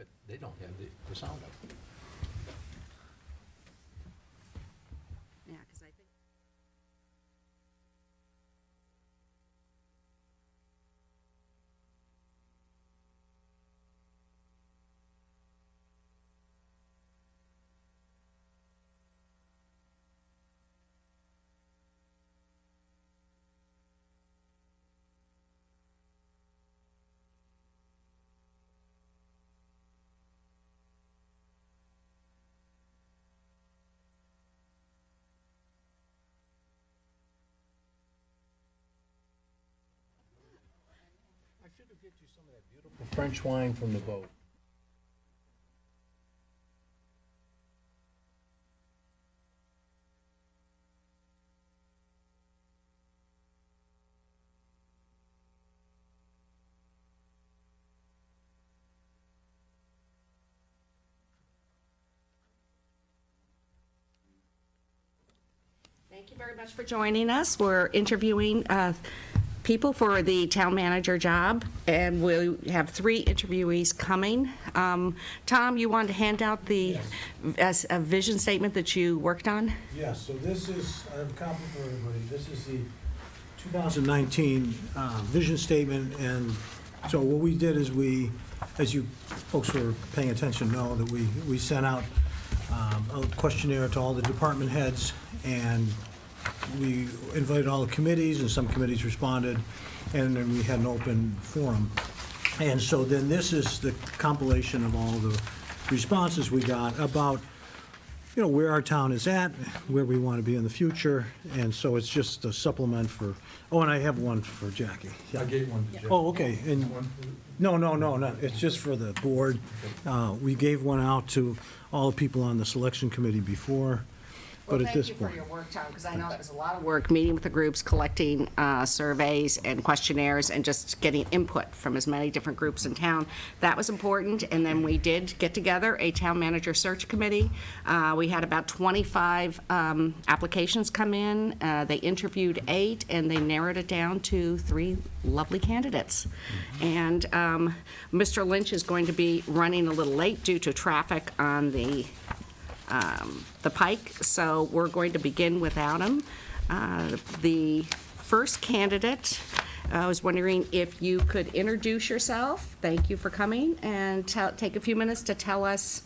but they don't have the sound up. Yeah, because I think. I should have get you some of that beautiful French wine from the boat. Thank you very much for joining us. We're interviewing people for the town manager job, and we have 3 interviewees coming. Tom, you wanted to hand out the as a vision statement that you worked on? Yes, so this is, I have a copy for everybody. This is the 2019 vision statement, and so what we did is we, as you folks who are paying attention know, that we sent out a questionnaire to all the department heads, and we invited all the committees, and some committees responded, and then we had an open forum. And so then this is the compilation of all the responses we got about, you know, where our town is at, where we want to be in the future, and so it's just a supplement for, oh, and I have one for Jackie. I gave one to Jeff. Oh, okay, and, no, it's just for the board. We gave one out to all the people on the selection committee before, but at this Thank you point. for your work, Tom, because I know it was a lot of work, meeting with the groups, collecting surveys and questionnaires, and just getting input from as many different groups in town. That was important, and then we did get together a town manager search committee. We had about 25 applications come in. They interviewed 8, and they narrowed it down to 3 lovely candidates. And Mr. Lynch is going to be running a little late due to traffic on the Pike, so we're going to begin without him. The first candidate, I was wondering if you could introduce yourself. Thank you for coming, and take a few minutes to tell us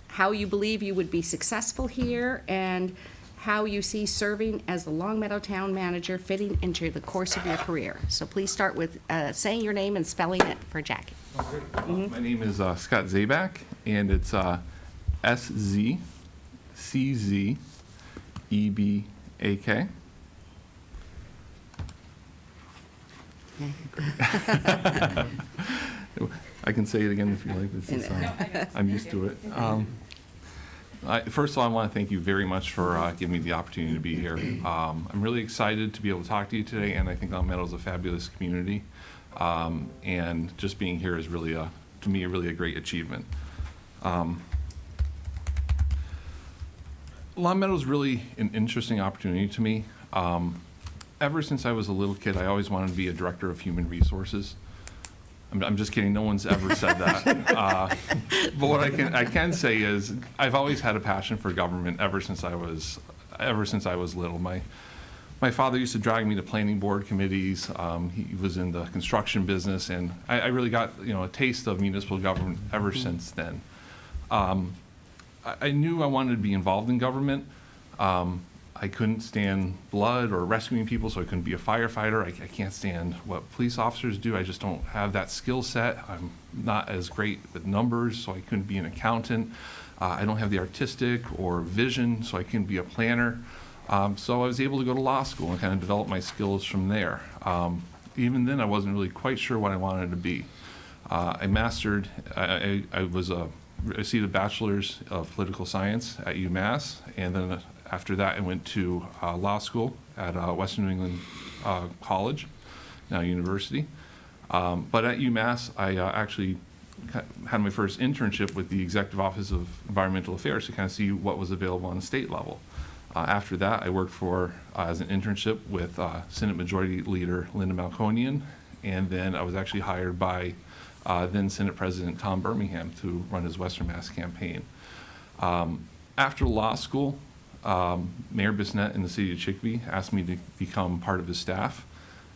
how you believe you would be successful here and how you see serving as the Longmeadow Town Manager fitting into the course of your career. So please start with saying your name and spelling it for Jackie. My name is Scott Zabak, and it's SZCZEBAK. I can say it again if you like. This is, I'm used to it. First of all, I want to thank you very much for giving me the opportunity to be here. I'm really excited to be able to talk to you today, and I think Longmeadow is a fabulous community. And just being here is really, to me, really a great achievement. Longmeadow is really an interesting opportunity to me. Ever since I was a little kid, I always wanted to be a director of human resources. I'm just kidding. No one's ever said that. But what I can say is I've always had a passion for government ever since I was little. My father used to drag me to planning board committees. He was in the construction business, and I really got a taste of municipal government ever since then. I knew I wanted to be involved in government. I couldn't stand blood or rescuing people, so I couldn't be a firefighter. I can't stand what police officers do. I just don't have that skill set. I'm not as great with numbers, so I couldn't be an accountant. I don't have the artistic or vision, so I couldn't be a planner. So I was able to go to law school and kind of develop my skills from there. Even then, I wasn't really quite sure what I wanted to be. I received a bachelor's of political science at UMass, and then after that I went to law school at Western New England College, now university. But at UMass, I actually had my first internship with the Executive Office of Environmental Affairs to kind of see what was available on the state level. After that, I worked as an internship with Senate Majority Leader Linda Malconian, and then I was actually hired by then Senate President Tom Birmingham to run his Western Mass campaign. After law school, Mayor Bissonnette in the city of Chicopee asked me to become part of his staff.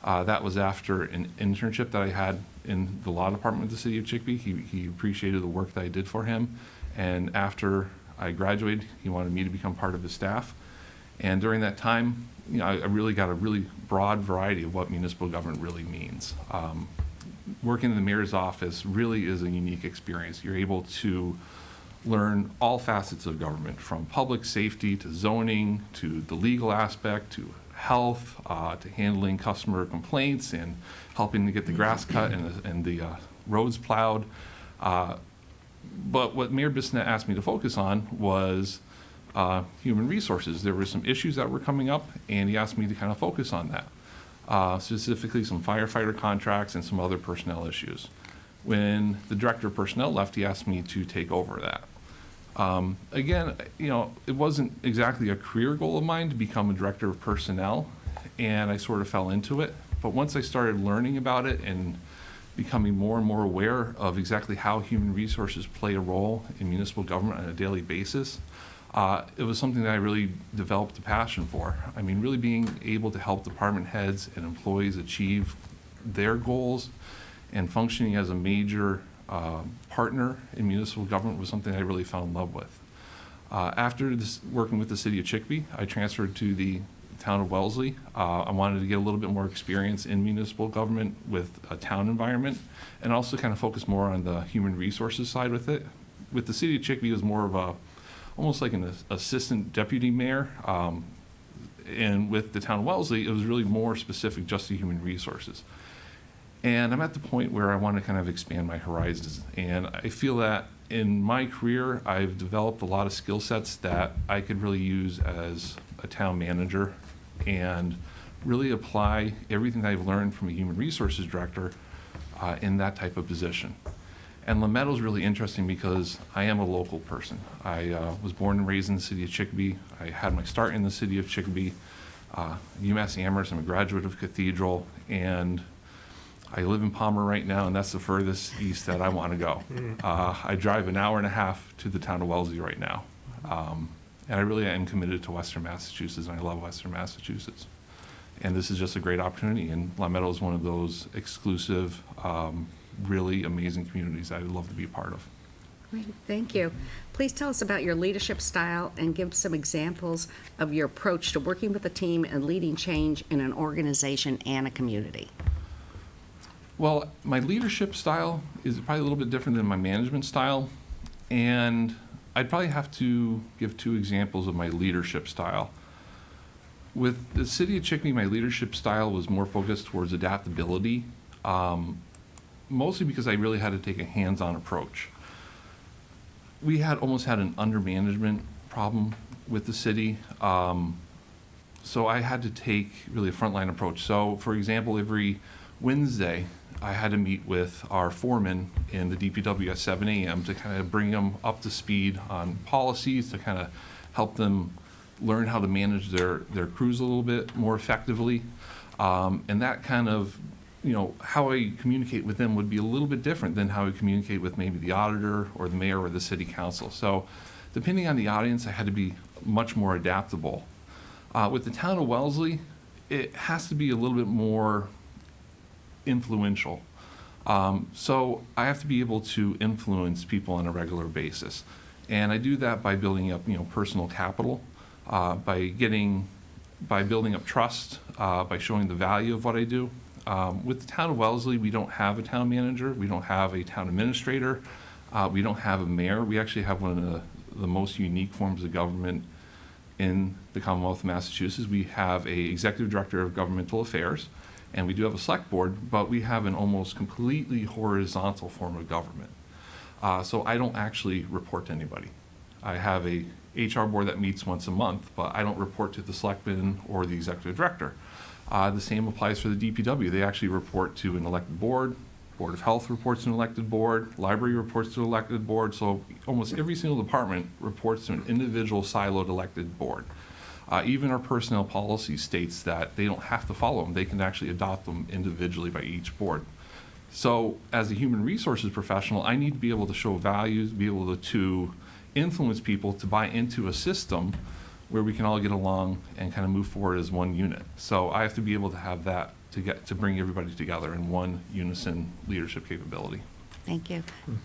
That was after an internship that I had in the law department of the city of Chicopee. He appreciated the work that I did for him. And after I graduated, he wanted me to become part of his staff. And during that time, you know, I really got a really broad variety of what municipal government really means. Working in the mayor's office really is a unique experience. You're able to learn all facets of government, from public safety to zoning to the legal aspect to health, to handling customer complaints and helping to get the grass cut and the roads plowed. But what Mayor Bissonnette asked me to focus on was human resources. There were some issues that were coming up, and he asked me to kind of focus on that, specifically some firefighter contracts and some other personnel issues. When the director of personnel left, he asked me to take over that. Again, you know, it wasn't exactly a career goal of mine to become a director of personnel, and I sort of fell into it. But once I started learning about it and becoming more and more aware of exactly how human resources play a role in municipal government on a daily basis, it was something that I really developed a passion for. I mean, really being able to help department heads and employees achieve their goals and functioning as a major partner in municipal government was something I really fell in love with. After working with the city of Chicopee, I transferred to the town of Wellesley. I wanted to get a little bit more experience in municipal government with a town environment, and also kind of focus more on the human resources side with it. With the city of Chicopee, it was more of almost like an assistant deputy mayor. And with the town of Wellesley, it was really more specific just to human resources. And I'm at the point where I want to kind of expand my horizons. And I feel that in my career, I've developed a lot of skill sets that I could really use as a town manager and really apply everything that I've learned from a human resources director in that type of position. And LaMetto is really interesting because I am a local person. I was born and raised in the city of Chicopee. I had my start in the city of Chicopee, UMass Amherst. I'm a graduate of Cathedral, and I live in Palmer right now, and that's the furthest east that I want to go. I drive an hour and a half to the town of Wellesley right now. And I really am committed to Western Massachusetts, and I love Western Massachusetts. And this is just a great opportunity, and LaMetto is one of those exclusive, really amazing communities I'd love to be a part of. Great, thank you. Please tell us about your leadership style and give some examples of your approach to working with a team and leading change in an organization and a community. Well, my leadership style is probably a little bit different than my management style, and I'd probably have to give two examples of my leadership style. With the city of Chicopee, my leadership style was more focused towards adaptability, mostly because I really had to take a hands-on approach. We had almost had an undermanagement problem with the city, so I had to take really a frontline approach. So, for example, every Wednesday, I had to meet with our foreman in the DPW at 7 a.m. to kind of bring them up to speed on policies, to kind of help them learn how to manage their crews a little bit more effectively. And that kind of, you know, how I communicate with them would be a little bit different than how I communicate with maybe the auditor or the mayor or the city council. So depending on the audience, I had to be much more adaptable. With the town of Wellesley, it has to be a little bit more influential. So I have to be able to influence people on a regular basis. And I do that by building up, you know, personal capital, by building up trust, by showing the value of what I do. With the town of Wellesley, we don't have a town manager, we don't have a town administrator, we don't have a mayor. We actually have one of the most unique forms of government in the Commonwealth of Massachusetts. We have a executive director of governmental affairs, and we do have a select board, but we have an almost completely horizontal form of government. So I don't actually report to anybody. I have a HR board that meets once a month, but I don't report to the selectman or the executive director. The same applies for the DPW. They actually report to an elected board. Board of Health reports to an elected board. Library reports to an elected board. So almost every single department reports to an individual siloed elected board. Even our personnel policy states that they don't have to follow them. They can actually adopt them individually by each board. So as a human resources professional, I need to be able to show values, be able to influence people to buy into a system where we can all get along and kind of move forward as one unit. So I have to be able to have that to bring everybody together in one unison leadership capability. Thank you.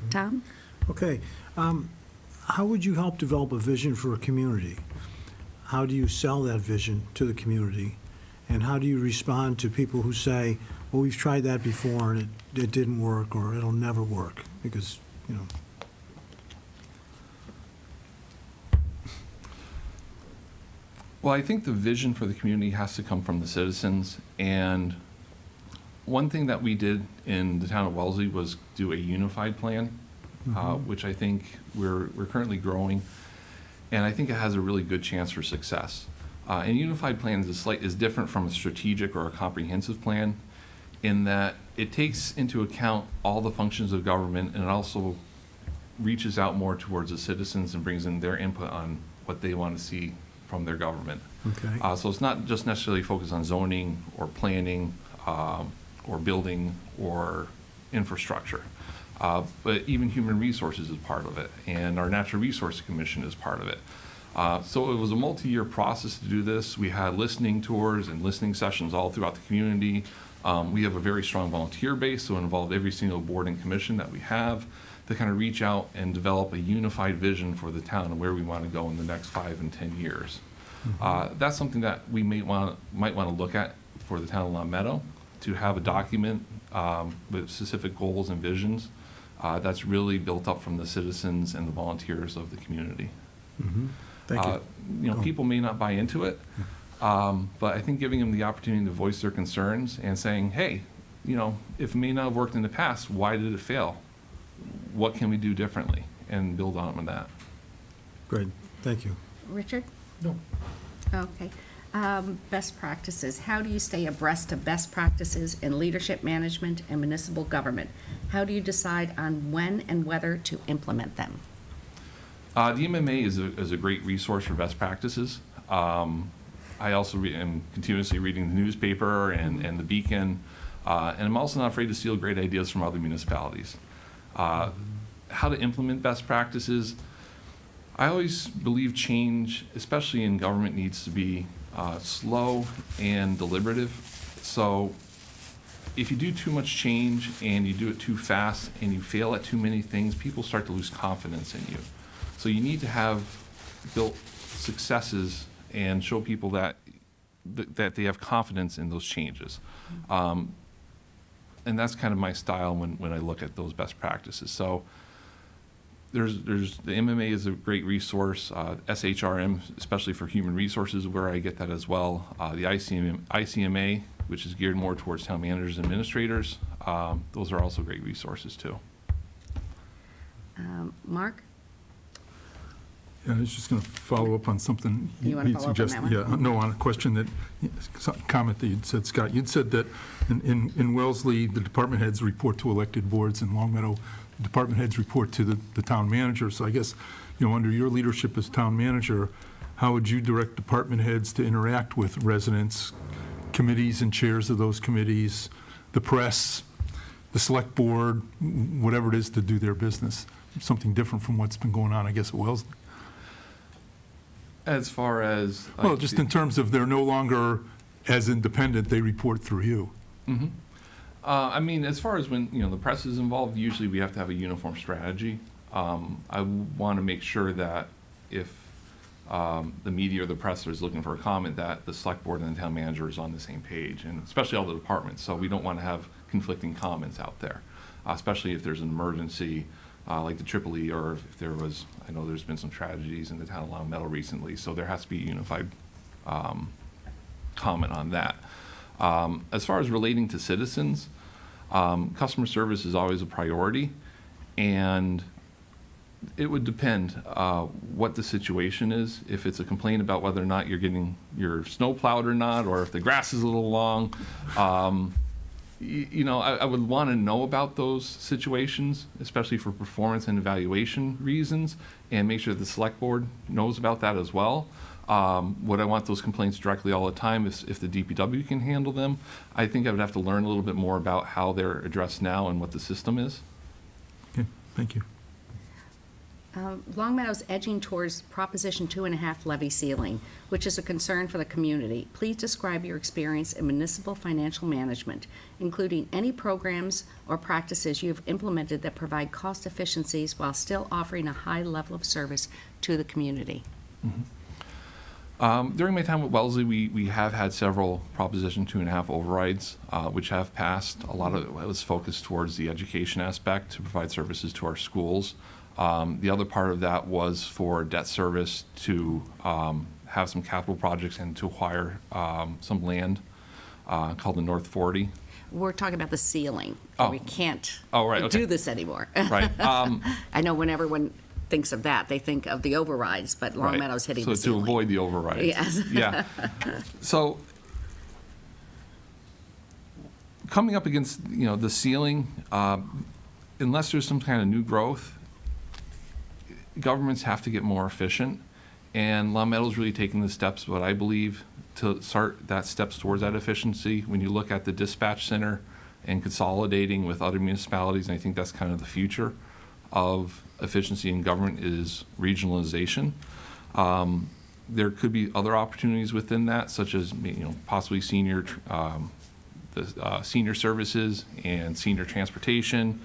Tom? Okay. How would you help develop a vision for a community? How do you sell that vision to the community? And how do you respond to people who say, well, we've tried that before and it didn't work, or it'll never work because, you know. Well, I think the vision for the community has to come from the citizens. And one thing that we did in the town of Wellesley was do a unified plan, which I think we're currently growing. And I think it has a really good chance for success. And unified plan is different from a strategic or a comprehensive plan in that it takes into account all the functions of government, and it also reaches out more towards the citizens and brings in their input on what they want to see from their government. Okay. So it's not just necessarily focused on zoning or planning or building or infrastructure, but even human resources is part of it, and our Natural Resource Commission is part of it. So it was a multi-year process to do this. We had listening tours and listening sessions all throughout the community. We have a very strong volunteer base, so it involved every single board and commission that we have to kind of reach out and develop a unified vision for the town and where we want to go in the next 5 and 10 years. That's something that we might want to look at for the town of Long Meadow, to have a document with specific goals and visions that's really built up from the citizens and the volunteers of the community. Thank you. You know, people may not buy into it, but I think giving them the opportunity to voice their concerns and saying, hey, you know, if it may not have worked in the past, why did it fail? What can we do differently? And build on that. Great. Thank you. Richard? No. Okay. Best practices. How do you stay abreast of best practices in leadership management and municipal government? How do you decide on when and whether to implement them? The MMA is a great resource for best practices. I also am continuously reading the newspaper and the Beacon, and I'm also not afraid to steal great ideas from other municipalities. How to implement best practices. I always believe change, especially in government, needs to be slow and deliberative. So if you do too much change and you do it too fast and you fail at too many things, people start to lose confidence in you. So you need to have built successes and show people that they have confidence in those changes. And that's kind of my style when I look at those best practices. So there's the MMA is a great resource, SHRM, especially for human resources, where I get that as well. The ICMA, which is geared more towards town managers and administrators, those are also great resources too. Mark? Yeah, I was just going to follow up on something You wanna you'd follow up on suggested. that one? Yeah, no, on a question that, comment that you'd said, Scott. You'd said that in Wellesley, the department heads report to elected boards. In Long Meadow, the department heads report to the town manager. So I guess, you know, under your leadership as town manager, how would you direct department heads to interact with residents, committees and chairs of those committees, the press, the select board, whatever it is, to do their business? Something different from what's been going on, I guess, at Wellesley. As far as Well, just in terms of they're no longer as independent, they report through you. I mean, as far as when the press is involved, usually we have to have a uniform strategy. I want to make sure that if the media or the press is looking for a comment, that the select board and the town manager is on the same page, and especially all the departments. So we don't want to have conflicting comments out there, especially if there's an emergency like the Tripoli, or if there was, I know there's been some tragedies in the town of Long Meadow recently, so there has to be a unified comment on that. As far as relating to citizens, customer service is always a priority, and it would depend what the situation is. If it's a complaint about whether or not you're getting your snow plowed or not, or if the grass is a little long, I would want to know about those situations, especially for performance and evaluation reasons, and make sure the select board knows about that as well. Would I want those complaints directly all the time if the DPW can handle them? I think I would have to learn a little bit more about how they're addressed now and what the system is. Okay, thank you. Long Meadow's edging towards Proposition 2.5 levy ceiling, which is a concern for the community. Please describe your experience in municipal financial management, including any programs or practices you have implemented that provide cost efficiencies while still offering a high level of service to the community. During my time with Wellesley, we have had several Proposition 2.5 overrides, which have passed. A lot of it was focused towards the education aspect to provide services to our schools. The other part of that was for debt service to have some capital projects and to acquire some land called the North 40. We're talking about the ceiling. Oh. We can't Oh, right, okay. do this anymore. Right. I know when everyone thinks of that, they think of the overrides, but Long Right. Meadow's hitting So the to ceiling. avoid the overrides. Yes. Yeah. So coming up against, the ceiling, unless there's some kind of new growth, governments have to get more efficient. And Long Meadow's really taking the steps, what I believe, to start that steps towards that efficiency. When you look at the dispatch center and consolidating with other municipalities, and I think that's kind of the future of efficiency in government is regionalization. There could be other opportunities within that, such as possibly senior services and senior transportation,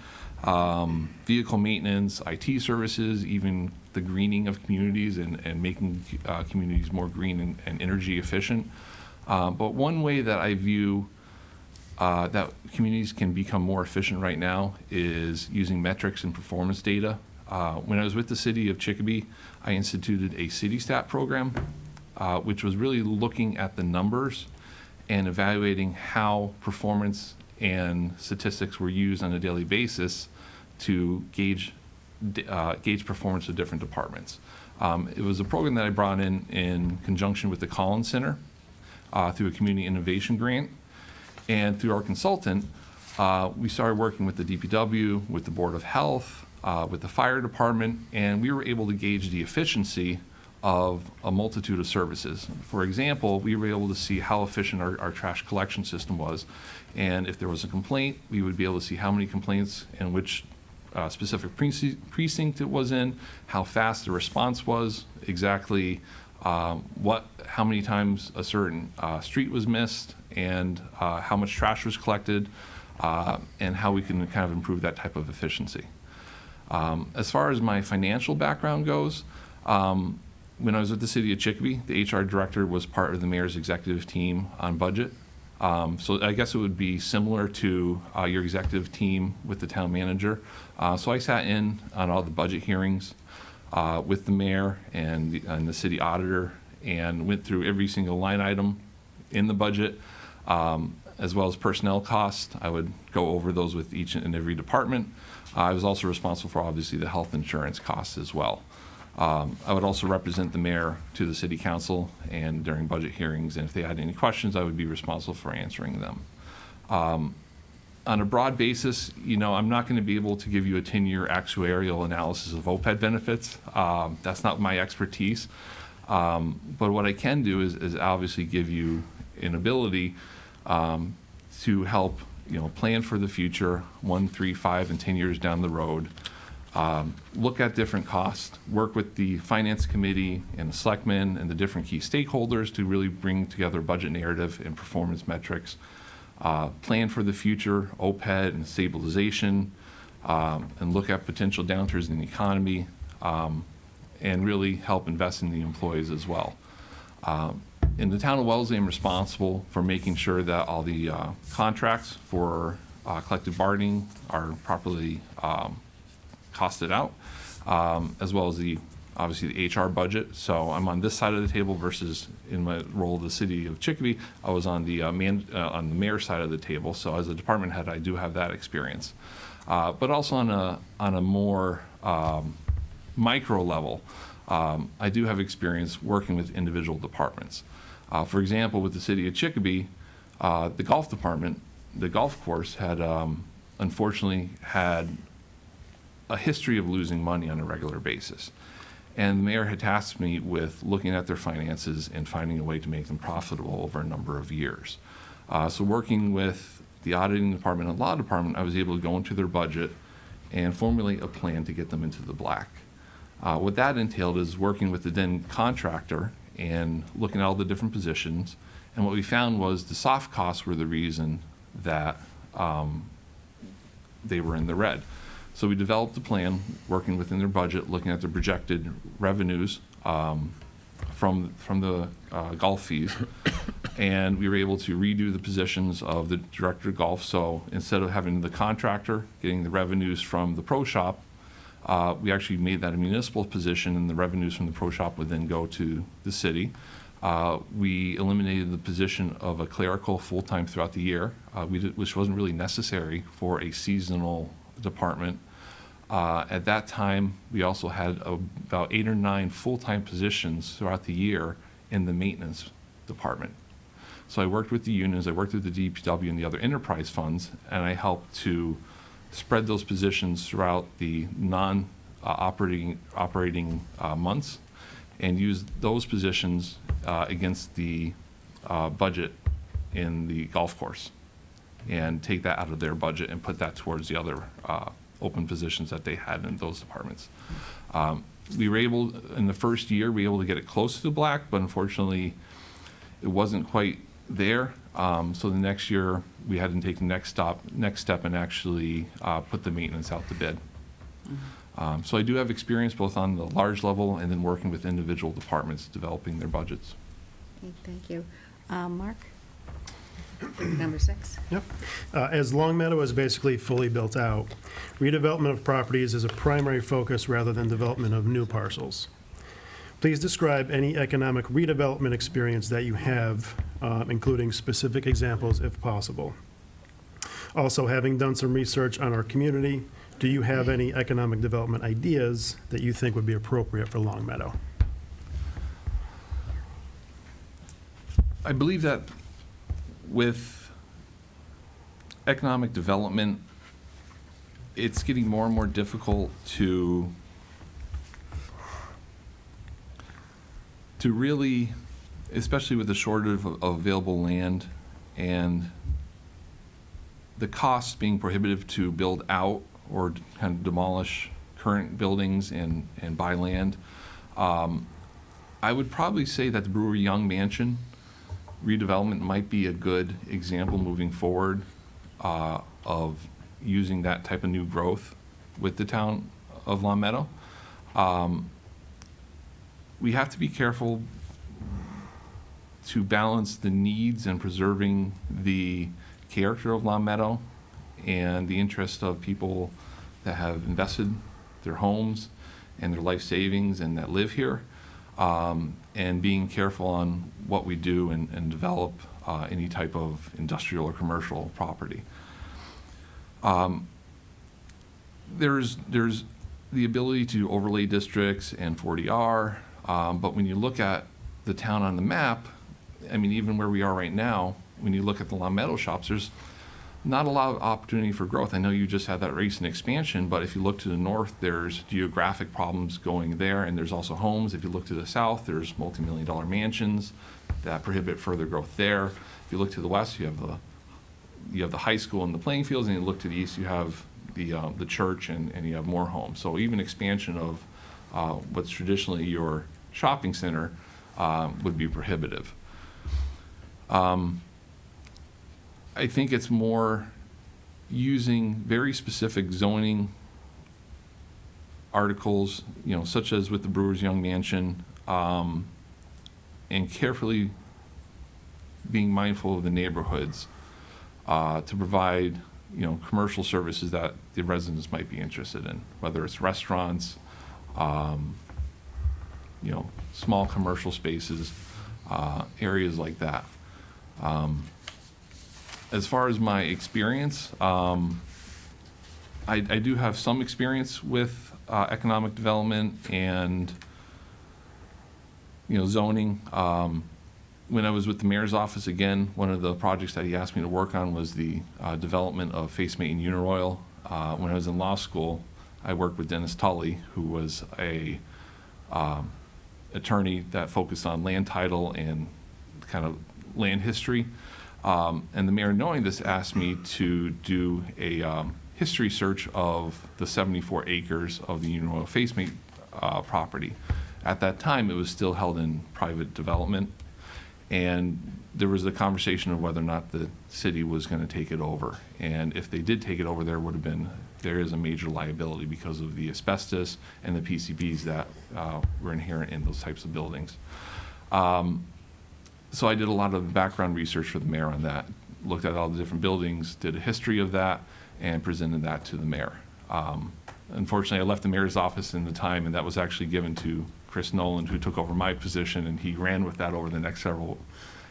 vehicle maintenance, IT services, even the greening of communities and making communities more green and energy efficient. But one way that I view that communities can become more efficient right now is using metrics and performance data. When I was with the city of Chicopee, I instituted a CityStat program, which was really looking at the numbers and evaluating how performance and statistics were used on a daily basis to gauge performance of different departments. It was a program that I brought in conjunction with the Collins Center through a community innovation grant. And through our consultant, we started working with the DPW, with the Board of Health, with the fire department, and we were able to gauge the efficiency of a multitude of services. For example, we were able to see how efficient our trash collection system was. And if there was a complaint, we would be able to see how many complaints and which specific precinct it was in, how fast the response was, exactly how many times a certain street was missed, and how much trash was collected, and how we can kind of improve that type of efficiency. As far as my financial background goes, when I was with the city of Chicopee, the HR director was part of the mayor's executive team on budget. So I guess it would be similar to your executive team with the town manager. So I sat in on all the budget hearings with the mayor and the city auditor and went through every single line item in the budget, as well as personnel costs. I would go over those with each and every department. I was also responsible for, obviously, the health insurance costs as well. I would also represent the mayor to the city council and during budget hearings, and if they had any questions, I would be responsible for answering them. On a broad basis, I'm not going to be able to give you a 10-year actuarial analysis of OPEB benefits. That's not my expertise. But what I can do is obviously give you an ability to help plan for the future, 1, 3, 5, and 10 years down the road. Look at different costs, work with the finance committee and the selectmen and the different key stakeholders to really bring together budget narrative and performance metrics, plan for the future, OPEB and stabilization, and look at potential downturns in the economy, and really help invest in the employees as well. In the town of Wellesley, I'm responsible for making sure that all the contracts for collective bargaining are properly costed out, as well as obviously the HR budget. So I'm on this side of the table versus in my role of the city of Chicopee, I was on the on the mayor's side of the table. So as a department head, I do have that experience, but also on a more micro level, I do have experience working with individual departments. For example, with the city of Chicopee, the golf department, the golf course had unfortunately had a history of losing money on a regular basis. And the mayor had tasked me with looking at their finances and finding a way to make them profitable over a number of years. So working with the auditing department and law department, I was able to go into their budget and formulate a plan to get them into the black. What that entailed is working with the then contractor and looking at all the different positions. And what we found was the soft costs were the reason that they were in the red. So we developed a plan, working within their budget, looking at the projected revenues from the golf fees. And we were able to redo the positions of the director of golf. So instead of having the contractor getting the revenues from the pro shop, we actually made that a municipal position, and the revenues from the pro shop would then go to the city. We eliminated the position of a clerical full-time throughout the year, which wasn't really necessary for a seasonal department. At that time, we also had about 8 or 9 full-time positions throughout the year in the maintenance department. So I worked with the unions, I worked with the DPW and the other enterprise funds, and I helped to spread those positions throughout the non-operating months and use those positions against the budget in the golf course and take that out of their budget and put that towards the other open positions that they had in those departments. We were able, in the first year, we were able to get it close to the black, but unfortunately, it wasn't quite there. So the next year, we had to take the next step and actually put the maintenance out to bid. So I do have experience both on the large level and then working with individual departments developing their budgets. Okay, thank you. Mark? Number 6. Yep. As Long Meadow is basically fully built out, redevelopment of properties is a primary focus rather than development of new parcels. Please describe any economic redevelopment experience that you have, including specific examples if possible. Also, having done some research on our community, do you have any economic development ideas that you think would be appropriate for Long Meadow? I believe that with economic development, it's getting more and more difficult to really, especially with the shortage of available land and the costs being prohibitive to build out or kind of demolish current buildings and buy land. I would probably say that the Brewer Young Mansion redevelopment might be a good example moving forward of using that type of new growth with the town of Long Meadow. We have to be careful to balance the needs and preserving the character of Long Meadow and the interest of people that have invested their homes and their life savings and that live here, and being careful on what we do and develop any type of industrial or commercial property. There's the ability to overlay districts and 40R, but when you look at the town on the map, I mean, even where we are right now, when you look at the Long Meadow shops, there's not a lot of opportunity for growth. I know you just had that recent expansion, but if you look to the north, there's geographic problems going there, and there's also homes. If you look to the south, there's multi-million-dollar mansions that prohibit further growth there. If you look to the west, you have the high school and the playing fields, and you look to the east, you have the church, and you have more homes. So even expansion of what's traditionally your shopping center would be prohibitive. I think it's more using very specific zoning articles, such as with the Brewers Young Mansion, and carefully being mindful of the neighborhoods to provide, commercial services that the residents might be interested in, whether it's restaurants, small commercial spaces, areas like that. As far as my experience, I do have some experience with economic development and zoning. When I was with the mayor's office, again, one of the projects that he asked me to work on was the development of Face Mate and Uniroyal. When I was in law school, I worked with Dennis Tully, who was a attorney that focused on land title and kind of land history. And the mayor, knowing this, asked me to do a history search of the 74 acres of the Union Oil Facemate property. At that time, it was still held in private development, and there was a conversation of whether or not the city was going to take it over. And if they did take it over, there is a major liability because of the asbestos and the PCBs that were inherent in those types of buildings. So I did a lot of background research for the mayor on that, looked at all the different buildings, did a history of that, and presented that to the mayor. Unfortunately, I left the mayor's office in the time, and that was actually given to Chris Nolan, who took over my position, and he ran with that over the next several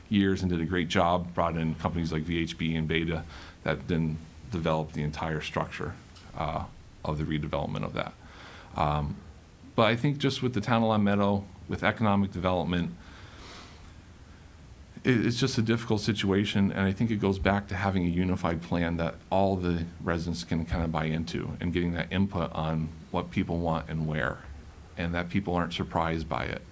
years and did a great job, brought in companies like VHB and Beta that then developed the entire structure of the redevelopment of that. But I think just with the town of Long Meadow, with economic development, it's just a difficult situation, and I think it goes back to having a unified plan that all the residents can kind of buy into and getting that input on what people want and where, and that people aren't surprised by it.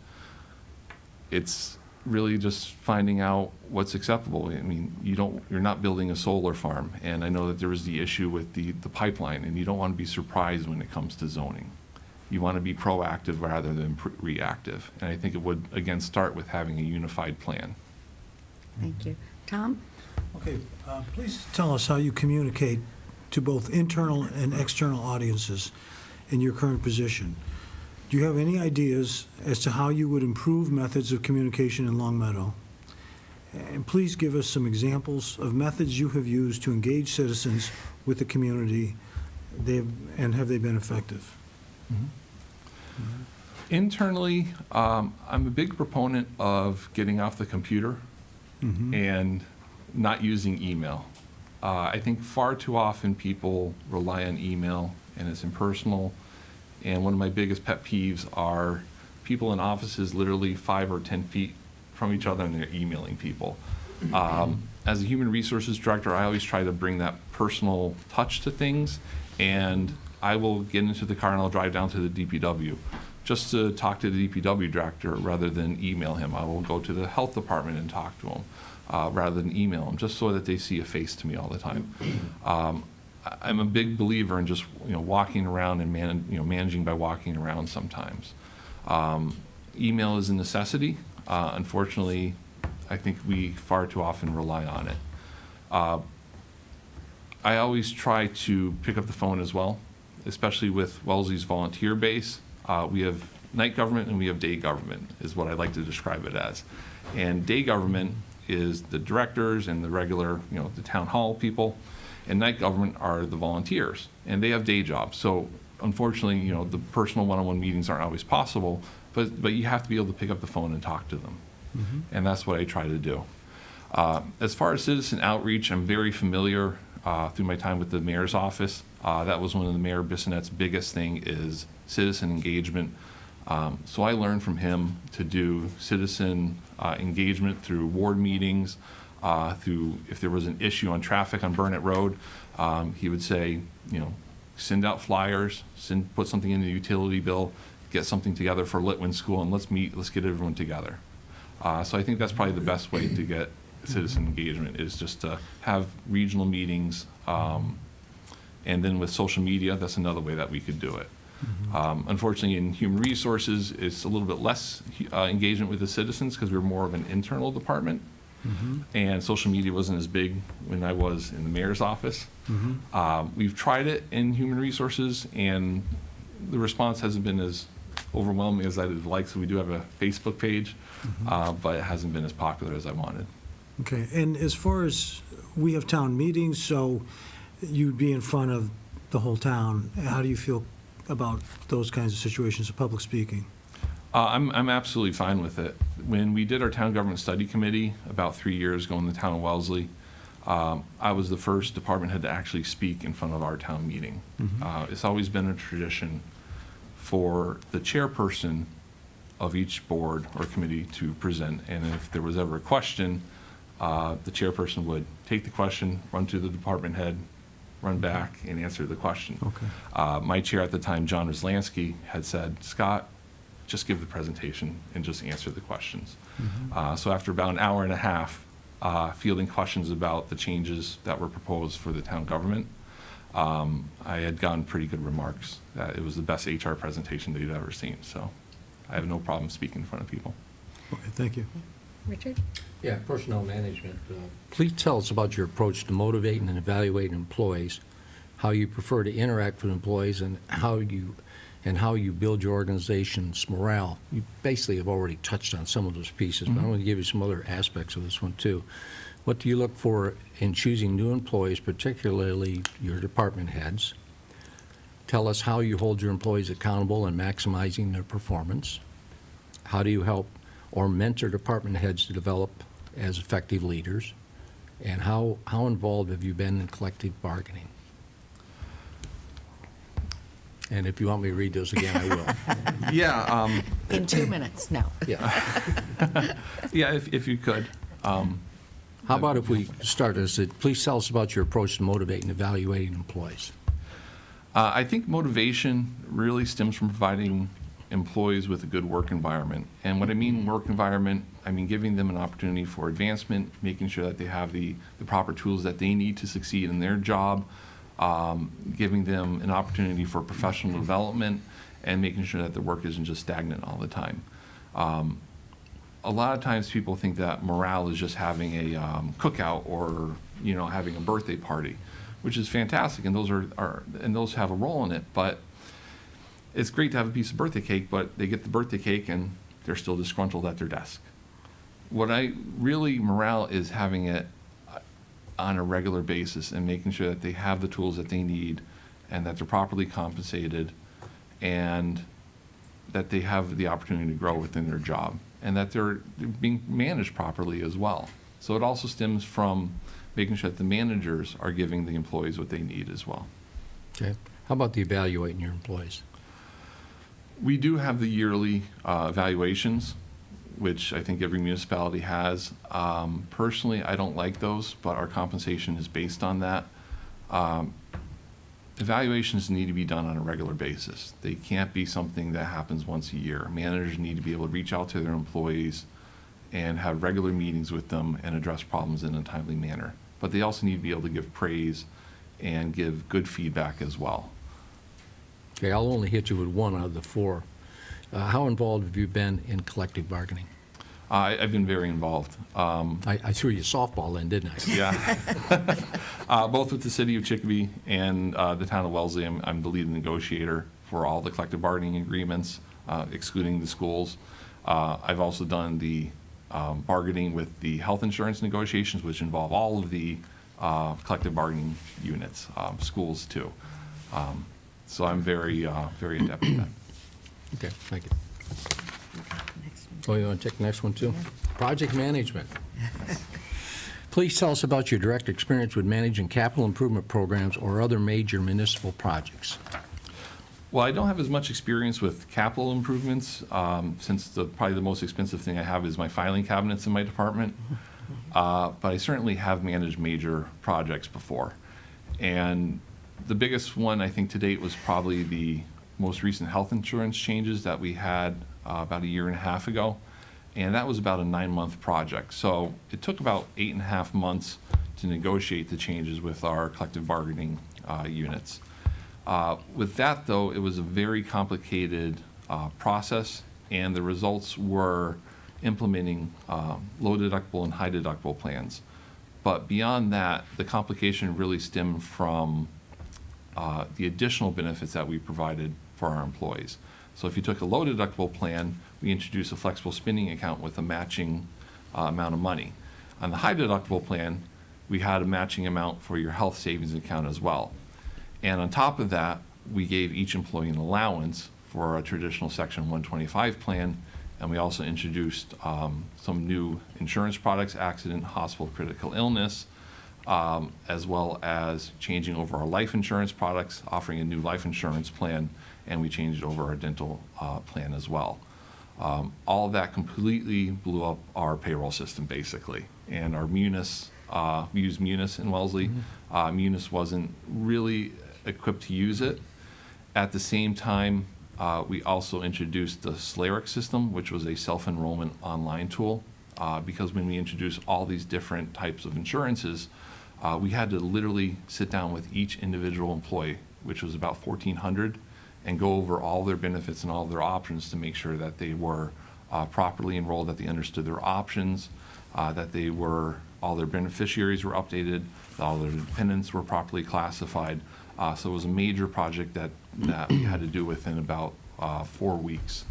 It's really just finding out what's acceptable. I mean, you're not building a solar farm, and I know that there was the issue with the pipeline, and you don't want to be surprised when it comes to zoning. You want to be proactive rather than reactive, and I think it would, again, start with having a unified plan. Thank you. Tom? Okay, please tell us how you communicate to both internal and external audiences in your current position. Do you have any ideas as to how you would improve methods of communication in Long Meadow? And please give us some examples of methods you have used to engage citizens with the community, and have they been effective? Internally, I'm a big proponent of getting off the computer and not using email. I think far too often people rely on email, and it's impersonal. And one of my biggest pet peeves are people in offices literally 5 or 10 feet from each other, and they're emailing people. As a human resources director, I always try to bring that personal touch to things, and I will get into the car and I'll drive down to the DPW just to talk to the DPW director rather than email him. I will go to the health department and talk to him rather than email him, just so that they see a face to me all the time. I'm a big believer in just walking around and managing by walking around sometimes. Email is a necessity. Unfortunately, I think we far too often rely on it. I always try to pick up the phone as well, especially with Wellesley's volunteer base. We have night government and we have day government, is what I like to describe it as. And day government is the directors and the regular, the town hall people, and night government are the volunteers, and they have day jobs. So unfortunately, the personal one-on-one meetings aren't always possible, but you have to be able to pick up the phone and talk to them. And that's what I try to do. As far as citizen outreach, I'm very familiar through my time with the mayor's office. That was one of the Mayor Bissonnette's biggest thing is citizen engagement. So I learned from him to do citizen engagement through ward meetings, through if there was an issue on traffic on Burnett Road, he would say, send out flyers, put something in the utility bill, get something together for Litwin School, and let's meet, let's get everyone together. So I think that's probably the best way to get citizen engagement, is just to have regional meetings, and then with social media, that's another way that we could do it. Unfortunately, in human resources, it's a little bit less engagement with the citizens because we're more of an internal department. And social media wasn't as big when I was in the mayor's office. We've tried it in human resources, and the response hasn't been as overwhelming as I'd like. So we do have a Facebook page, but it hasn't been as popular as I wanted. Okay, and as far as, we have town meetings, so you'd be in front of the whole town. How do you feel about those kinds of situations of public speaking? I'm absolutely fine with it. When we did our town government study committee about 3 years ago in the town of Wellesley, I was the first department head to actually speak in front of our town meeting. It's always been a tradition for the chairperson of each board or committee to present, and if there was ever a question, the chairperson would take the question, run to the department head, run back, and answer the question. Okay. My chair at the time, John Roslansky, had said, Scott, just give the presentation and just answer the questions. So after about an hour and a half, fielding questions about the changes that were proposed for the town government, I had gotten pretty good remarks that it was the best HR presentation they'd ever seen. So I have no problem speaking in front of people. Okay, thank you. Richard? Yeah, personnel management. Please tell us about your approach to motivating and evaluating employees, how you prefer to interact with employees, and how you build your organization's morale. You basically have already touched on some of those pieces, but I want to give you some other aspects of this one, too. What do you look for in choosing new employees, particularly your department heads? Tell us how you hold your employees accountable in maximizing their performance. How do you help or mentor department heads to develop as effective leaders? And how involved have you been in collective bargaining? And if you want me to read those again, I will. Yeah, In 2 minutes, no. Yeah. yeah, if you could. How about if we start as, please tell us about your approach to motivating and evaluating employees. I think motivation really stems from providing employees with a good work environment. And what I mean work environment, I mean giving them an opportunity for advancement, making sure that they have the proper tools that they need to succeed in their job, giving them an opportunity for professional development, and making sure that the work isn't just stagnant all the time. A lot of times people think that morale is just having a cookout or having a birthday party, which is fantastic, and those and those have a role in it. But it's great to have a piece of birthday cake, but they get the birthday cake and they're still disgruntled at their desk. Morale is having it on a regular basis and making sure that they have the tools that they need and that they're properly compensated and that they have the opportunity to grow within their job and that they're being managed properly as well. So it also stems from making sure that the managers are giving the employees what they need as well. Okay. How about the evaluating your employees? We do have the yearly evaluations, which I think every municipality has. Personally, I don't like those, but our compensation is based on that. Evaluations need to be done on a regular basis. They can't be something that happens once a year. Managers need to be able to reach out to their employees and have regular meetings with them and address problems in a timely manner. But they also need to be able to give praise and give good feedback as well. Okay, I'll only hit you with one out of the four. How involved have you been in collective bargaining? I've been very involved. I threw you a softball in, didn't I? Yeah. Both with the city of Chicopee and the town of Wellesley, I'm the lead negotiator for all the collective bargaining agreements, excluding the schools. I've also done the bargaining with the health insurance negotiations, which involve all of the collective bargaining units, schools too. So I'm very adept at that. Okay, thank you. Oh, you want to take the next one, too? Project management. Please tell us about your direct experience with managing capital improvement programs or other major municipal projects. Well, I don't have as much experience with capital improvements, since probably the most expensive thing I have is my filing cabinets in my department. But I certainly have managed major projects before. And the biggest one, I think, to date was probably the most recent health insurance changes that we had about 1.5 years ago. And that was about a 9-month project. So it took about 8.5 months to negotiate the changes with our collective bargaining units. With that, though, it was a very complicated process, and the results were implementing low deductible and high deductible plans. But beyond that, the complication really stemmed from the additional benefits that we provided for our employees. So if you took a low deductible plan, we introduced a flexible spending account with a matching amount of money. On the high deductible plan, we had a matching amount for your health savings account as well. And on top of that, we gave each employee an allowance for a traditional Section 125 plan, and we also introduced some new insurance products, accident, hospital, critical illness, as well as changing over our life insurance products, offering a new life insurance plan, and we changed over our dental plan as well. All of that completely blew up our payroll system, basically. And our Munis, we use Munis in Wellesley. Munis wasn't really equipped to use it. At the same time, We also introduced the Slaric system, which was a self-enrollment online tool, because when we introduced all these different types of insurances, we had to literally sit down with each individual employee, which was about 1,400, and go over all their benefits and all their options to make sure that they were properly enrolled, that they understood their options, that all their beneficiaries were updated, that all their dependents were properly classified. So it was a major project that we had to do within about 4 weeks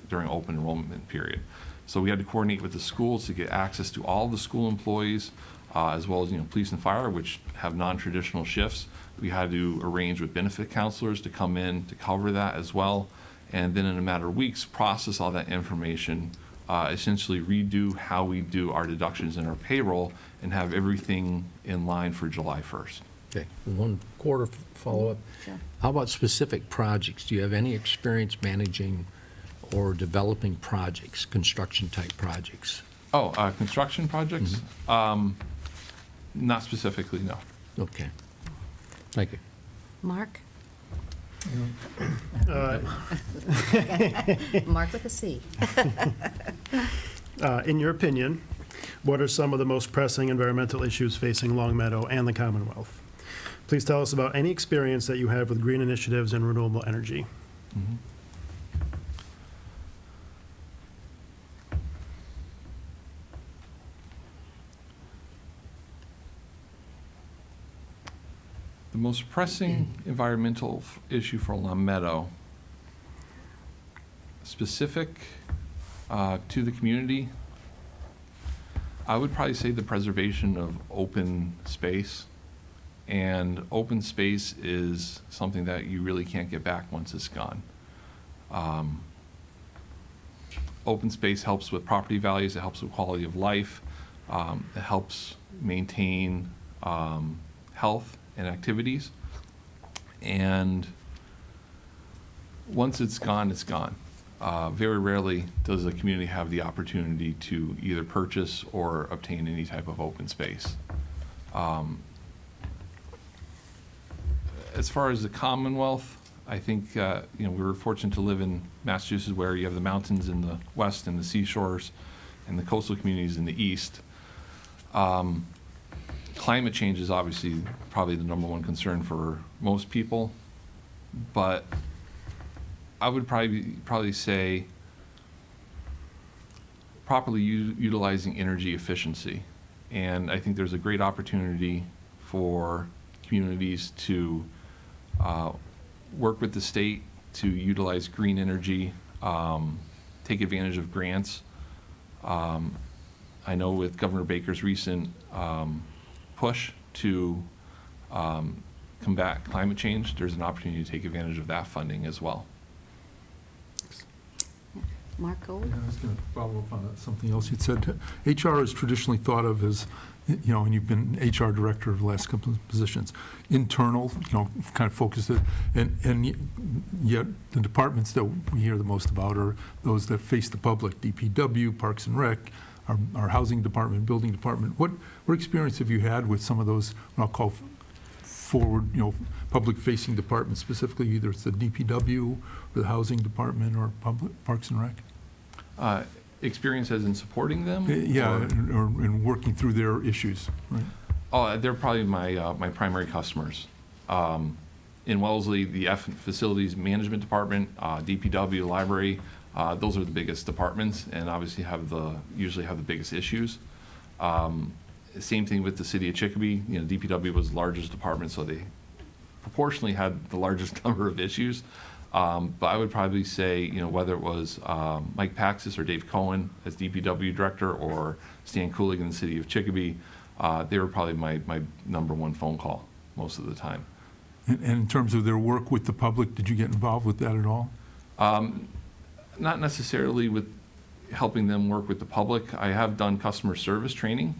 during open enrollment period. So we had to coordinate with the schools to get access to all the school employees, as well as, police and fire, which have non-traditional shifts. We had to arrange with benefit counselors to come in to cover that as well. And then in a matter of weeks, process all that information, essentially redo how we do our deductions and our payroll, and have everything in line for July 1st. Okay, one quarter follow-up. Sure. How about specific projects? Do you have any experience managing or developing projects, construction-type projects? Oh, construction projects? Not specifically, no. Okay, thank you. Mark? Uh, Mark with a C. In your opinion, what are some of the most pressing environmental issues facing Long Meadow and the Commonwealth? Please tell us about any experience that you have with green initiatives and renewable energy. The most pressing environmental issue for Long Meadow, specific to the community, I would probably say the preservation of open space. And open space is something that you really can't get back once it's gone. Open space helps with property values, it helps with quality of life, it helps maintain health and activities. And once it's gone, it's gone. Very rarely does a community have the opportunity to either purchase or obtain any type of open space. As far as the Commonwealth, I think we were fortunate to live in Massachusetts, where you have the mountains in the west and the seashores and the coastal communities in the east. Climate change is obviously probably the #1 concern for most people, but I would probably say properly utilizing energy efficiency. And I think there's a great opportunity for communities to work with the state to utilize green energy, take advantage of grants. I know with Governor Baker's recent push to combat climate change, there's an opportunity to take advantage of that funding as well. Mark Gold? I was going to follow up on something else you'd said. HR is traditionally thought of as, and you've been HR director of the last couple of positions, internal, kind of focused it, and yet the departments that we hear the most about are those that face the public, DPW, Parks and Rec, our housing department, building department. What experience have you had with some of those, what I'll call forward, public-facing departments, specifically either it's the DPW or the housing department or Parks and Rec? Experience as in supporting them? Yeah, or in working through their issues, right? Oh, they're probably my primary customers. In Wellesley, the Facilities Management Department, DPW, Library, those are the biggest departments, and obviously usually have the biggest issues. Same thing with the city of Chicopee. DPW was the largest department, so they proportionally had the largest number of issues. But I would probably say, whether it was Mike Paxis or Dave Cohen as DPW director, or Stan Kulig in the city of Chicopee, they were probably my #1 phone call most of the time. And in terms of their work with the public, did you get involved with that at all? Not necessarily with helping them work with the public. I have done customer service training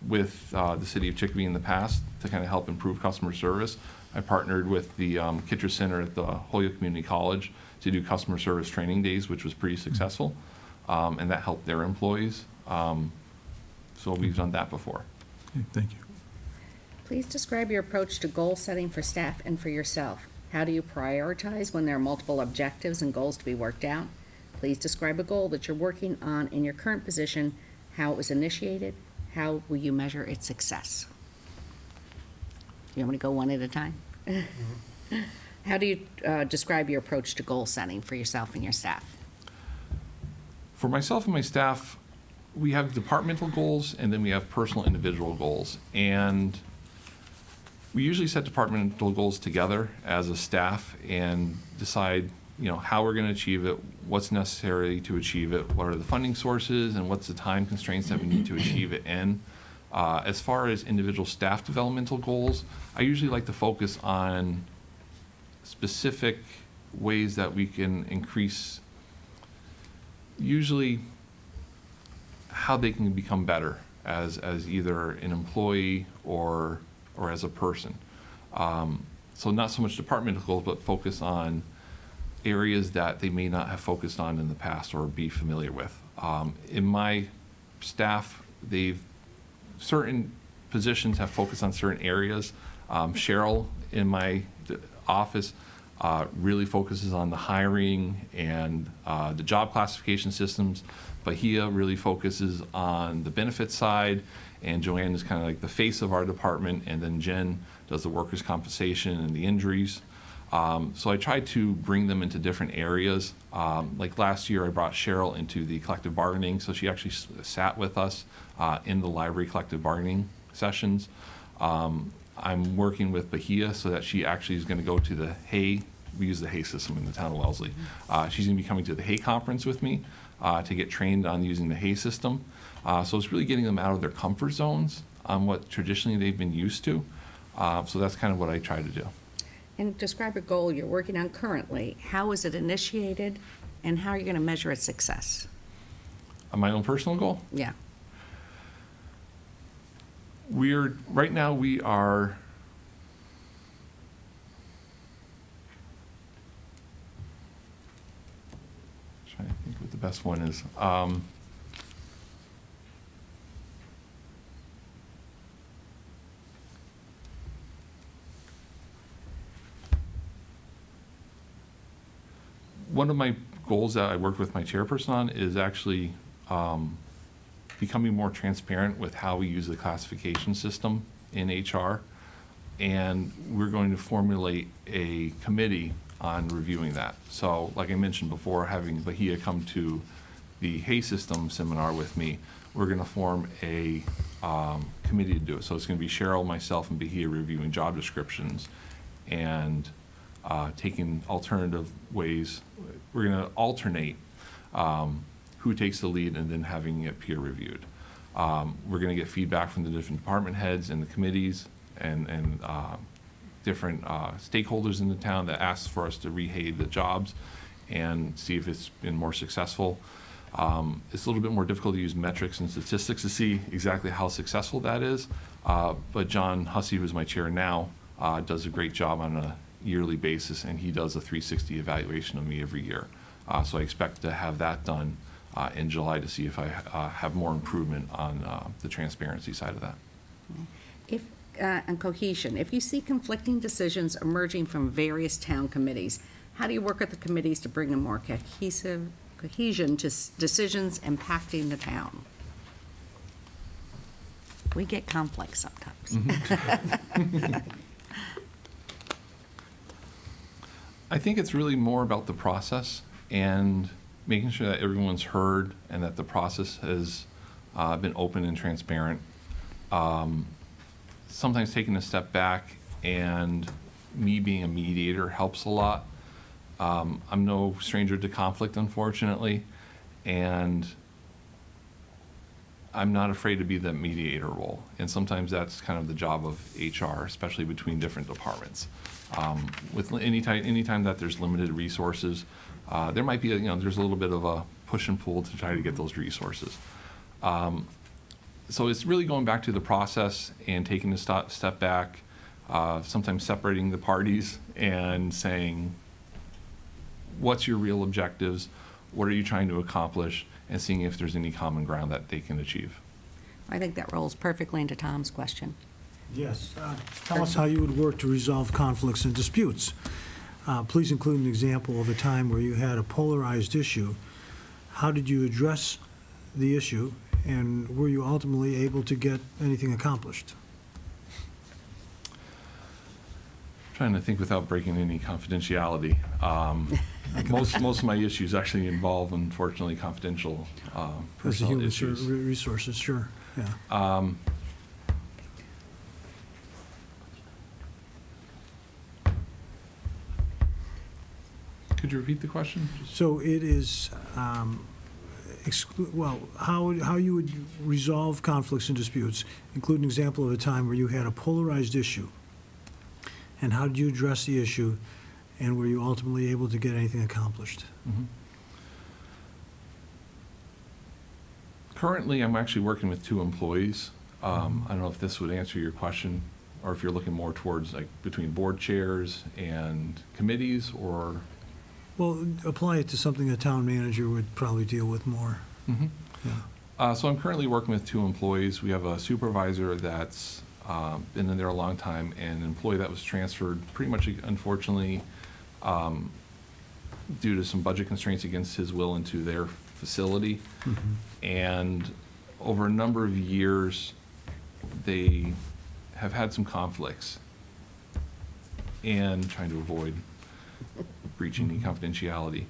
with the city of Chicopee in the past to kind of help improve customer service. I partnered with the Kittredge Center at the Holyoke Community College to do customer service training days, which was pretty successful, and that helped their employees. So we've done that before. Okay, thank you. Please describe your approach to goal setting for staff and for yourself. How do you prioritize when there are multiple objectives and goals to be worked out? Please describe a goal that you're working on in your current position, how it was initiated, how will you measure its success? You want me to go one at a time? How do you describe your approach to goal setting for yourself and your staff? For myself and my staff, we have departmental goals and then we have personal individual goals. And we usually set departmental goals together as a staff and decide, how we're going to achieve it, what's necessary to achieve it, what are the funding sources, and what's the time constraints that we need to achieve it in. As far as individual staff developmental goals, I usually like to focus on specific ways that we can increase, usually how they can become better as either an employee or as a person. So not so much departmental goals, but focus on areas that they may not have focused on in the past or be familiar with. In my staff, certain positions have focused on certain areas. Cheryl in my office really focuses on the hiring and the job classification systems. Bahia really focuses on the benefit side, and Joanne is kind of like the face of our department, and then Jen does the workers' compensation and the injuries. So I tried to bring them into different areas. Like last year, I brought Cheryl into the collective bargaining, so she actually sat with us in the library collective bargaining sessions. I'm working with Bahia so that she actually is going to go to the Hay. We use the Hay system in the town of Wellesley. She's going to be coming to the Hay conference with me to get trained on using the Hay system. So it's really getting them out of their comfort zones on what traditionally they've been used to. So that's kind of what I try to do. And describe a goal you're working on currently. How is it initiated, and how are you going to measure its success? On my own personal goal? Yeah. Right now we are trying to think what the best one is. One of my goals that I worked with my chairperson on is actually becoming more transparent with how we use the classification system in HR. And we're going to formulate a committee on reviewing that. So like I mentioned before, having Bahia come to the Hay system seminar with me, we're going to form a committee to do it. So it's going to be Cheryl, myself, and Bahia reviewing job descriptions and taking alternative ways. We're going to alternate who takes the lead and then having it peer reviewed. We're going to get feedback from the different department heads and the committees and different stakeholders in the town that ask for us to re-hay the jobs and see if it's been more successful. It's a little bit more difficult to use metrics and statistics to see exactly how successful that is. But John Hussey, who's my chair now, does a great job on a yearly basis, and he does a 360 evaluation of me every year. So I expect to have that done in July to see if I have more improvement on the transparency side of that. And cohesion, if you see conflicting decisions emerging from various town committees, how do you work with the committees to bring a more cohesion to decisions impacting the town? We get conflict sometimes. I think it's really more about the process and making sure that everyone's heard and that the process has been open and transparent. Sometimes taking a step back and me being a mediator helps a lot. I'm no stranger to conflict, unfortunately, and I'm not afraid to be the mediator role. And sometimes that's kind of the job of HR, especially between different departments. With anytime that there's limited resources, there might be there's a little bit of a push and pull to try to get those resources. So it's really going back to the process and taking a step back, sometimes separating the parties and saying, what's your real objectives? What are you trying to accomplish? And seeing if there's any common ground that they can achieve. I think that rolls perfectly into Tom's question. Yes. Tell us how you would work to resolve conflicts and disputes. Please include an example of a time where you had a polarized issue. How did you address the issue, and were you ultimately able to get anything accomplished? Trying to think without breaking any confidentiality. Most of my issues actually involve, unfortunately, confidential As a personal human issues. resources, sure, yeah. Could you repeat the question? So it is, well, how you would resolve conflicts and disputes, include an example of a time where you had a polarized issue, and how did you address the issue, and were you ultimately able to get anything accomplished? Currently, I'm actually working with 2 employees. I don't know if this would answer your question, or if you're looking more towards like between board chairs and committees, or Well, apply it to something a town manager would probably deal with more. Yeah. So I'm currently working with 2 employees. We have a supervisor that's been in there a long time, and an employee that was transferred pretty much, unfortunately, due to some budget constraints against his will into their facility. And over a number of years, they have had some conflicts and trying to avoid breaching any confidentiality.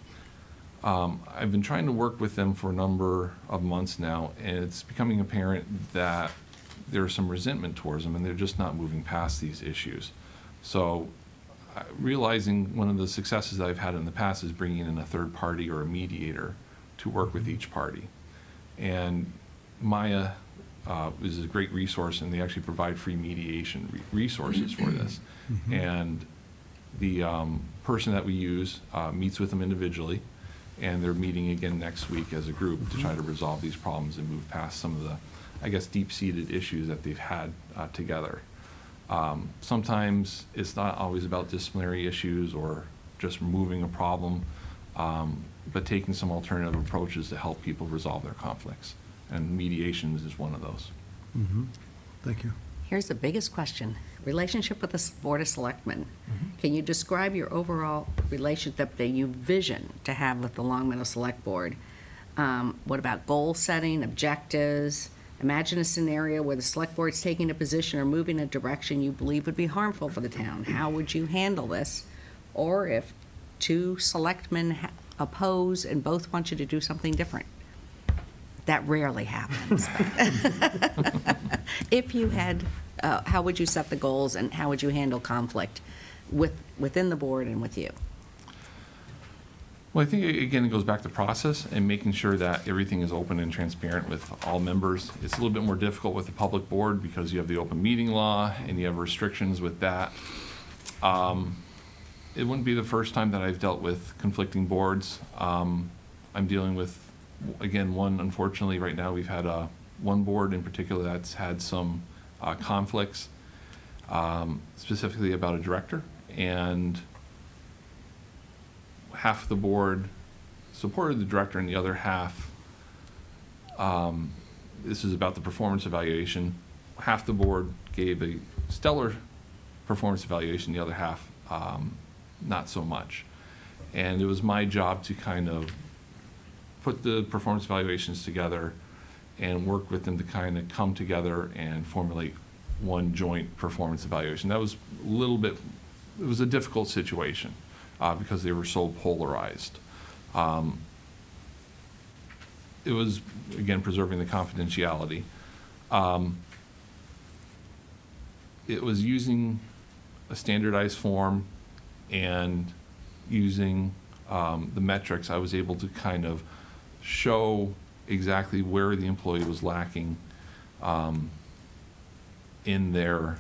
I've been trying to work with them for a number of months now, and it's becoming apparent that there's some resentment towards them, and they're just not moving past these issues. So realizing one of the successes that I've had in the past is bringing in a third party or a mediator to work with each party. And Maya is a great resource, and they actually provide free mediation resources for this. And the person that we use meets with them individually, and they're meeting again next week as a group to try to resolve these problems and move past some of the, I guess, deep-seated issues that they've had together. Sometimes it's not always about disciplinary issues or just removing a problem, but taking some alternative approaches to help people resolve their conflicts. And mediation is one of those. Thank you. Here's the biggest question. Relationship with the Board of Selectmen. Can you describe your overall relationship that you vision to have with the Long Meadow Select Board? What about goal setting, objectives? Imagine a scenario where the Select Board's taking a position or moving a direction you believe would be harmful for the town. How would you handle this? Or if 2 selectmen oppose and both want you to do something different. That rarely happens. If you had, how would you set the goals, and how would you handle conflict within the board and with you? Well, I think, again, it goes back to process and making sure that everything is open and transparent with all members. It's a little bit more difficult with the public board because you have the open meeting law and you have restrictions with that. It wouldn't be the first time that I've dealt with conflicting boards. I'm dealing with, again, one, unfortunately, right now, we've had one board in particular that's had some conflicts, specifically about a director, and half the board supported the director and the other half, this is about the performance evaluation, half the board gave a stellar performance evaluation, the other half not so much. And it was my job to kind of put the performance evaluations together and work with them to kind of come together and formulate one joint performance evaluation. That was a little bit, it was a difficult situation because they were so polarized. It was, again, preserving the confidentiality. It was using a standardized form and using the metrics. I was able to kind of show exactly where the employee was lacking in their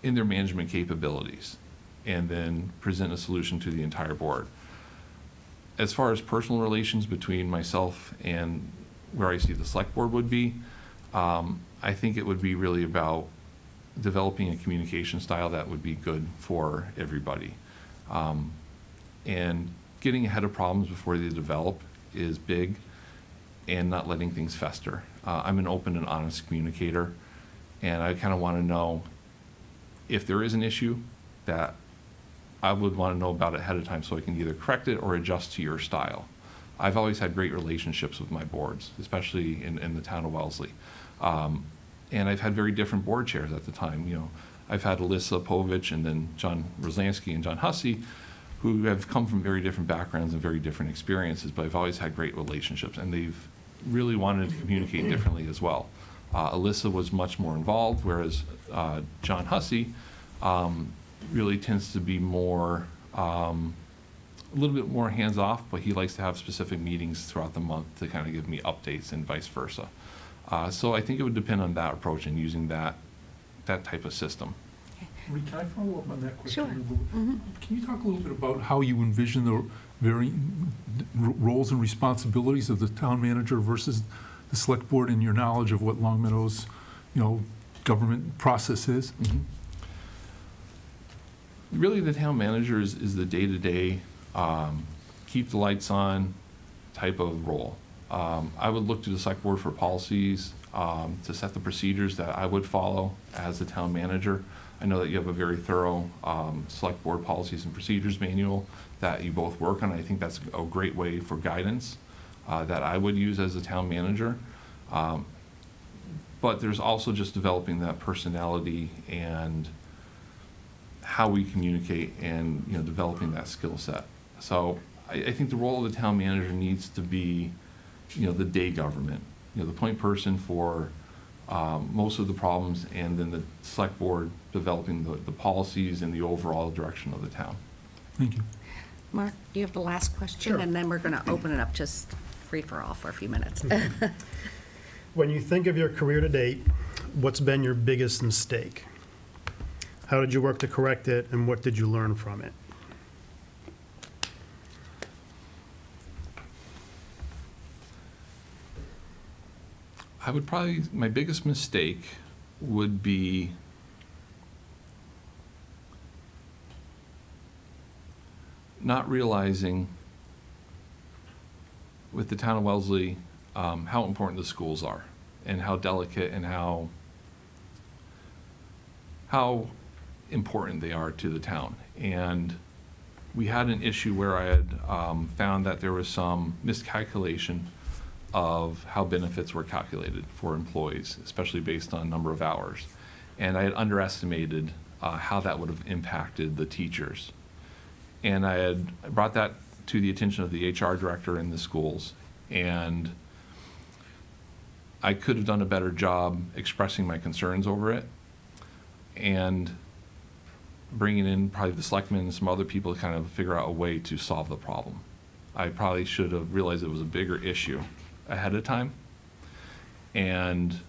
management capabilities, and then present a solution to the entire board. As far as personal relations between myself and where I see the select board would be, I think it would be really about developing a communication style that would be good for everybody. And getting ahead of problems before they develop is big, and not letting things fester. I'm an open and honest communicator, and I kind of want to know if there is an issue, that I would want to know about it ahead of time so I can either correct it or adjust to your style. I've always had great relationships with my boards, especially in the town of Wellesley. And I've had very different board chairs at the time. You know, I've had Alyssa Povich and then John Roslansky and John Hussey, who have come from very different backgrounds and very different experiences, but I've always had great relationships, and they've really wanted to communicate differently as well. Alyssa was much more involved, whereas John Hussey really tends to be more, a little bit more hands-off, but he likes to have specific meetings throughout the month to kind of give me updates and vice versa. So I think it would depend on that approach and using that type of system. Marie, can I follow up on that question? Sure. a little? Can you talk a little bit about how you envision the varying roles and responsibilities of the town manager versus the select board and your knowledge of what Long Meadow's, government process is? Mm-hmm. Really, the town manager is the day-to-day, keep the lights on type of role. I would look to the select board for policies, to set the procedures that I would follow as the town manager. I know that you have a very thorough select board policies and procedures manual that you both work on. I think that's a great way for guidance that I would use as a town manager. But there's also just developing that personality and how we communicate and developing that skill set. So I think the role of the town manager needs to be the day government, the point person for most of the problems, and then the select board developing the policies and the overall direction of the town. Thank you. Mark, you have the last question, Sure. and then we're going to open it up just free for all for a few minutes. When you think of your career to date, what's been your biggest mistake? How did you work to correct it, and what did you learn from it? I would probably, my biggest mistake would be not realizing with the town of Wellesley how important the schools are and how delicate and how important they are to the town. And we had an issue where I had found that there was some miscalculation of how benefits were calculated for employees, especially based on number of hours. And I had underestimated how that would have impacted the teachers. And I had brought that to the attention of the HR director in the schools, and I could have done a better job expressing my concerns over it and bringing in probably the selectmen and some other people to kind of figure out a way to solve the problem. I probably should have realized it was a bigger issue ahead of time, and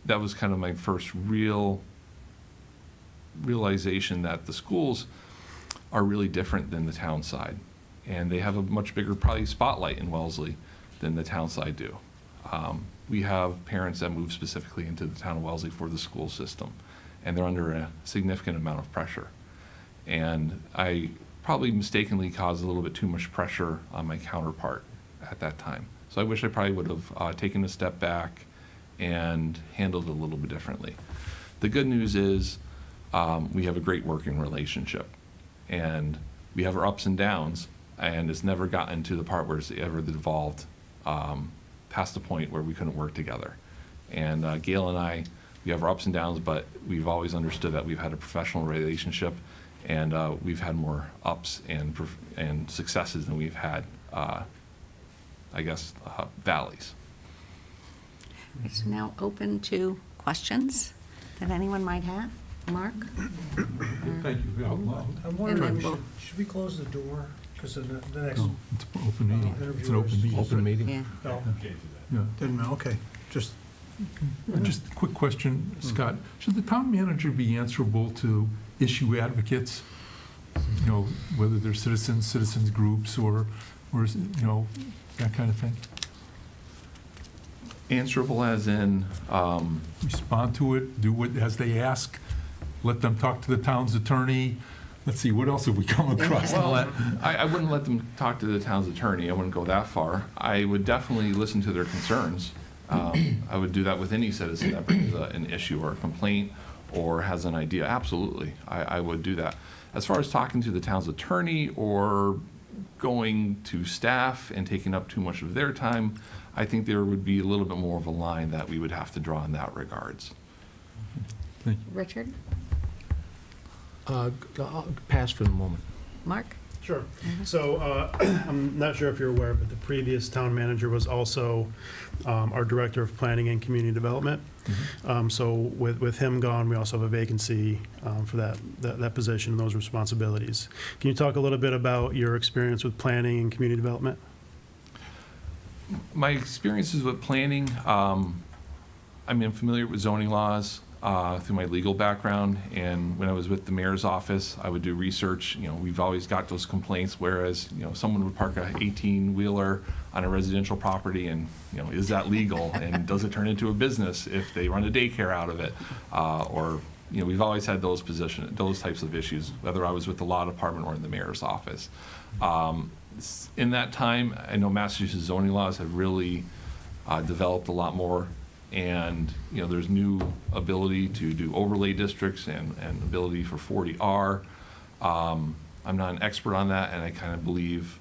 that was kind of my first realization that the schools are really different than the town side, and they have a much bigger probably spotlight in Wellesley than the town side do. We have parents that move specifically into the town of Wellesley for the school system, and they're under a significant amount of pressure. And I probably mistakenly caused a little bit too much pressure on my counterpart at that time. So I wish I probably would have taken a step back and handled it a little bit differently. The good news is we have a great working relationship, and we have our ups and downs, and it's never gotten to the part where it's ever devolved past the point where we couldn't work together. And Gail and I, we have our ups and downs, but we've always understood that we've had a professional relationship, and we've had more ups and successes than we've had, valleys. It's now open to questions that anyone might have. Mark? Thank you. I'm And wondering, then we'll- should we close the door? Because the next, No, it's an open meeting. It's an open meeting. Open meeting? Yeah. no, Yeah. didn't, okay, just, Just a quick question, Scott. Should the town manager be answerable to issue advocates? Whether they're citizens groups, or that kind of thing? Answerable as in, Respond to it, do what, as they ask, let them talk to the town's attorney. Let's see, what else have we come across? well, I wouldn't let them talk to the town's attorney. I wouldn't go that far. I would definitely listen to their concerns. I would do that with any citizen that brings an issue or a complaint or has an idea, absolutely, I would do that. As far as talking to the town's attorney or going to staff and taking up too much of their time, I think there would be a little bit more of a line that we would have to draw in that regards. Richard? I'll pass for the moment. Mark? Sure. So I'm not sure if you're aware, but the previous town manager was also our Director of Planning and Community Development. So with him gone, we also have a vacancy for that position and those responsibilities. Can you talk a little bit about your experience with planning and community development? My experiences with planning, I'm familiar with zoning laws through my legal background, and when I was with the mayor's office, I would do research. We've always got those complaints, whereas, someone would park a 18-wheeler on a residential property, and, is that legal? And does it turn into a business if they run a daycare out of it? We've always had those types of issues, whether I was with the law department or in the mayor's office. In that time, I know Massachusetts zoning laws have really developed a lot more, and there's new ability to do overlay districts and ability for 40R. I'm not an expert on that, and I kind of believe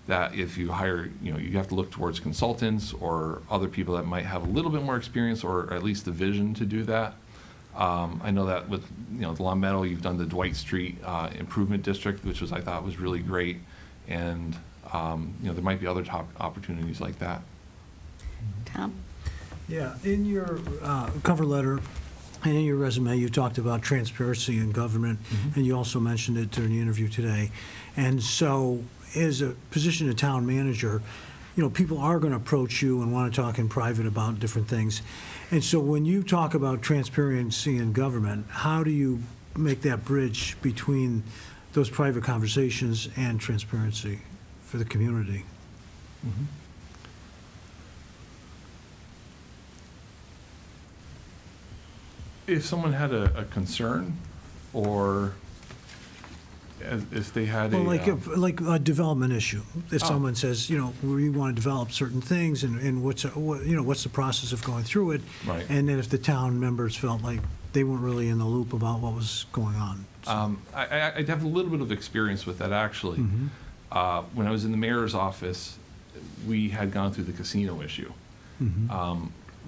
that if you hire, you have to look towards consultants or other people that might have a little bit more experience or at least the vision to do that. I know that with the Long Meadow, you've done the Dwight Street Improvement District, which I thought was really great. And, there might be other top opportunities like that. Tom? Yeah, in your cover letter and in your resume, you talked about transparency in government, and you also mentioned it during the interview today. And so, as a position of town manager, people are going to approach you and want to talk in private about different things. And so when you talk about transparency in government, how do you make that bridge between those private conversations and transparency for the community? If someone had a concern, or if they had Well, a... like a development issue. If Oh. someone says, we want to develop certain things, and what's the process of going through it? Right. And then if the town members felt like they weren't really in the loop about what was going on. I have a little bit of experience with that, actually. When I was in the mayor's office, we had gone through the casino issue.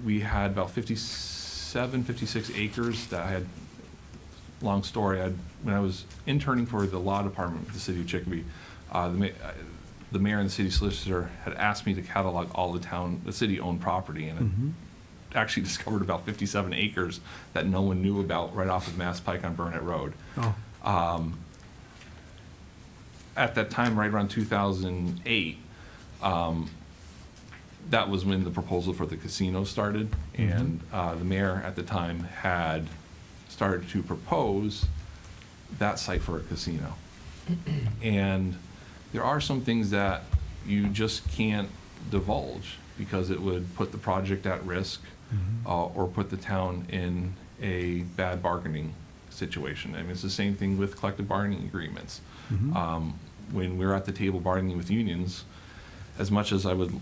We had about 56 acres that I had, long story, when I was interning for the law department with the city of Chicopee, the mayor and the city solicitor had asked me to catalog all the city-owned property, and I actually discovered about 57 acres that no one knew about right off of Mass Pike on Burnett Road. Oh. At that time, right around 2008, that was when the proposal for the casino started, and the mayor at the time had started to propose that site for a casino. And there are some things that you just can't divulge because it would put the project at risk or put the town in a bad bargaining situation. I mean, it's the same thing with collective bargaining agreements. When we're at the table bargaining with unions, as much as I would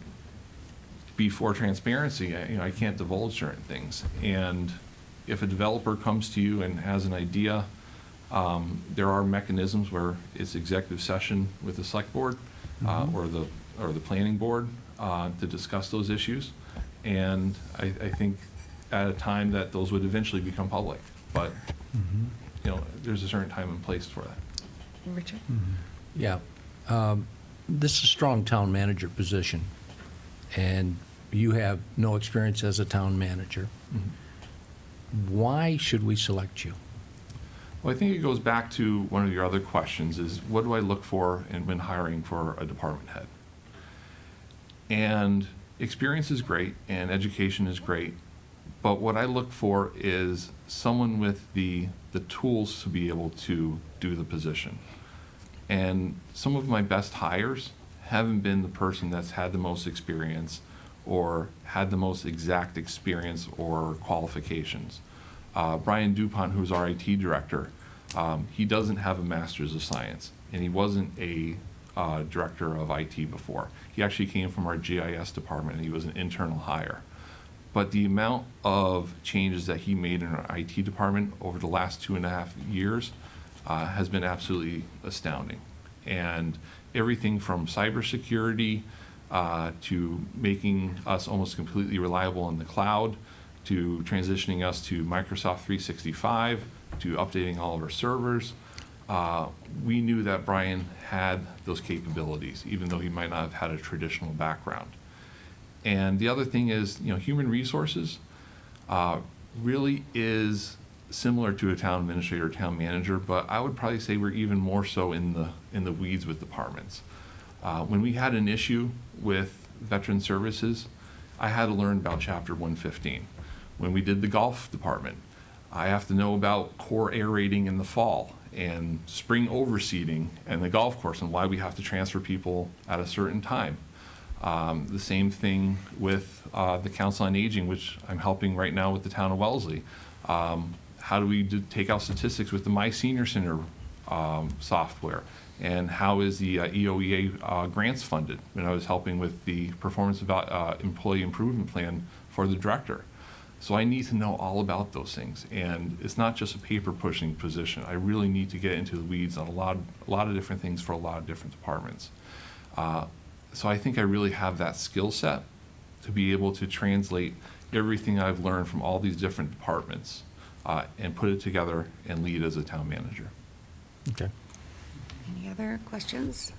be for transparency, I can't divulge certain things. And if a developer comes to you and has an idea, there are mechanisms where it's executive session with the select board or the planning board to discuss those issues. And I think at a time that those would eventually become public, but there's a certain time and place for that. Richard? Yeah. This is a strong town manager position, and you have no experience as a town manager. Why should we select you? Well, I think it goes back to one of your other questions is, what do I look for when hiring for a department head? And experience is great and education is great, but what I look for is someone with the tools to be able to do the position. And some of my best hires haven't been the person that's had the most experience or had the most exact experience or qualifications. Brian DuPont, who's our IT director, he doesn't have a master's of science, and he wasn't a director of IT before. He actually came from our GIS department, and he was an internal hire. but the amount of changes that he made in our IT department over the last 2.5 years has been absolutely astounding. And everything from cybersecurity to making us almost completely reliable in the cloud, to transitioning us to Microsoft 365, to updating all of our servers. We knew that Brian had those capabilities, even though he might not have had a traditional background. And the other thing is, human resources really is similar to a town administrator or town manager, but I would probably say we're even more so in the weeds with departments. When we had an issue with veteran services, I had to learn about Chapter 115. When we did the golf department, I have to know about core aerating in the fall and spring overseeding and the golf course and why we have to transfer people at a certain time. The same thing with the Council on Aging, which I'm helping right now with the town of Wellesley. How do we take out statistics with the My Senior Center software? And how is the EOEA grants funded? When I was helping with the performance employee improvement plan for the director. So I need to know all about those things. And it's not just a paper pushing position. I really need to get into the weeds on a lot of different things for a lot of different departments. So I think I really have that skill set to be able to translate everything I've learned from all these different departments and put it together and lead as a town manager. Okay. Any other questions?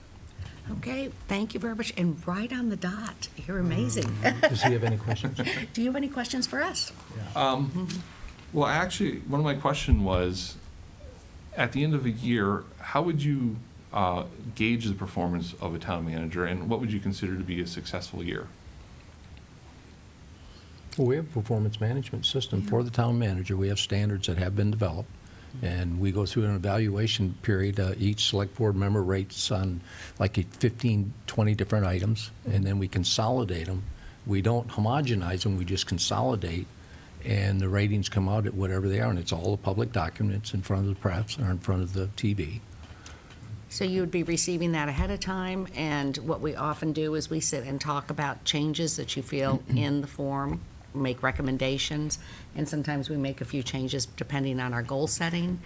Okay, thank you very much, and right on the dot. You're amazing. Does he have any questions? Do you have any questions for us? Well, actually, one of my questions was, at the end of a year, how would you gauge the performance of a town manager, and what would you consider to be a successful year? Well, we have a performance management system for the town manager. We have standards that have been developed, and we go through an evaluation period. Each select board member rates on like 15, 20 different items, and then we consolidate them. We don't homogenize them, we just consolidate, and the ratings come out at whatever they are, and it's all the public documents in front of the press or in front of the TV. So you would be receiving that ahead of time, and what we often do is we sit and talk about changes that you feel in the form, make recommendations, and sometimes we make a few changes depending on our goal setting.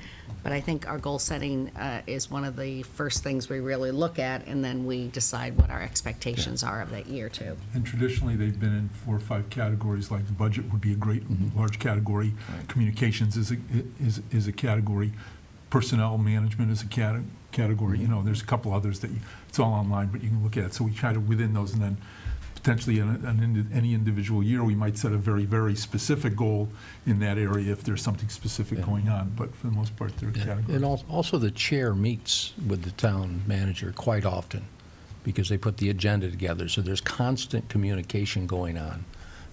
But I think our goal setting is one of the first things we really look at, and then we decide what our expectations are of that year too. And traditionally, they've been in 4 or 5 categories, like the budget would be a great large category. Right. Communications is a category. Personnel management is a category. There's a couple others that it's all online, but you can look at it. So we try to, within those, and then potentially in any individual year, we might set a very, very specific goal in that area if there's something specific going on. But for the most part, they're categories. And also the chair meets with the town manager quite often because they put the agenda together. So there's constant communication going on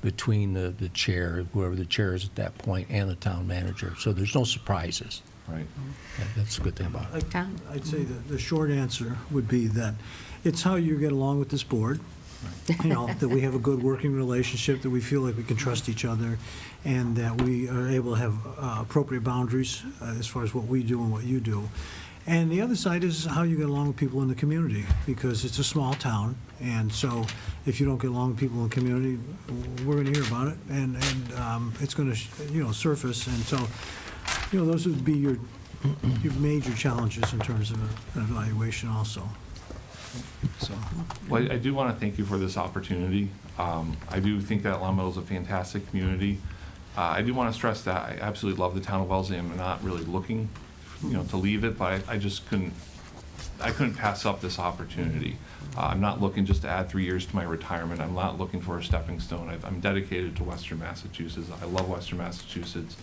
between the chair, whoever the chair is at that point, and the town manager. So there's no surprises. Right. That's a good thing about it. Tom? I'd say the short answer would be that it's how you get along with this board. That we have a good working relationship, that we feel like we can trust each other, and that we are able to have appropriate boundaries as far as what we do and what you do. And the other side is how you get along with people in the community, because it's a small town, and so if you don't get along with people in the community, we're going to hear about it, and it's going to surface. And so, those would be your major challenges in terms of an evaluation also. So. Well, I do want to thank you for this opportunity. I do think that Long Meadow is a fantastic community. I do want to stress that I absolutely love the town of Wellesley. I'm not really looking, to leave it, but I just couldn't pass up this opportunity. I'm not looking just to add 3 years to my retirement. I'm not looking for a stepping stone. I'm dedicated to Western Massachusetts. I love Western Massachusetts.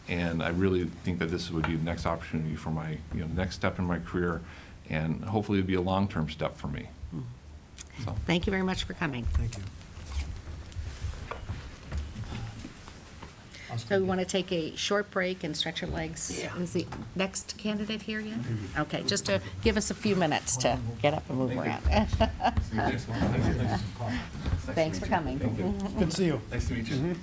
And I really think that this would be the next opportunity for my, next step in my career. And hopefully it'll be a long-term step for me. So. Thank you very much for coming. Thank you. So we want to take a short break and stretch your legs. Is the next candidate here yet? Okay, just to give us a few minutes to get up and move around. Thanks for coming. Good to see you. Nice to meet you.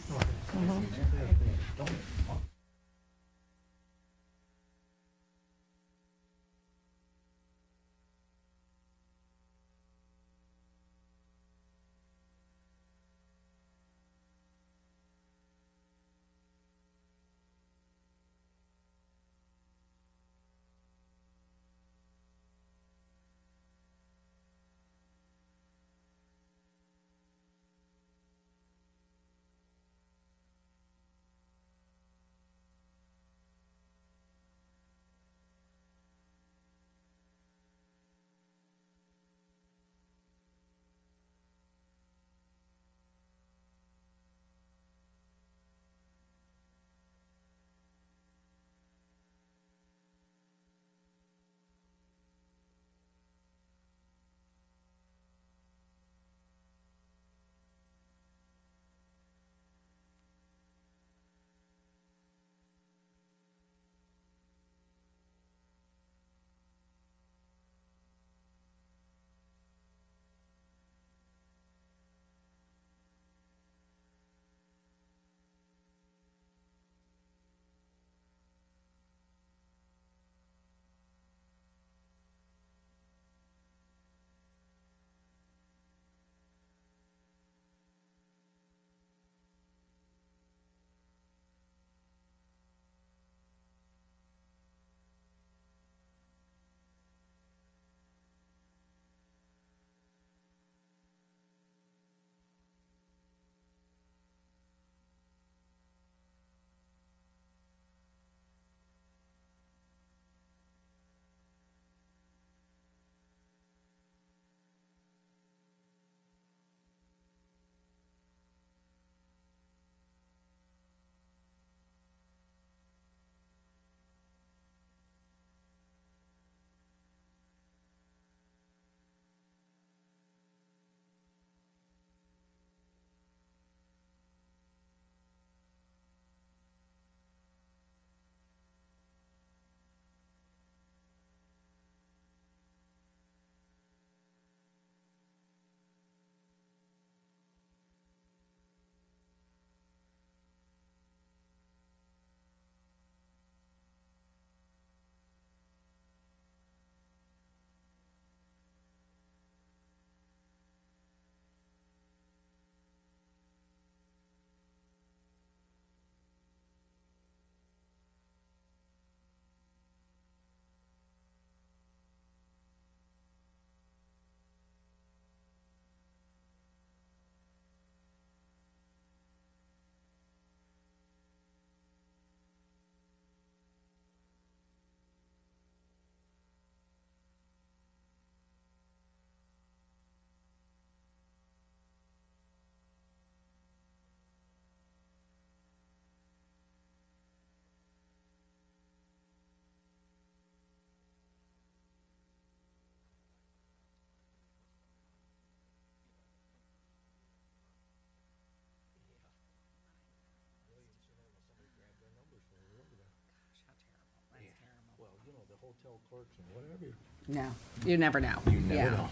hotel clerks and whatever. No, you never know. You never Yeah. know.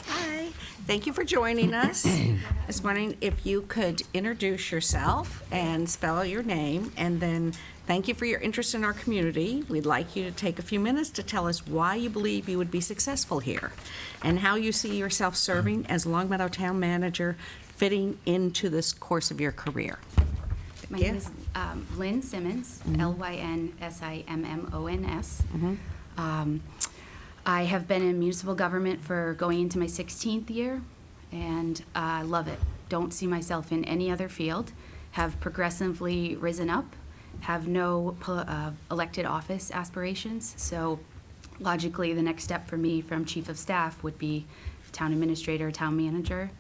Hi, thank you for joining us this morning. If you could introduce yourself and spell out your name, and then thank you for your interest in our community. We'd like you to take a few minutes to tell us why you believe you would be successful here, and how you see yourself serving as Longmeadow Town Manager fitting into this course of your career. My Yeah. name is Lynn Simmons, Lynsimmons. I have been in municipal government for going into my 16th year, and I love it. Don't see myself in any other field. Have progressively risen up, have no elected office aspirations, so logically the next step for me from chief of staff would be town administrator, town manager.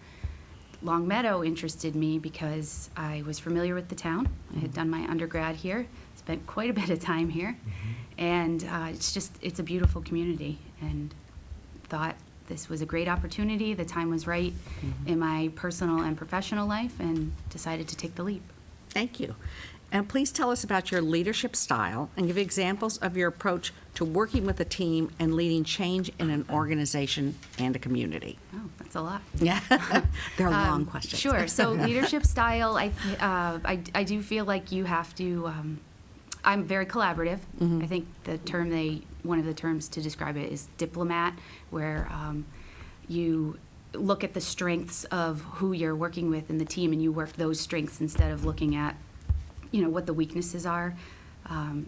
Longmeadow interested me because I was familiar with the town. I had done my undergrad here, spent quite a bit of time here, and it's a beautiful community, and thought this was a great opportunity. The time was right in my personal and professional life, and decided to take the leap. Thank you. And please tell us about your leadership style and give examples of your approach to working with a team and leading change in an organization and a community. Oh, that's a lot. Yeah, they're long questions. Sure. So leadership style, I do feel like you have to. I'm very collaborative. I think one of the terms to describe it is diplomat, where you look at the strengths of who you're working with in the team, and you work those strengths instead of looking at, what the weaknesses are.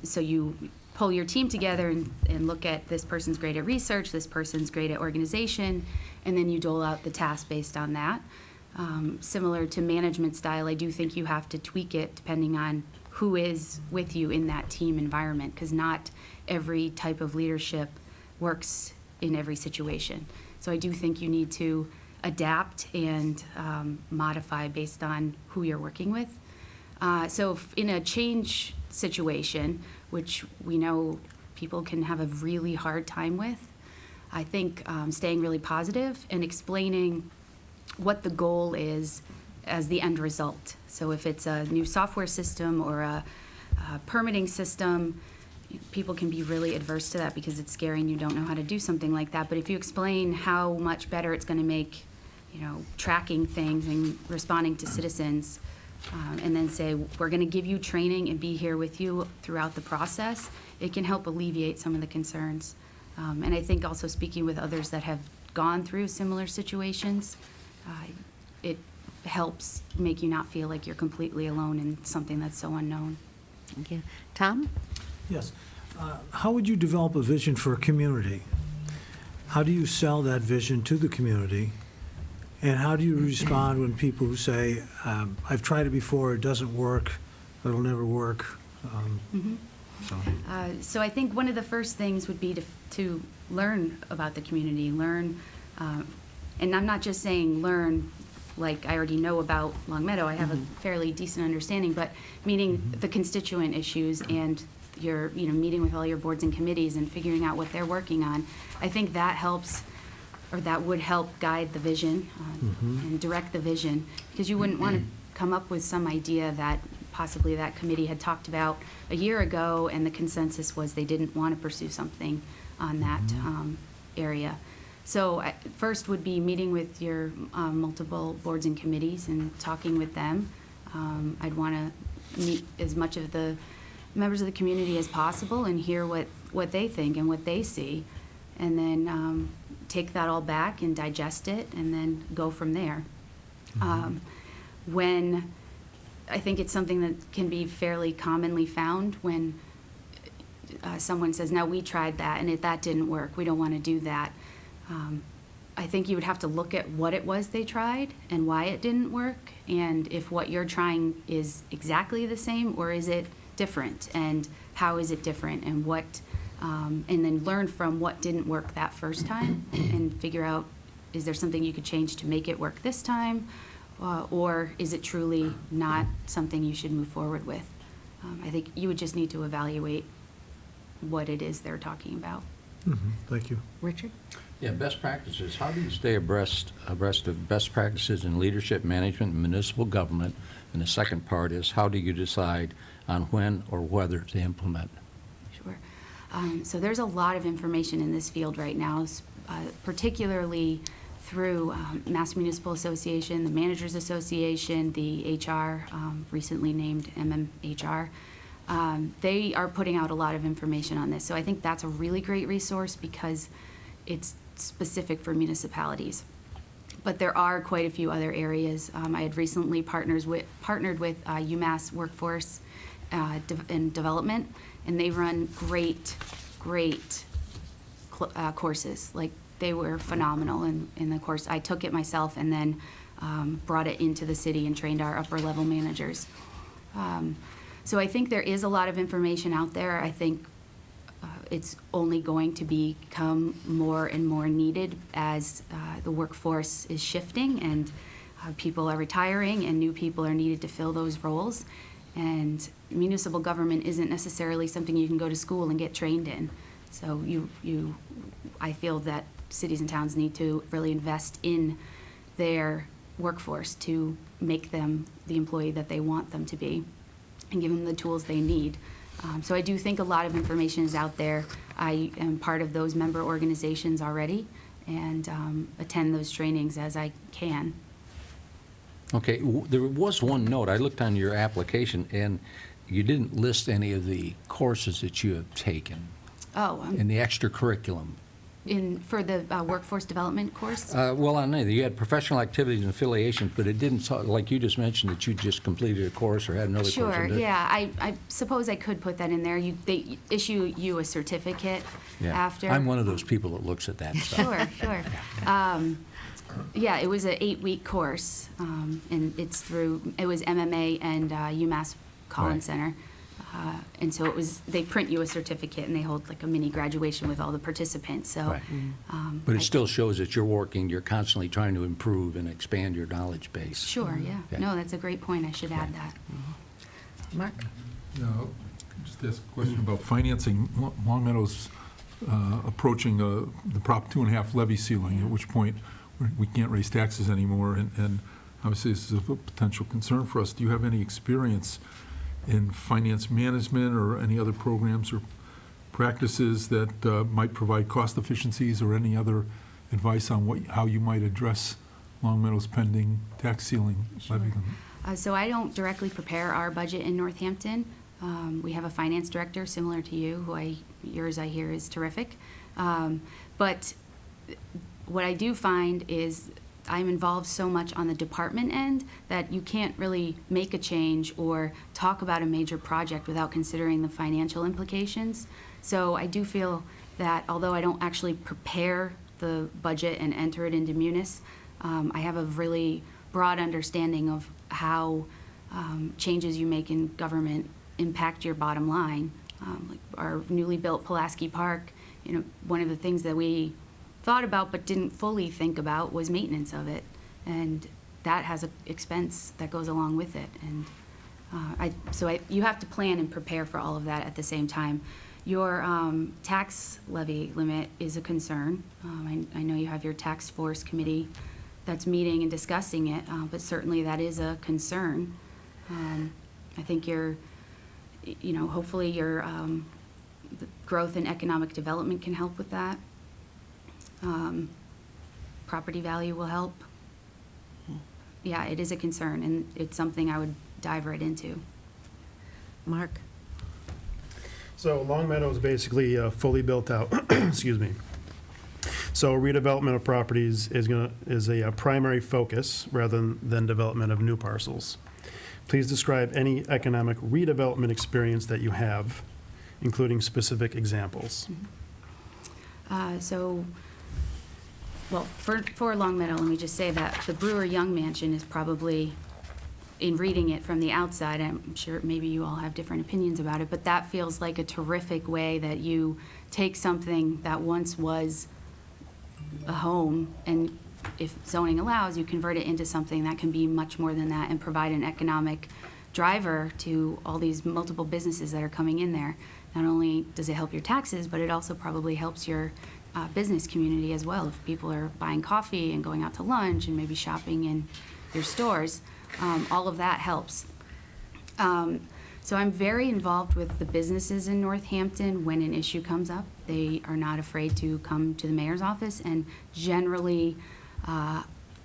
So you pull your team together and look at this person's great at research, this person's great at organization, and then you dole out the task based on that. Similar to management style, I do think you have to tweak it depending on who is with you in that team environment, because not every type of leadership works in every situation. So I do think you need to adapt and modify based on who you're working with. So in a change situation, which we know people can have a really hard time with, I think staying really positive and explaining what the goal is as the end result. So if it's a new software system or a permitting system, people can be really adverse to that because it's scary and you don't know how to do something like that. But if you explain how much better it's going to make, tracking things and responding to citizens, and then say, we're going to give you training and be here with you throughout the process, it can help alleviate some of the concerns. And I think also speaking with others that have gone through similar situations, it helps make you not feel like you're completely alone in something that's so unknown. Thank you. Tom? Yes. How would you develop a vision for a community? How do you sell that vision to the community? And how do you respond when people who say, I've tried it before, it doesn't work, it'll never work? So I think one of the first things would be to learn about the community, and I'm not just saying learn like I already know about Longmeadow. I have a fairly decent understanding, but meaning the constituent issues and your, meeting with all your boards and committees and figuring out what they're working on. I think that helps, or that would help guide the vision and direct the vision, because you wouldn't want to come up with some idea that possibly that committee had talked about a year ago, and the consensus was they didn't want to pursue something on that area. So first would be meeting with your multiple boards and committees and talking with them. I'd want to meet as much of the members of the community as possible and hear what they think and what they see, and then take that all back and digest it, and then go from there. When I think it's something that can be fairly commonly found when someone says, "No, we tried that and that didn't work. We don't want to do that." I think you would have to look at what it was they tried and why it didn't work, and if what you're trying is exactly the same or is it different, and how is it different, and what, and then learn from what didn't work that first time and figure out, is there something you could change to make it work this time, or is it truly not something you should move forward with? I think you would just need to evaluate what it is they're talking about. Thank you. Richard? Yeah, best practices. How do you stay abreast of best practices in leadership, management, and municipal government? And the second part is, how do you decide on when or whether to implement? Sure. So there's a lot of information in this field right now, particularly through Mass Municipal Association, the Managers Association, the HR, recently named MMHR. They are putting out a lot of information on this. So I think that's a really great resource because it's specific for municipalities. But there are quite a few other areas. I had recently partnered with UMass Workforce and Development, and they run great courses. Like, they were phenomenal in the course. I took it myself and then brought it into the city and trained our upper level managers. So I think there is a lot of information out there. I think it's only going to become more and more needed as the workforce is shifting and people are retiring and new people are needed to fill those roles. And municipal government isn't necessarily something you can go to school and get trained in. So I feel that cities and towns need to really invest in their workforce to make them the employee that they want them to be and give them the tools they need. So I do think a lot of information is out there. I am part of those member organizations already and attend those trainings as I can. Okay, there was one note. I looked on your application, and you didn't list any of the courses that you have taken Oh, in the extracurriculum. for the workforce development course? Well, I know you had professional activities and affiliations, but it didn't, like you just mentioned, that you just completed a course or had another course. Sure, in it. yeah, I suppose I could put that in there. They issue you a certificate Yeah. after. I'm one of those people that looks at that stuff. Sure. Yeah, it was an 8-week course, and it was MMA and UMass Collins Right. Center. And so they print you a certificate and they hold like a mini graduation with all the participants, so. Right. But it still shows that you're constantly trying to improve and expand your knowledge base. Sure, yeah. Okay. No, that's a great point. I should add that. Mark? Now, just ask a question about financing. Long Meadow's approaching the Prop 2.5 levy ceiling, at which point we can't raise taxes anymore, and obviously this is a potential concern for us. Do you have any experience in finance management or any other programs or practices that might provide cost efficiencies, or any other advice on how you might address Long Meadow's pending tax ceiling levy limit? So I don't directly prepare our budget in Northampton. We have a finance director similar to you, yours I hear is terrific. But what I do find is I'm involved so much on the department end that you can't really make a change or talk about a major project without considering the financial implications. So I do feel that although I don't actually prepare the budget and enter it into Munis, I have a really broad understanding of how changes you make in government impact your bottom line. Like our newly built Pulaski Park, one of the things that we thought about but didn't fully think about was maintenance of it, and that has an expense that goes along with it. And you have to plan and prepare for all of that at the same time. Your tax levy limit is a concern. I know you have your tax force committee that's meeting and discussing it, but certainly that is a concern. I think hopefully your the growth and economic development can help with that. Property value will help. Yeah, it is a concern, and it's something I would dive right into. Mark? So Long Meadow is basically fully built out, excuse me. So redevelopment of properties is a primary focus rather than development of new parcels. Please describe any economic redevelopment experience that you have, including specific examples. Well, for Long Meadow, let me just say that the Brewer Young Mansion is probably, in reading it from the outside, I'm sure maybe you all have different opinions about it, but that feels like a terrific way that you take something that once was a home, and if zoning allows, you convert it into something that can be much more than that and provide an economic driver to all these multiple businesses that are coming in there. Not only does it help your taxes, but it also probably helps your business community as well. If people are buying coffee and going out to lunch and maybe shopping in your stores, all of that helps. So I'm very involved with the businesses in Northampton when an issue comes up. They are not afraid to come to the mayor's office, and generally,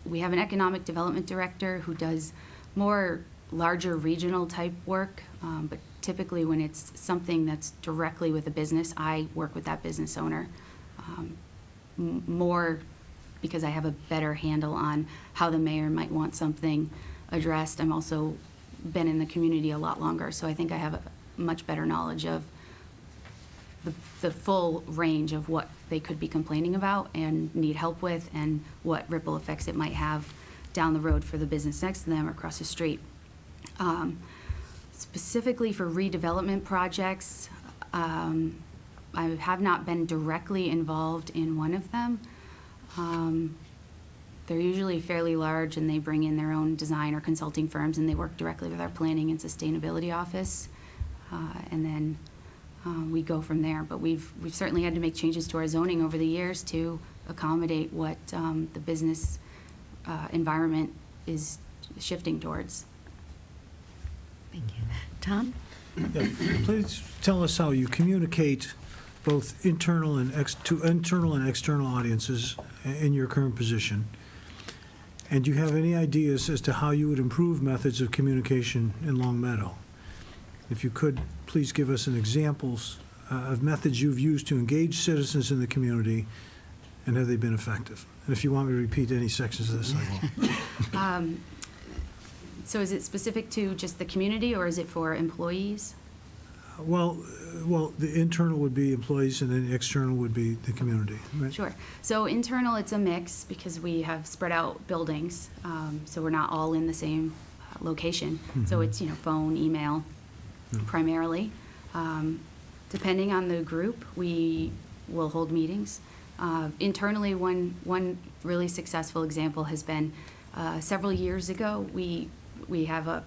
we have an economic development director who does more larger regional type work, but typically when it's something that's directly with a business, I work with that business owner more because I have a better handle on how the mayor might want something addressed. I'm also been in the community a lot longer, so I think I have a much better knowledge of the full range of what they could be complaining about and need help with, and what ripple effects it might have down the road for the business next to them or across the street. Specifically for redevelopment projects, I have not been directly involved in one of them. They're usually fairly large, and they bring in their own design or consulting firms, and they work directly with our planning and sustainability office. And then we go from there. But we've certainly had to make changes to our zoning over the years to accommodate what the business environment is shifting towards. Thank you. Tom? Yeah, please tell us how you communicate both internal and external audiences in your current position. And do you have any ideas as to how you would improve methods of communication in Long Meadow? If you could, please give us an examples of methods you've used to engage citizens in the community, and have they been effective? And if you want me to repeat any sections of this, I will. So is it specific to just the community, or is it for employees? Well, the internal would be employees, and then external would be the community, right? Sure. So internal, it's a mix because we have spread out buildings, so we're not all in the same location. So it's, phone, email, primarily. Depending on the group, we will hold meetings. Internally, one really successful example has been several years ago, we have a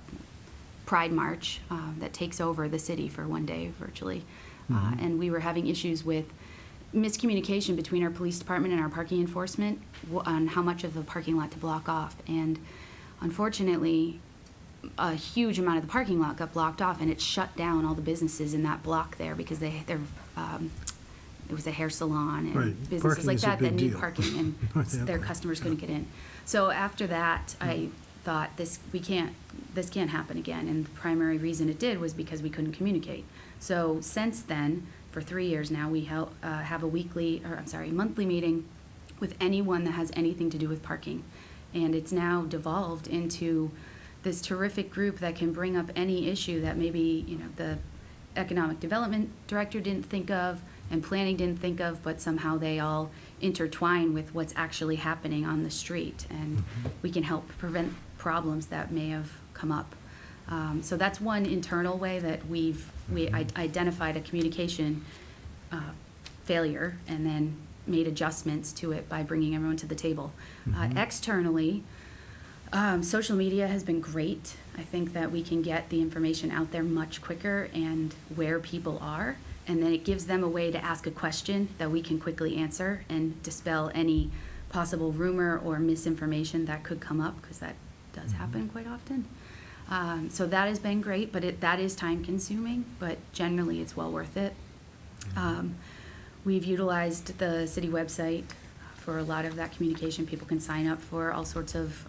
Pride March that takes over the city for one day virtually. And we were having issues with miscommunication between our police department and our parking enforcement on how much of the parking lot to block off. And unfortunately, a huge amount of the parking lot got blocked off, and it shut down all the businesses in that block there because it was a hair salon and Right. businesses Parking like is a that big need deal. parking, and Yeah. their customers couldn't get in. So after that, I thought this can't happen again, and the primary reason it did was because we couldn't communicate. So since then, for 3 years now, we have a monthly meeting with anyone that has anything to do with parking, and it's now devolved into this terrific group that can bring up any issue that maybe the economic development director didn't think of and planning didn't think of, but somehow they all intertwine with what's actually happening on the street, and we can help prevent problems that may have come up. So that's one internal way that we identified a communication failure and then made adjustments to it by bringing everyone to the table. Externally, social media has been great. I think that we can get the information out there much quicker and where people are, and then it gives them a way to ask a question that we can quickly answer and dispel any possible rumor or misinformation that could come up, because that does happen quite often. So that has been great, but that is time consuming, but generally it's well worth it. We've utilized the city website for a lot of that communication. People can sign up for all sorts of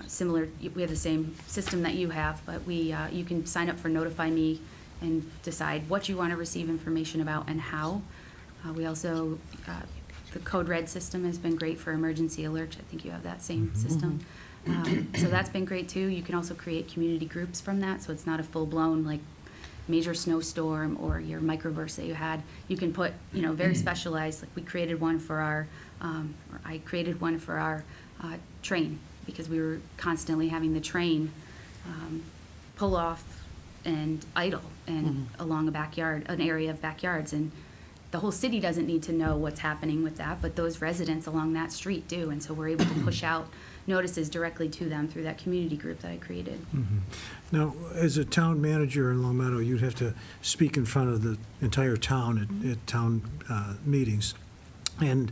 similar, we have the same system that you have, but you can sign up for Notify Me and decide what you want to receive information about and how. We also, the Code Red system has been great for emergency alerts. I think you have that same system. So that's been great too. You can also create community groups from that, so it's not a full-blown like major snowstorm or your microburst that you had. You can put, very specialized, like we created one for our, or I created one for our train, because we were constantly having the train pull off and idle and along a backyard, an area of backyards, and the whole city doesn't need to know what's happening with that, but those residents along that street do, and so we're able to push out notices directly to them through that community group that I created. Now, as a town manager in Long Meadow, you'd have to speak in front of the entire town at town meetings. And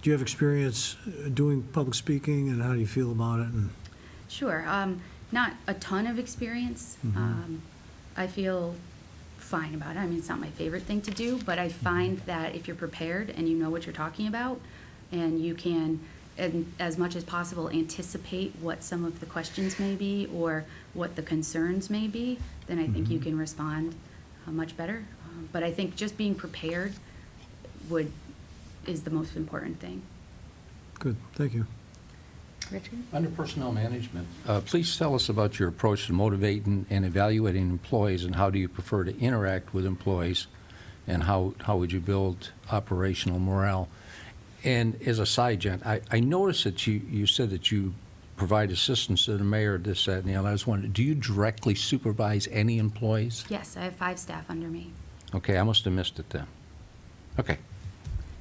do you have experience doing public speaking, and how do you feel about it? And Sure. Not a ton of experience. I feel fine about it. I mean, it's not my favorite thing to do, but I find that if you're prepared and you know what you're talking about, and you can, and as much as possible, anticipate what some of the questions may be or what the concerns may be, then I think you can respond much better. But I think just being prepared is the most important thing. Good, thank you. Richard? Under personnel management, please tell us about your approach to motivating and evaluating employees, and how do you prefer to interact with employees, and how would you build operational morale? And as a side, Jen, I noticed that you said that you provide assistance to the mayor, this, that, and the other. I was wondering, do you directly supervise any employees? Yes, I have 5 staff under me. Okay, I must have missed it then. Okay.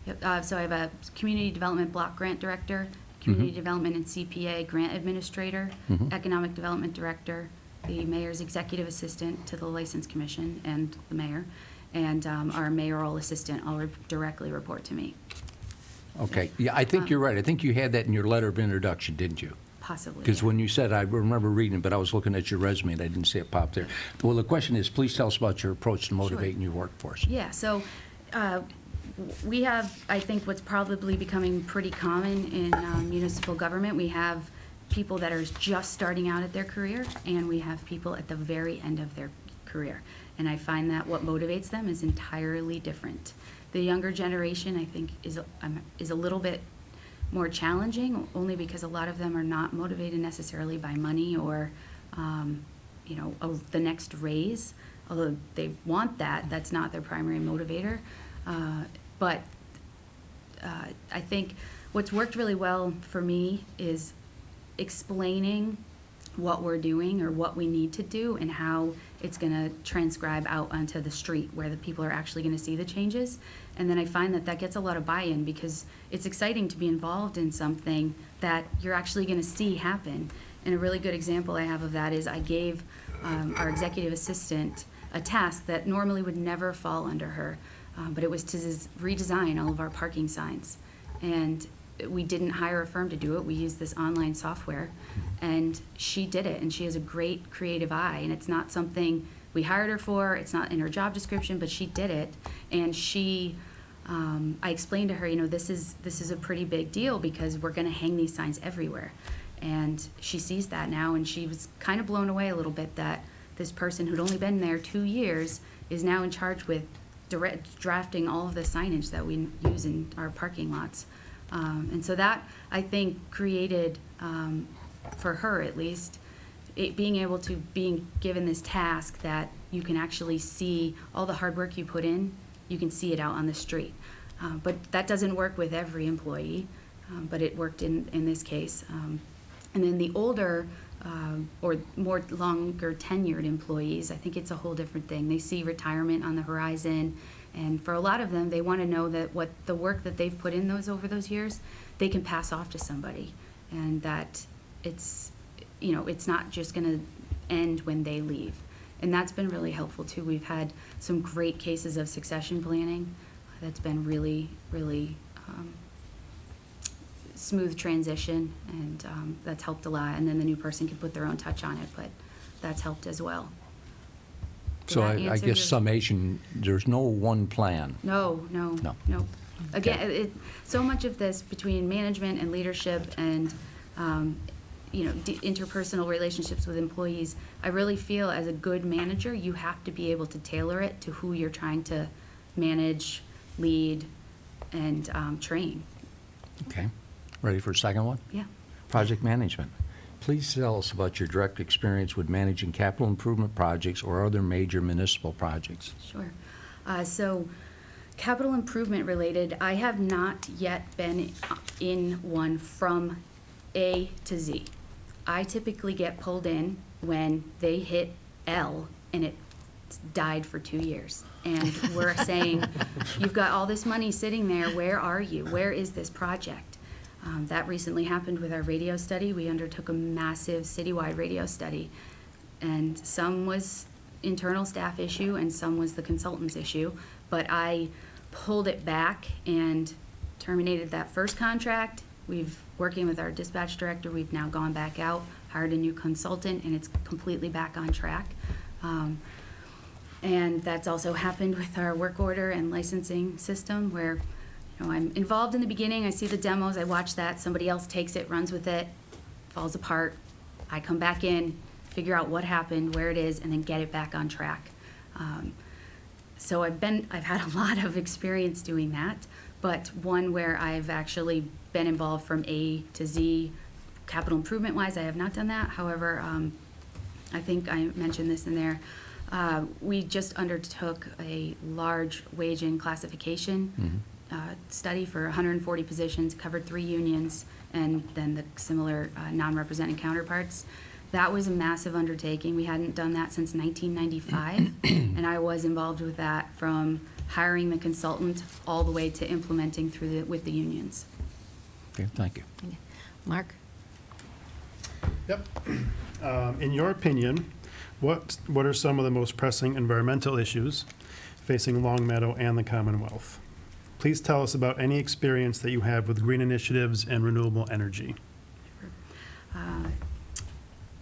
Yep, so I have a community development block grant director, community development and CPA grant administrator, economic development director, the mayor's executive assistant to the license commission and the mayor, and our mayoral assistant all directly report to me, Okay, yeah, I think you're right. I think you had that in your letter of introduction, didn't you? possibly. Because yeah. when you said, I remember reading it, but I was looking at your resume and I didn't see it pop there. Well, the question is, please tell us about your approach to motivating your workforce. Yeah, so we have, I think, what's probably becoming pretty common in municipal government. We have people that are just starting out at their career, and we have people at the very end of their career. And I find that what motivates them is entirely different. The younger generation, I think, is a little bit more challenging, only because a lot of them are not motivated necessarily by money or, the next raise. Although they want that, that's not their primary motivator. But I think what's worked really well for me is explaining what we're doing or what we need to do and how it's going to transcribe out onto the street where the people are actually going to see the changes. And then I find that gets a lot of buy-in, because it's exciting to be involved in something that you're actually going to see happen. And a really good example I have of that is I gave our executive assistant a task that normally would never fall under her, but it was to redesign all of our parking signs. And we didn't hire a firm to do it. We used this online software, and she did it, and she has a great creative eye, and it's not something we hired her for, it's not in her job description, but she did it. And I explained to her, this is a pretty big deal, because we're gonna hang these signs everywhere. And she sees that now, and she was kind of blown away a little bit that this person who'd only been there 2 years is now in charge with drafting all of the signage that we use in our parking lots. And so that, I think, created, for her at least, being given this task that you can actually see all the hard work you put in, you can see it out on the street. But that doesn't work with every employee, but it worked in this case. And then the older or more longer tenured employees, I think it's a whole different thing. They see retirement on the horizon. And for a lot of them, they want to know that what the work that they've put in over those years, they can pass off to somebody, and that it's not just going to end when they leave. And that's been really helpful too. We've had some great cases of succession planning. That's been really, really smooth transition, and that's helped a lot. And then the new person can put their own touch on it, but that's helped as well. So Did that I answer guess your- summation, there's no one plan. No. No. Again, so much of this between management and leadership and, interpersonal relationships with employees, I really feel as a good manager, you have to be able to tailor it to who you're trying to manage, lead, and train. Okay. Ready for a second one? Yeah. Project management. Please tell us about your direct experience with managing capital improvement projects or other major municipal projects. Sure. So capital improvement related, I have not yet been in one from A to Z. I typically get pulled in when they hit L and it died for 2 years. And we're saying, you've got all this money sitting there, where are you? Where is this project? That recently happened with our radio study. We undertook a massive citywide radio study, and some was internal staff issue and some was the consultant's issue, but I pulled it back and terminated that first contract. Working with our dispatch director, we've now gone back out, hired a new consultant, and it's completely back on track. And that's also happened with our work order and licensing system where, you know, I'm involved in the beginning, I see the demos, I watch that, somebody else takes it, runs with it, falls apart. I come back in, figure out what happened, where it is, and then get it back on track. So I've had a lot of experience doing that, but one where I've actually been involved from A to Z, capital improvement wise, I have not done that. However, I think I mentioned this in there. We just undertook a large wage and classification study for 140 positions, covered 3 unions, and then the similar non-represented counterparts. That was a massive undertaking. We hadn't done that since 1995, and I was involved with that from hiring the consultant all the way to implementing with the unions. Okay, thank you. Mark? Yep. In your opinion, what are some of the most pressing environmental issues facing Long Meadow and the Commonwealth? Please tell us about any experience that you have with green initiatives and renewable energy.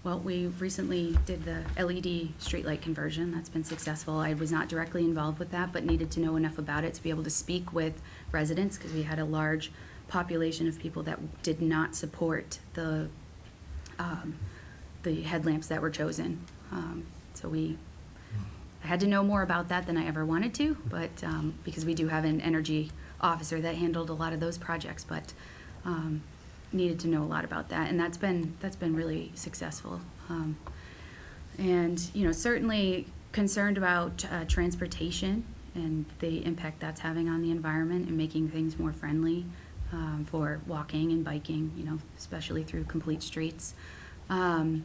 Well, we recently did the LED streetlight conversion. That's been successful. I was not directly involved with that, but needed to know enough about it to be able to speak with residents because we had a large population of people that did not support the headlamps that were chosen. So I had to know more about that than I ever wanted to, but because we do have an energy officer that handled a lot of those projects, but needed to know a lot about that, and that's been really successful. And you know, certainly concerned about transportation and the impact that's having on the environment and making things more friendly for walking and biking. You know, especially through complete streets. I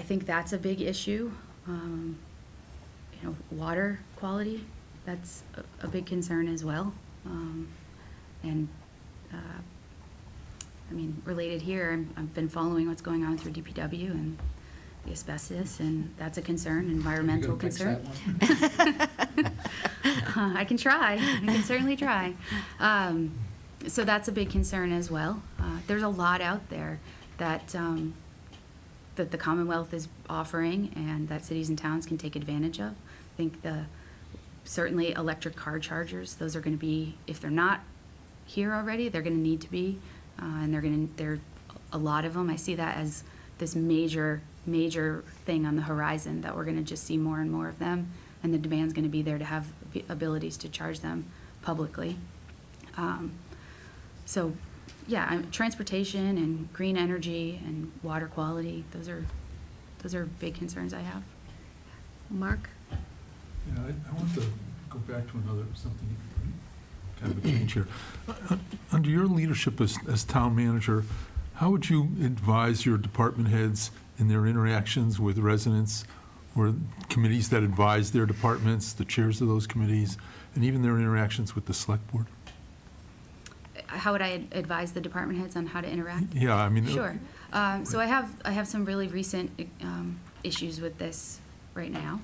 think that's a big issue. You know, water quality, that's a big concern as well. And I mean, related here, I've been following what's going on through DPW and the asbestos, and that's a concern, environmental concern. I can try. I can certainly try. So that's a big concern as well. There's a lot out there that that the Commonwealth is offering and that cities and towns can take advantage of. I think certainly electric car chargers, those are going to be, if they're not here already, they're going to need to be, and there are a lot of them. I see that as this major thing on the horizon, that we're going to just see more and more of them, and the demand's going to be there to have abilities to charge them publicly. So yeah, transportation and green energy and water quality, those are big concerns I have. Mark? Yeah, I want to go back to something, kind of a change here. Under your leadership as town manager, how would you advise your department heads in their interactions with residents or committees that advise their departments, the chairs of those committees, and even their interactions with the select board? How would I advise the department heads on how to interact? Yeah, I mean. Sure. So I have some really recent issues with this right now,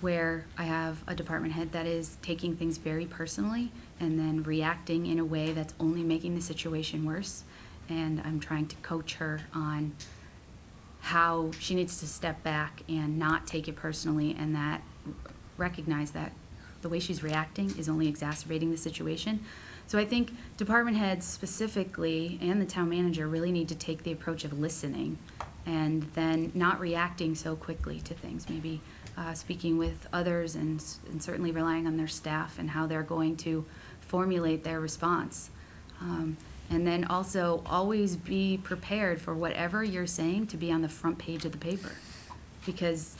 where I have a department head that is taking things very personally and then reacting in a way that's only making the situation worse. And I'm trying to coach her on how she needs to step back and not take it personally, and that recognize that the way she's reacting is only exacerbating the situation. So I think department heads specifically and the town manager really need to take the approach of listening and then not reacting so quickly to things, maybe speaking with others and certainly relying on their staff and how they're going to formulate their response. And then also always be prepared for whatever you're saying to be on the front page of the paper. Because,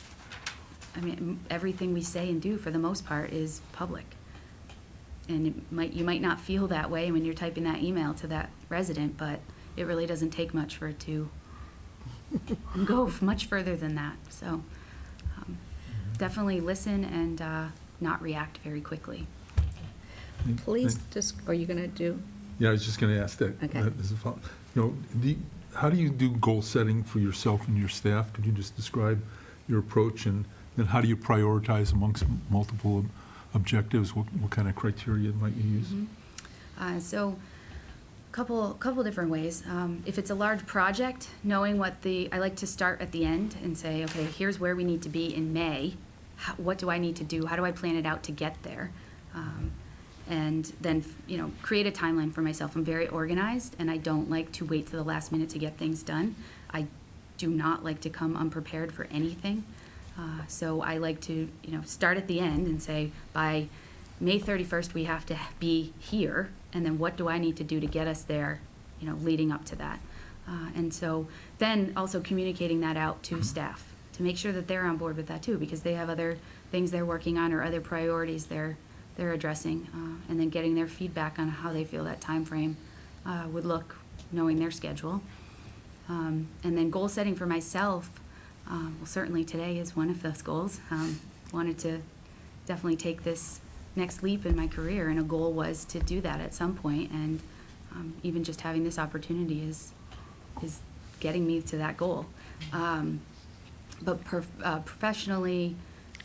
I mean, everything we say and do for the most part is public. And you might not feel that way when you're typing that email to that resident, but it really doesn't take much for it to go much further than that. So definitely listen and not react very quickly. Please, are you going to do? Yeah, I was just going to ask that. Okay. As a follow-up. You know, how do you do goal setting for yourself and your staff? Could you just describe your approach, and then how do you prioritize amongst multiple objectives? What kind of criteria might you use? So Couple different ways. If it's a large project, knowing I like to start at the end and say, okay, here's where we need to be in May. What do I need to do? How do I plan it out to get there? And then, create a timeline for myself. I'm very organized, and I don't like to wait to the last minute to get things done. I do not like to come unprepared for anything. So I like to, start at the end and say, by May 31st, we have to be here, and then what do I need to do to get us there, leading up to that. And so then also communicating that out to staff to make sure that they're on board with that too, because they have other things they're working on or other priorities they're addressing, and then getting their feedback on how they feel that time frame would look, knowing their schedule. And then goal setting for myself, well, certainly today is one of those goals. Wanted to definitely take this next leap in my career, and a goal was to do that at some point, and even just having this opportunity is getting me to that goal. But professionally,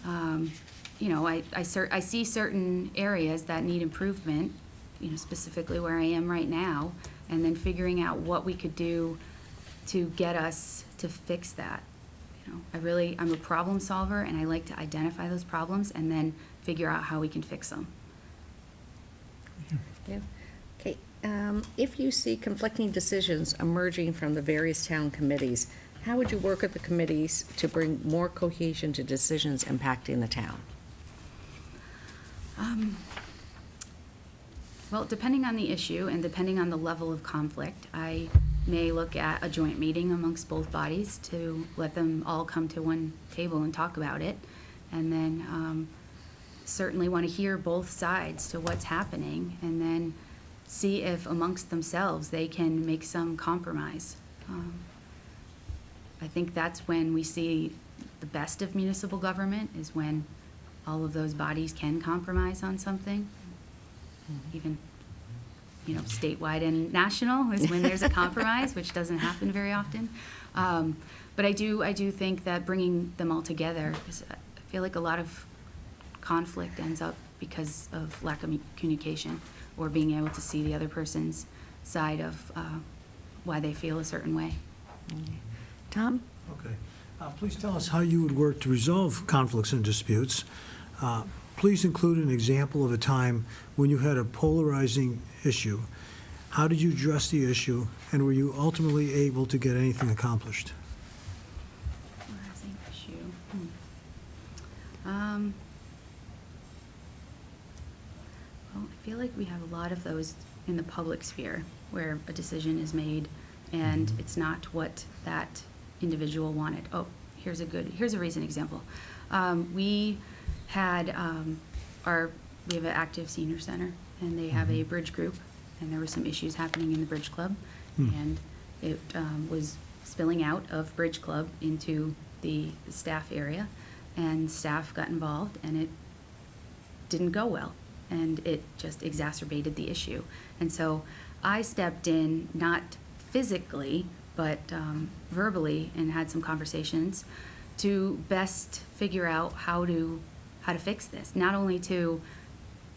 I see certain areas that need improvement, specifically where I am right now, and then figuring out what we could do to get us to fix that. I'm a problem solver, and I like to identify those problems and then figure out how we can fix them. Yeah. Okay, if you see conflicting decisions emerging from the various town committees, how would you work with the committees to bring more cohesion to decisions impacting the town? Well, depending on the issue and depending on the level of conflict, I may look at a joint meeting amongst both bodies to let them all come to one table and talk about it. And then certainly want to hear both sides to what's happening, and then see if amongst themselves they can make some compromise. I think that's when we see the best of municipal government, is when all of those bodies can compromise on something. Even, statewide and national is when there's a compromise, which doesn't happen very often. But I do think that bringing them all together, because I feel like a lot of conflict ends up because of lack of communication, or being able to see the other person's side of why they feel a certain way. Tom? Okay. Please tell us how you would work to resolve conflicts and disputes. Please include an example of a time when you had a polarizing issue. How did you address the issue, and were you ultimately able to get anything accomplished? Polarizing issue. Well, I feel like we have a lot of those in the public sphere, where a decision is made and it's not what that individual wanted. Oh, here's a recent example. We had we have an active senior center, and they have a bridge group, and there were some issues happening in the bridge club, and it was spilling out of bridge club into the staff area, and staff got involved, and it didn't go well, and it just exacerbated the issue. And so I stepped in, not physically, but verbally, and had some conversations to best figure out how to fix this. Not only to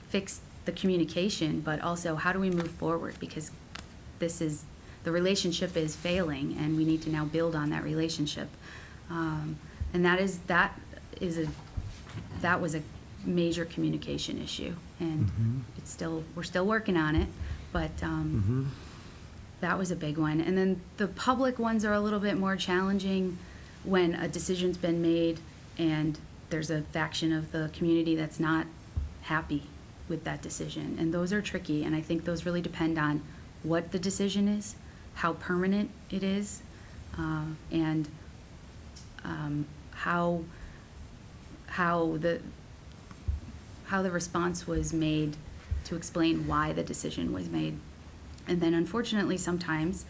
fix the communication, but also how do we move forward, because the relationship is failing, and we need to now build on that relationship. And that was a major communication issue, and we're still working on it, but that was a big one. And then the public ones are a little bit more challenging when a decision's been made and there's a faction of the community that's not happy with that decision. And those are tricky, and I think those really depend on what the decision is, how permanent it is, and how the response was made to explain why the decision was made. And then unfortunately, sometimes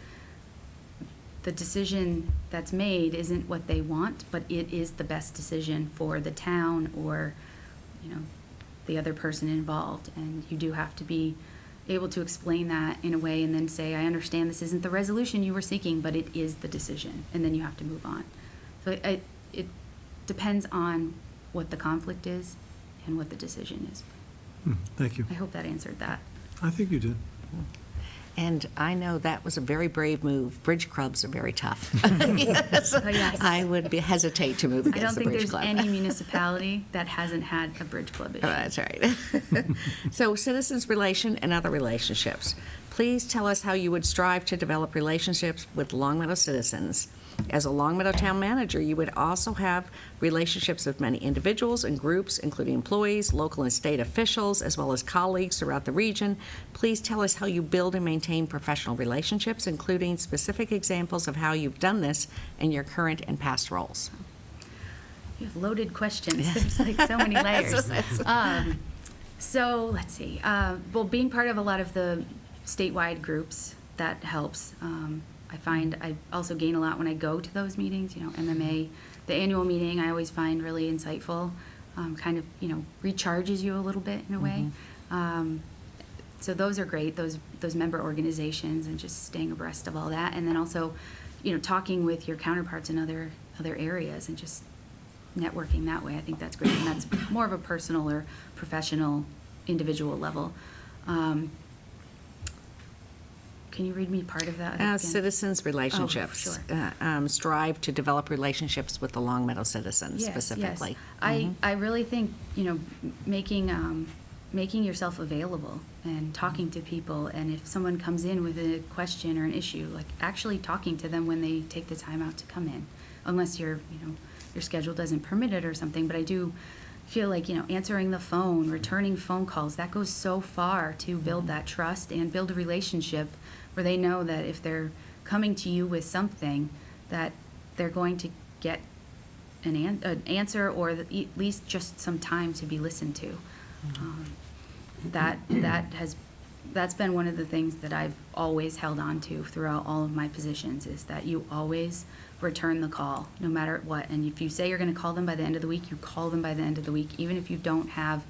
the decision that's made isn't what they want, but it is the best decision for the town or, the other person involved. And you do have to be able to explain that in a way, and then say, I understand this isn't the resolution you were seeking, but it is the decision. And then you have to move on. So it depends on what the conflict is and what the decision is. Thank you. I hope that answered that. I think you did. And I know that was a very brave move. Bridge clubs are very tough. Yes. Oh, yes. I would hesitate to move I don't against the think bridge there's club. any municipality that hasn't had a bridge club issue. Oh, that's right. So citizens relation and other relationships. Please tell us how you would strive to develop relationships with Longmeadow citizens. As a Longmeadow town manager, you would also have relationships with many individuals and groups, including employees, local and state officials, as well as colleagues throughout the region. Please tell us how you build and maintain professional relationships, including specific examples of how you've done this in your current and past roles. You have loaded questions. There's like so many layers. So let's see. Well, being part of a lot of the statewide groups, that helps. I find I also gain a lot when I go to those meetings. You know, MMA, the annual meeting, I always find really insightful. Kind of, you know, recharges you a little bit in a way. So those are great. Those member organizations and just staying abreast of all that, and then also, you know, talking with your counterparts in other areas and just networking that way. I think that's great, and that's more of a personal or professional, individual level. Can you read me part of that again? Citizens relationships. sure. Strive to develop relationships with the Longmeadow citizens Yes, specifically. yes. I really think, you know, making yourself available and talking to people, and if someone comes in with a question or an issue, like actually talking to them when they take the time out to come in, unless your schedule doesn't permit it or something. But I do feel like, you know, answering the phone, returning phone calls, that goes so far to build that trust and build a relationship where they know that if they're coming to you with something, that they're going to get an answer, or at least just some time to be listened to. That's been one of the things that I've always held on to throughout all of my positions, is that you always return the call, no matter what. And if you say you're going to call them by the end of the week, you call them by the end of the week, even if you don't have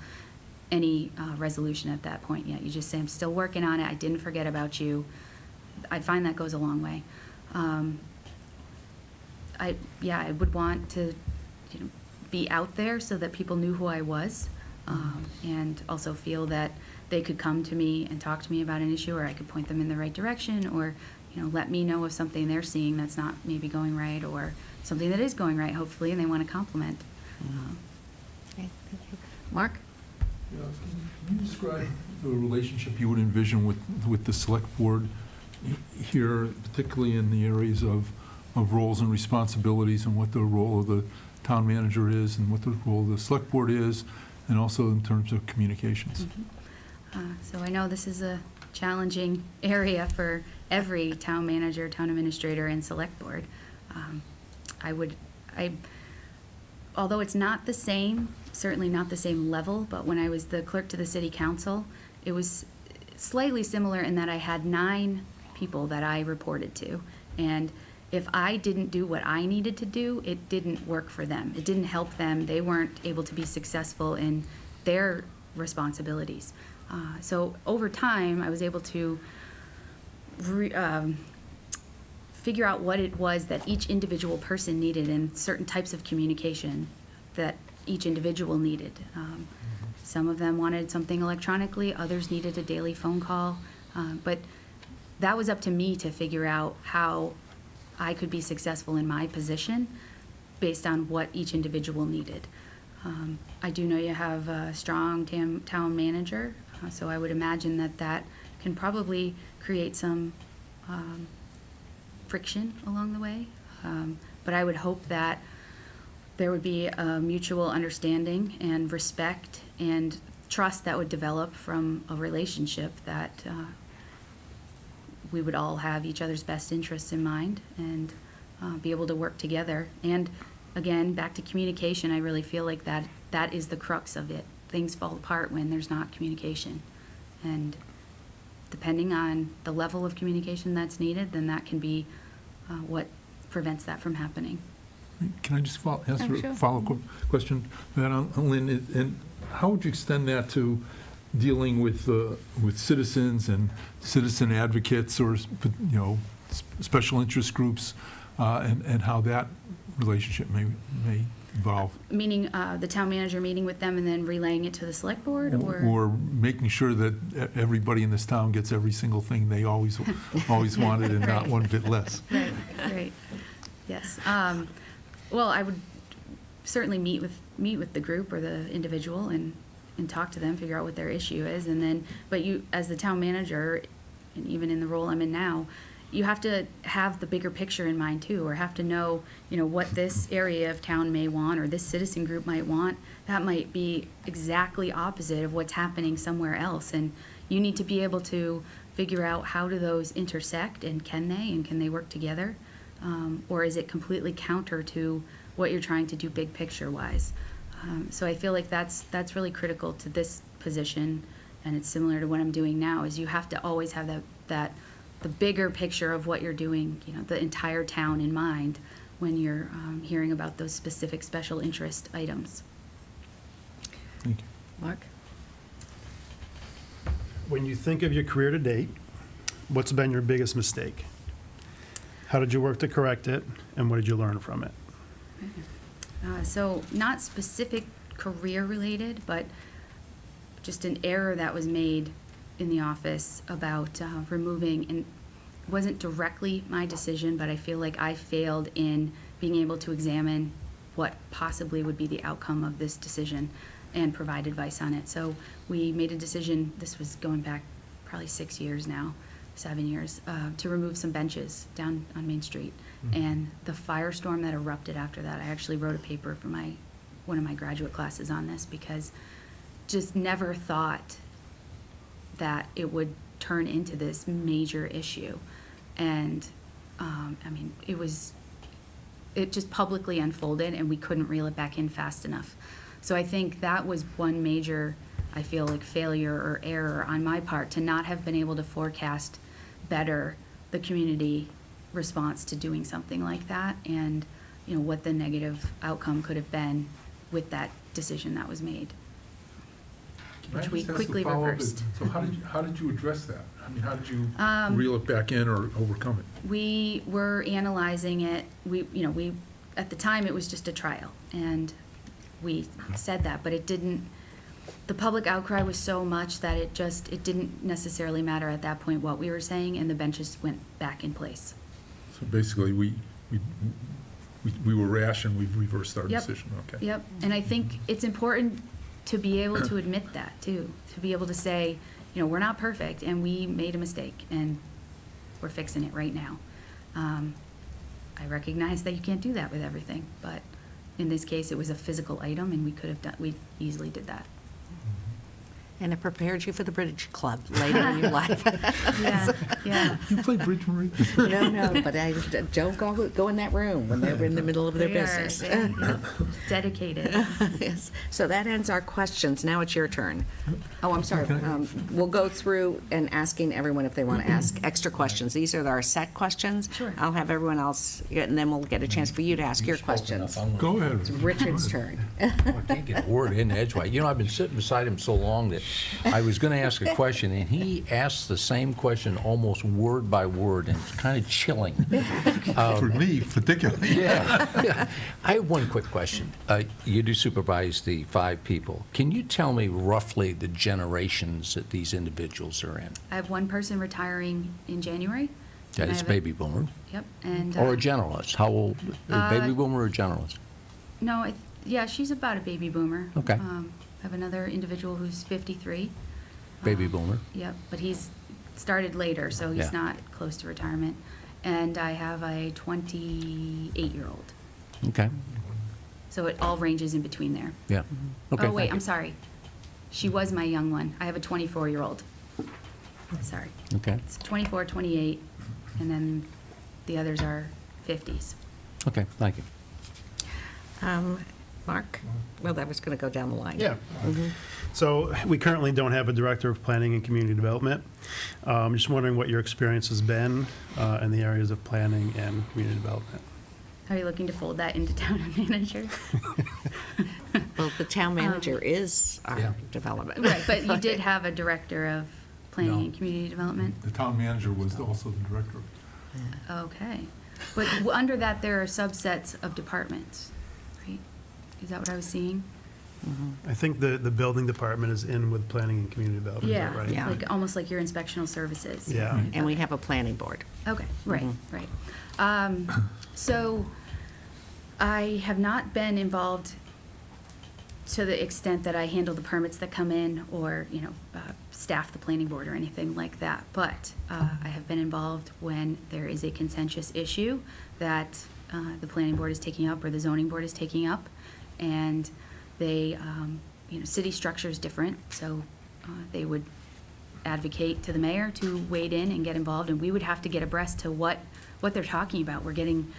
any resolution at that point yet. You just say, I'm still working on it. I didn't forget about you. I find that goes a long way. I would want to, you know, be out there so that people knew who I was, and also feel that they could come to me and talk to me about an issue, or I could point them in the right direction, or, you know, let me know of something they're seeing that's not maybe going right, or something that is going right, hopefully, and they want to compliment. Okay, thank you. Mark? Can you describe the relationship you would envision with the select board here, particularly in the areas of roles and responsibilities, and what the role of the town manager is, and what the role of the select board is, and also in terms of communications? So I know this is a challenging area for every town manager, town administrator, and select board. Although it's not the same, certainly not the same level, but when I was the clerk to the city council, it was slightly similar in that I had 9 people that I reported to. And if I didn't do what I needed to do, it didn't work for them. It didn't help them. They weren't able to be successful in their responsibilities. So over time, I was able to figure out what it was that each individual person needed, and certain types of communication that each individual needed. Some of them wanted something electronically, others needed a daily phone call, but that was up to me to figure out how I could be successful in my position based on what each individual needed. I do know you have a strong town manager, so I would imagine that can probably create some friction along the way. But I would hope that there would be a mutual understanding and respect and trust that would develop from a relationship, that we would all have each other's best interests in mind and be able to work together. And again, back to communication, I really feel like that is the crux of it. Things fall apart when there's not communication. And depending on the level of communication that's needed, then that can be what prevents that from happening. Can I just ask Oh, a sure. follow-up question to that, Lynn? And how would you extend that to dealing with citizens and citizen advocates, or special interest groups? and how that relationship may evolve. Meaning the town manager meeting with them and then relaying it to the select board, or? Or making sure that everybody in this town gets every single thing they always wanted and not one bit less. Right, right, yes. Well, I would certainly meet with the group or the individual and talk to them, figure out what their issue is, and then, but you, as the town manager, and even in the role I'm in now, you have to have the bigger picture in mind too, or have to know, what this area of town may want, or this citizen group might want. That might be exactly opposite of what's happening somewhere else, and you need to be able to figure out how do those intersect, and can they work together? Or is it completely counter to what you're trying to do big picture wise? So I feel like that's really critical to this position, and it's similar to what I'm doing now, is you have to always have the bigger picture of what you're doing, the entire town in mind when you're hearing about those specific special interest items. Thank you. Mark? When you think of your career to date, what's been your biggest mistake? How did you work to correct it, and what did you learn from it? So not specific career related, but just an error that was made in the office about removing, and it wasn't directly my decision, but I feel like I failed in being able to examine what possibly would be the outcome of this decision and provide advice on it. So we made a decision, this was going back probably 6 years now, 7 years, to remove some benches down on Main Street. And the firestorm that erupted after that, I actually wrote a paper for one of my graduate classes on this, because just never thought that it would turn into this major issue. And it just publicly unfolded, and we couldn't reel it back in fast enough. So I think that was one major, I feel like, failure or error on my part, to not have been able to forecast better the community response to doing something like that, and what the negative outcome could have been with that decision that was made, which we quickly reversed. So how did you address that? I mean, how did you reel it back in or overcome it? We were analyzing it. We at the time it was just a trial, and we said that, but it didn't. The public outcry was so much that it didn't necessarily matter at that point what we were saying, and the benches went back in place. So basically, we were rash and we've reversed our Yep. decision. Okay. Yep, and I think it's important to be able to admit that too, to be able to say, we're not perfect and we made a mistake and we're fixing it right now. I recognize that you can't do that with everything, but in this case, it was a physical item, and we easily did that. And it prepared you for the Bridge Club later in your life. Yeah. You play bridge, Marie? No, but I don't go in that room when they're in the middle of their They are, business. yeah. Dedicated. Yes. So that ends our questions. Now it's your turn. Oh, I'm sorry. We'll go through and asking everyone if they want to ask extra questions. These are our set questions. Sure. I'll have everyone else, and then we'll get a chance for you to ask your questions. Go ahead. It's Richard's turn. I can't get a word in edgewise. I've been sitting beside him so long that I was going to ask a question, and he asked the same question almost word by word, and it's kind of chilling. For me, particularly. Yeah. I have one quick question. You do supervise the 5 people. Can you tell me roughly the generations that these individuals are in? I have one person retiring in January. That and I is have baby boomer. Yep, and. Or a generalist? How old? A baby boomer or a generalist? No, yeah, she's about a baby boomer. Okay. I have another individual who's 53. Baby boomer. Yep, but he's started later, so he's Yeah. not close to retirement. And I have a 28-year-old. Okay. So it all ranges in between there. Yeah. Okay. Oh, wait, thank I'm you. sorry. She was my young one. I have a 24-year-old. Sorry. Okay. It's 24, 28, and then the others are 50s. Okay. Thank you. Mark? Well, that was going to go down the line. Yeah. So we currently don't have a director of planning and community development. Just wondering what your experience has been in the areas of planning and community development. Are you looking to fold that into town manager? Well, the town manager is Yeah. our development. Right, but you did have a director of planning No. and community development? The town manager was also the director. Okay. But under that, there are subsets of departments, right? Is that what I was seeing? I think the building department is in with planning and community development, is that Yeah, right? Yeah. like, almost like your inspectional services. Yeah. And we have a planning board. Okay, right, right. So I have not been involved to the extent that I handle the permits that come in or, staff the planning board or anything like that. But I have been involved when there is a contentious issue that the planning board is taking up or the zoning board is taking up. And they, city structure is different, so they would advocate to the mayor to wade in and get involved, and we would have to get abreast to what they're talking about. We're getting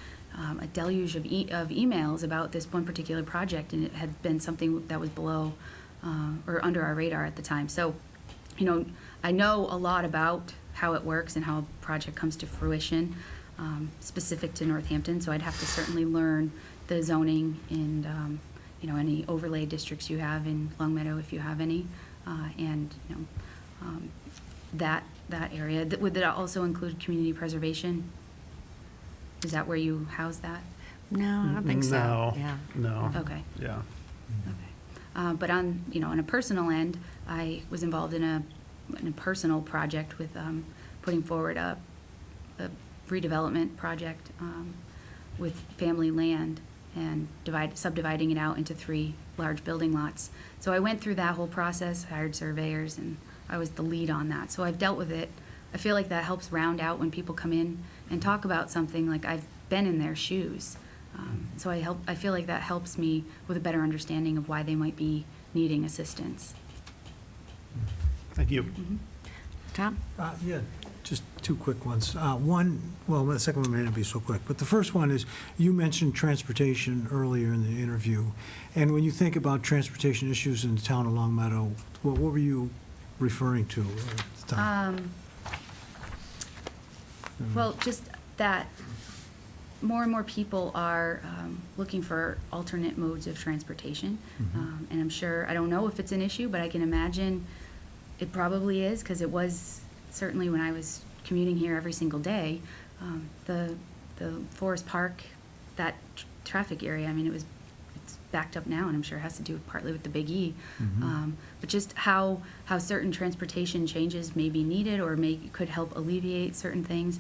a deluge of emails about this one particular project, and it had been something that was below or under our radar at the time. So, I know a lot about how it works and how a project comes to fruition, specific to Northampton, so I'd have to certainly learn the zoning and, any overlay districts you have in Longmeadow, if you have any, and, that area. Would that also include community preservation? Is that where you house that? No, I don't think so. No, Yeah. no. Okay, Yeah. okay. But on, on a personal end, I was involved in a personal project with putting forward a redevelopment project with family land and subdividing it out into 3 large building lots. So I went through that whole process, hired surveyors, and I was the lead on that. So I've dealt with it. I feel like that helps round out when people come in and talk about something, like I've been in their shoes. So I feel like that helps me with a better understanding of why they might be needing assistance. Thank you. Tom? Yeah, just 2 quick ones. The second one may not be so quick, but the first one is, you mentioned transportation earlier in the interview, and when you think about transportation issues in the town of Longmeadow, what were you referring to at the time? Well, just that more and more people are looking for alternate modes of transportation. And I'm sure, I don't know if it's an issue, but I can imagine it probably is, because it was certainly when I was commuting here every single day. The Forest Park, that traffic area, it's backed up now, and I'm sure it has to do partly with the Big E. But just how certain transportation changes may be needed or could help alleviate certain things.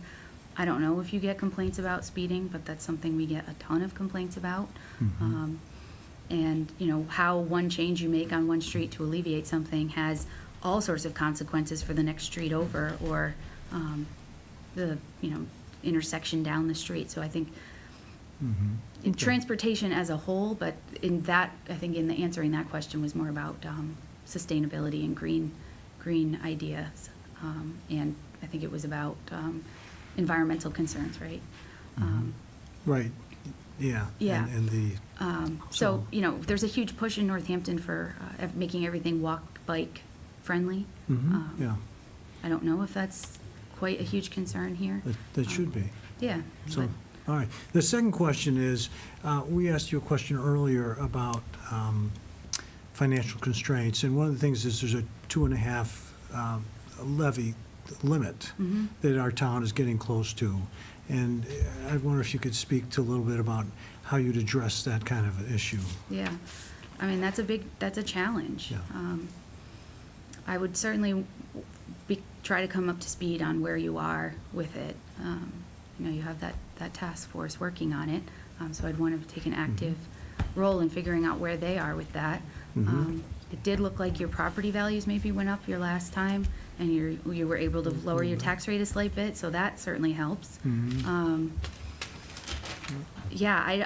I don't know if you get complaints about speeding, but that's something we get a ton of complaints about. And, how one change you make on one street to alleviate something has all sorts of consequences for the next street over or the, intersection down the street. So I think in transportation as a whole, but in that, I think in the answering that question was more about sustainability and green ideas. And I think it was about environmental concerns, right? Right, yeah. Yeah. And the, So, there's a huge push in Northampton for making everything walk, bike friendly. yeah, I don't know if that's quite a huge concern here. that should be. Yeah. So, but- all right. The second question is, we asked you a question earlier about financial constraints, and one of the things is there's a 2.5 levy limit that our town is getting close to. And I wonder if you could speak to a little bit about how you'd address that kind of issue. Yeah, that's a challenge. Yeah. I would certainly try to come up to speed on where you are with it. You have that task force working on it, so I'd want to take an active role in figuring out where they are with that. It did look like your property values maybe went up your last time, and you were able to lower your tax rate a slight bit, so that certainly helps. Yeah,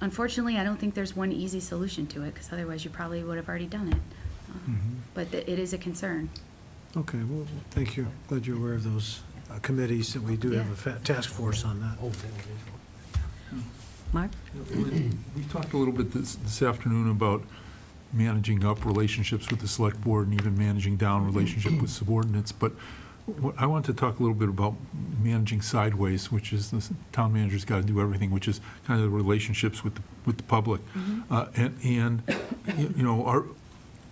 unfortunately, I don't think there's one easy solution to it, because otherwise you probably would have already done it. But it is a concern. Okay, well, thank you. Glad you're aware of those committees, that we do have a task force on that. Mark? We talked a little bit this afternoon about managing up relationships with the select board and even managing down relationship with subordinates, but I want to talk a little bit about managing sideways, which is the town manager's got to do everything, which is kind of the relationships with the public.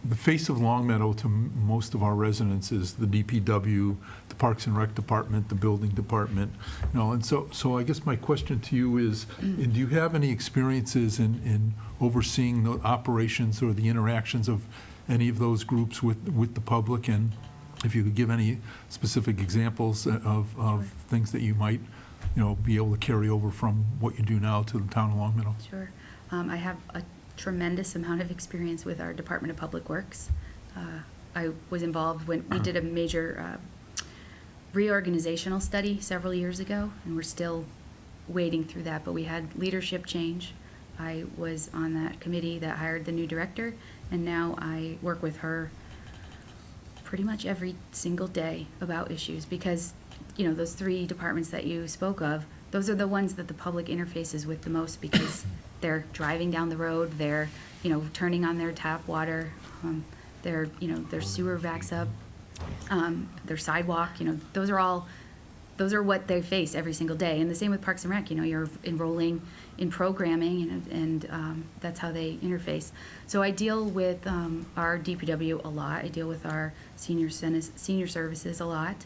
the face of Long Meadow to most of our residents is the DPW, the Parks and Rec Department, the Building Department, and so I guess my question to you is, do you have any experiences in overseeing the operations or the interactions of any of those groups with the public? And if you could give any specific examples of things that you might, be able to carry over from what you do now to the town of Long Meadow? Sure. I have a tremendous amount of experience with our Department of Public Works. I was involved when we did a major reorganizational study several years ago, and we're still wading through that, but we had leadership change. I was on that committee that hired the new director, and now I work with her pretty much every single day about issues, because, those 3 departments that you spoke of, those are the ones that the public interfaces with the most, because they're driving down the road, they're, turning on their tap water, their sewer backs up, their sidewalk, those are what they face every single day. And the same with Parks and Rec, you're enrolling in programming, and that's how they interface. So I deal with our DPW a lot. I deal with our senior services a lot.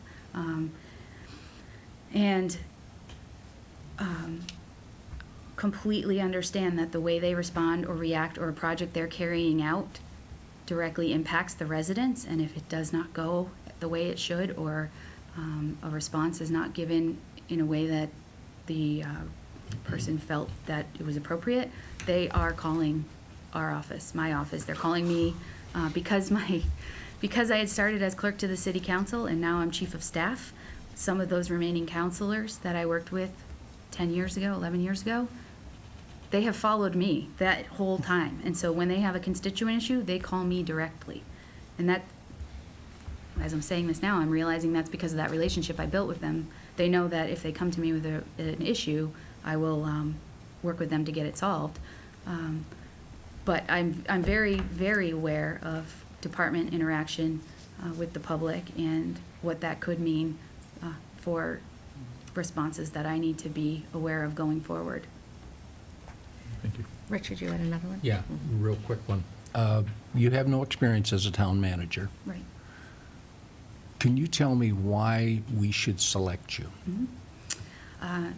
And completely understand that the way they respond or react, or a project they're carrying out, directly impacts the residents. And if it does not go the way it should, or a response is not given in a way that the person felt that it was appropriate, they are calling our office, my office. They're calling me because I had started as clerk to the city council, and now I'm chief of staff. Some of those remaining counselors that I worked with 10 years ago, 11 years ago, they have followed me that whole time. And so when they have a constituent issue, they call me directly. And that, as I'm saying this now, I'm realizing that's because of that relationship I built with them. They know that if they come to me with an issue, I will work with them to get it solved. But I'm very, very aware of department interaction with the public, and what that could mean for responses that I need to be aware of going forward. Thank you. Richard, you had another one? Yeah, real quick one. You have no experience as a town manager. Right. Can you tell me why we should select you?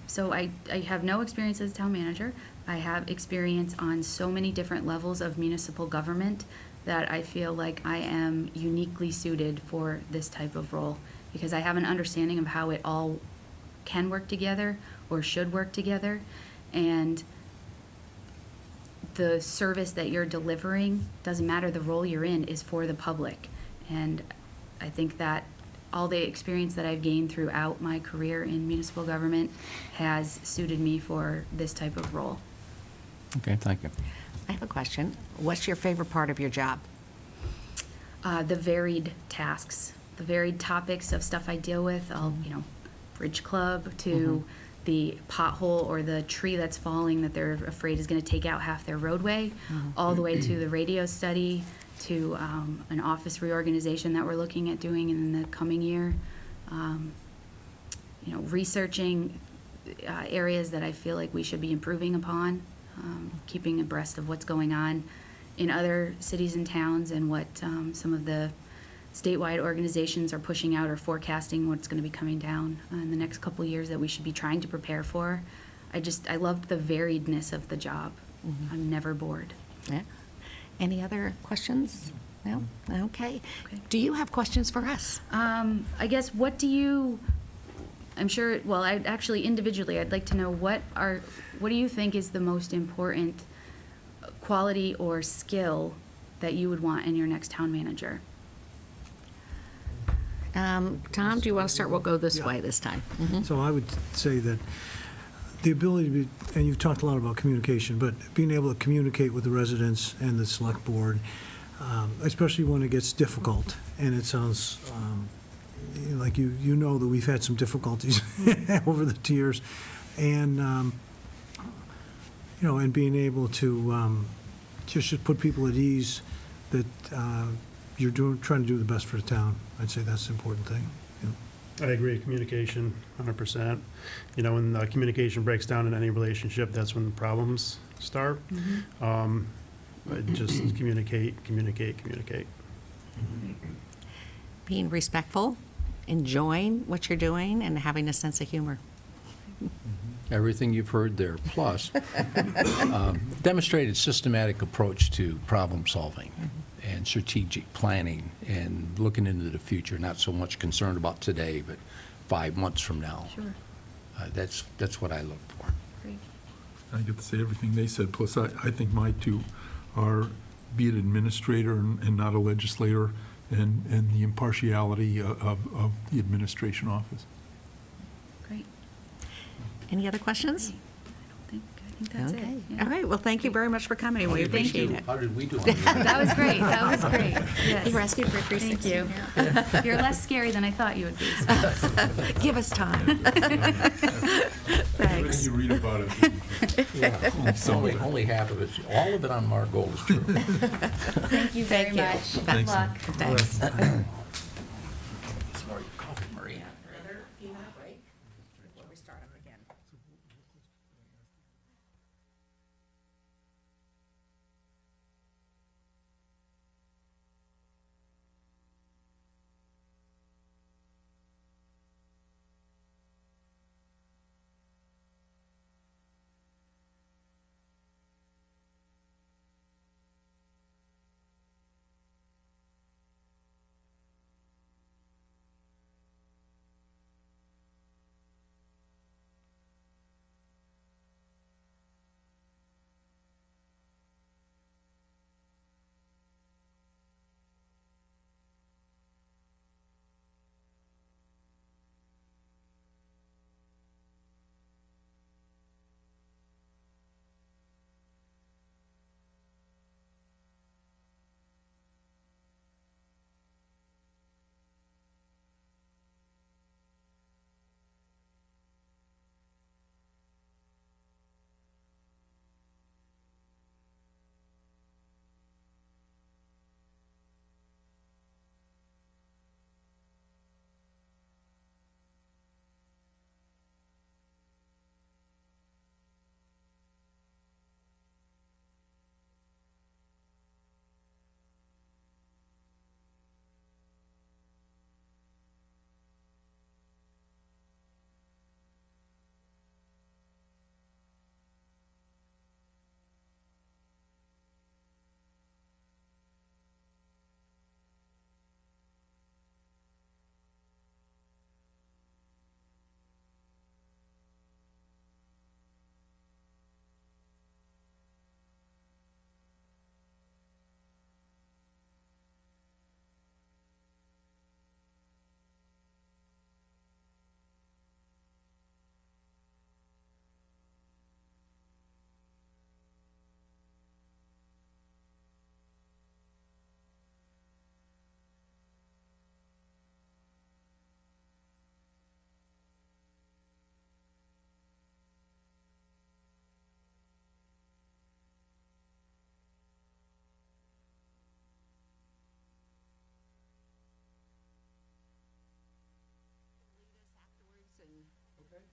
So I have no experience as a town manager. I have experience on so many different levels of municipal government that I feel like I am uniquely suited for this type of role, because I have an understanding of how it all can work together or should work together, and the service that you're delivering, doesn't matter the role you're in, is for the public. And I think that all the experience that I've gained throughout my career in municipal government has suited me for this type of role. Okay, thank you. I have a question. What's your favorite part of your job? The varied tasks, the varied topics of stuff I deal with, bridge club to the pothole or the tree that's falling that they're afraid is going to take out half their roadway, all the way to the radio study, to an office reorganization that we're looking at doing in the coming year. Researching areas that I feel like we should be improving upon, keeping abreast of what's going on in other cities and towns, and what some of the statewide organizations are pushing out or forecasting what's going to be coming down in the next couple of years that we should be trying to prepare for. I love the variedness of the job. I'm never bored. Yeah. Any other questions? No? Okay. Okay. Do you have questions for us? I guess, I'm sure, well, individually, I'd like to know what do you think is the most important quality or skill that you would want in your next town manager? Tom, do you want to start? We'll go this way this time. So I would say that the ability to be, and you've talked a lot about communication, but being able to communicate with the residents and the select board, especially when it gets difficult, and it sounds like you know that we've had some difficulties over the years, and and being able to just put people at ease that you're trying to do the best for the town. I'd say that's the important thing. I agree, communication, 100%. When communication breaks down in any relationship, that's when the problems start. Just communicate, communicate, communicate. Being respectful, enjoying what you're doing, and having a sense of humor. Everything you've heard there, plus demonstrated systematic approach to problem solving and strategic planning and looking into the future, not so much concerned about today, but 5 months from now. Sure. That's what I look for. Great. I get to say everything they said, plus I think my two are be an administrator and not a legislator, and the impartiality of the administration office. Great. Any other questions? I think that's Okay. it. Yeah. All right, well, thank you very much for coming. We Thank appreciate you. it. How did we do on that? That was great. That was great. Yes. You were asking for a Thank 360. you. You're less scary than I thought you would be. So. Give us time. Thanks. You read about it. Only half of it. All of it on Margot is true. Thank you very Thank you. much. Good Thanks. luck. Thanks. Smart coffee, Maria. Another few-minute break before we start up again.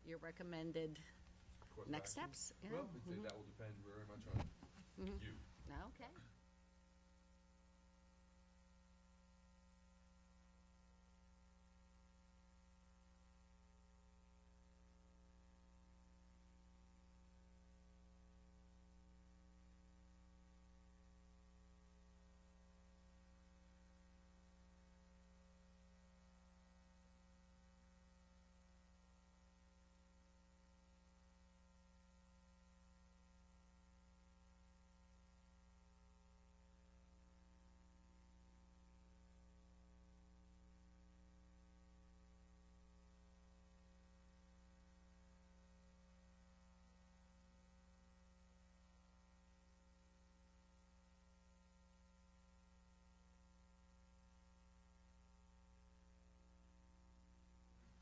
Your recommended next steps? Yeah. Well, that will depend very much on you. Okay.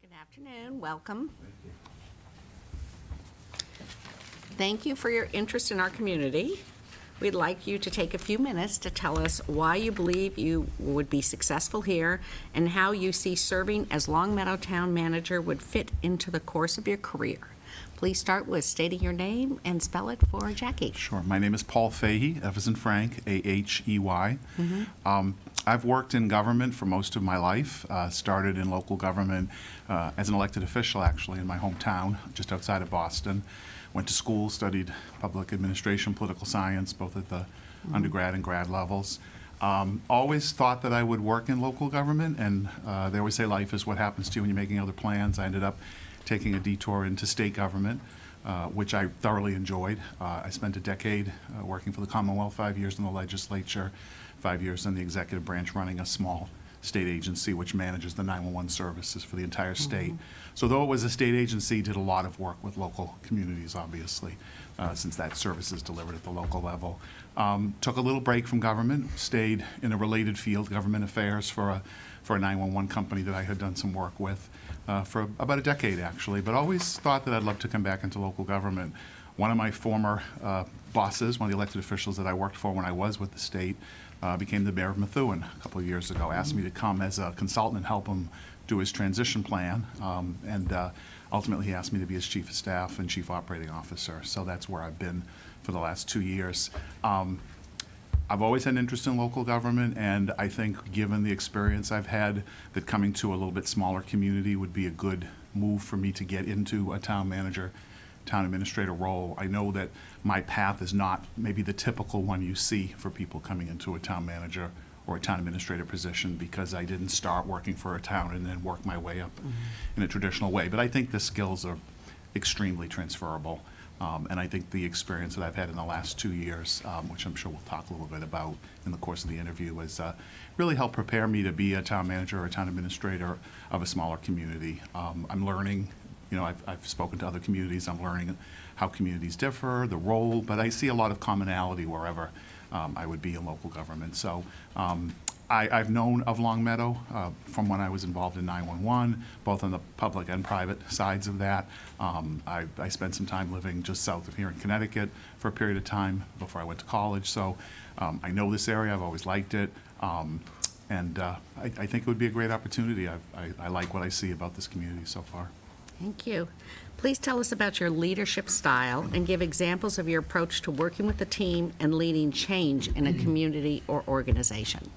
Good afternoon, welcome. Thank you for your interest in our community. We'd like you to take a few minutes to tell us why you believe you would be successful here and how you see serving as Long Meadow Town Manager would fit into the course of your career. Please start with stating your name and spell it for Jackie. Sure. My name is Paul Fahey, F as in Frank, A-H-E-Y. I've worked in government for most of my life. Started in local government as an elected official, actually, in my hometown, just outside of Boston. Went to school, studied public administration, political science, both at the undergrad and grad levels. Always thought that I would work in local government, and they always say life is what happens to you when you're making other plans. I ended up taking a detour into state government, which I thoroughly enjoyed. I spent a decade working for the Commonwealth, 5 years in the legislature, 5 years in the executive branch running a small state agency which manages the 911 services for the entire state. So though it was a state agency, did a lot of work with local communities, obviously, since that service is delivered at the local level. Took a little break from government, stayed in a related field, government affairs, for a 911 company that I had done some work with for about a decade, actually, but always thought that I'd love to come back into local government. One of my former bosses, one of the elected officials that I worked for when I was with the state, became the mayor of Methuen a couple of years ago, asked me to come as a consultant and help him do his transition plan, and ultimately he asked me to be his chief of staff and chief operating officer. So that's where I've been for the last 2 years. I've always had an interest in local government, and I think given the experience I've had, that coming to a little bit smaller community would be a good move for me to get into a town manager, town administrator role. I know that my path is not maybe the typical one you see for people coming into a town manager or a town administrator position, because I didn't start working for a town and then work my way up in a traditional way. But I think the skills are extremely transferable. And I think the experience that I've had in the last 2 years, which I'm sure we'll talk a little bit about in the course of the interview, has really helped prepare me to be a town manager or a town administrator of a smaller community. I'm learning, you know, I've spoken to other communities, I'm learning how communities differ, the role, but I see a lot of commonality wherever I would be in local government. So I've known of Long Meadow from when I was involved in 911, both on the public and private sides of that. I spent some time living just south of here in Connecticut for a period of time before I went to college. So I know this area, I've always liked it, and I think it would be a great opportunity. I like what I see about this community so far. Thank you. Please tell us about your leadership style and give examples of your approach to working with the team and leading change in a community or organization.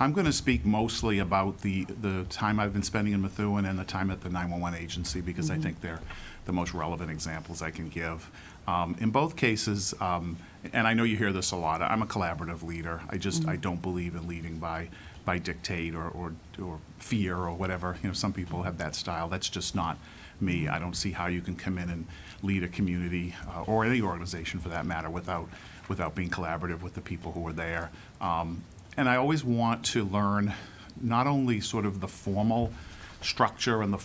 I'm going to speak mostly about the time I've been spending in Methuen and the time at the 911 agency, because I think they're the most relevant examples I can give. In both cases, and I know you hear this a lot, I'm a collaborative leader. I don't believe in leading by dictate or fear or whatever. You know, some people have that style. That's just not me. I don't see how you can come in and lead a community or any organization for that matter without being collaborative with the people who are there. And I always want to learn not only sort of the formal structure and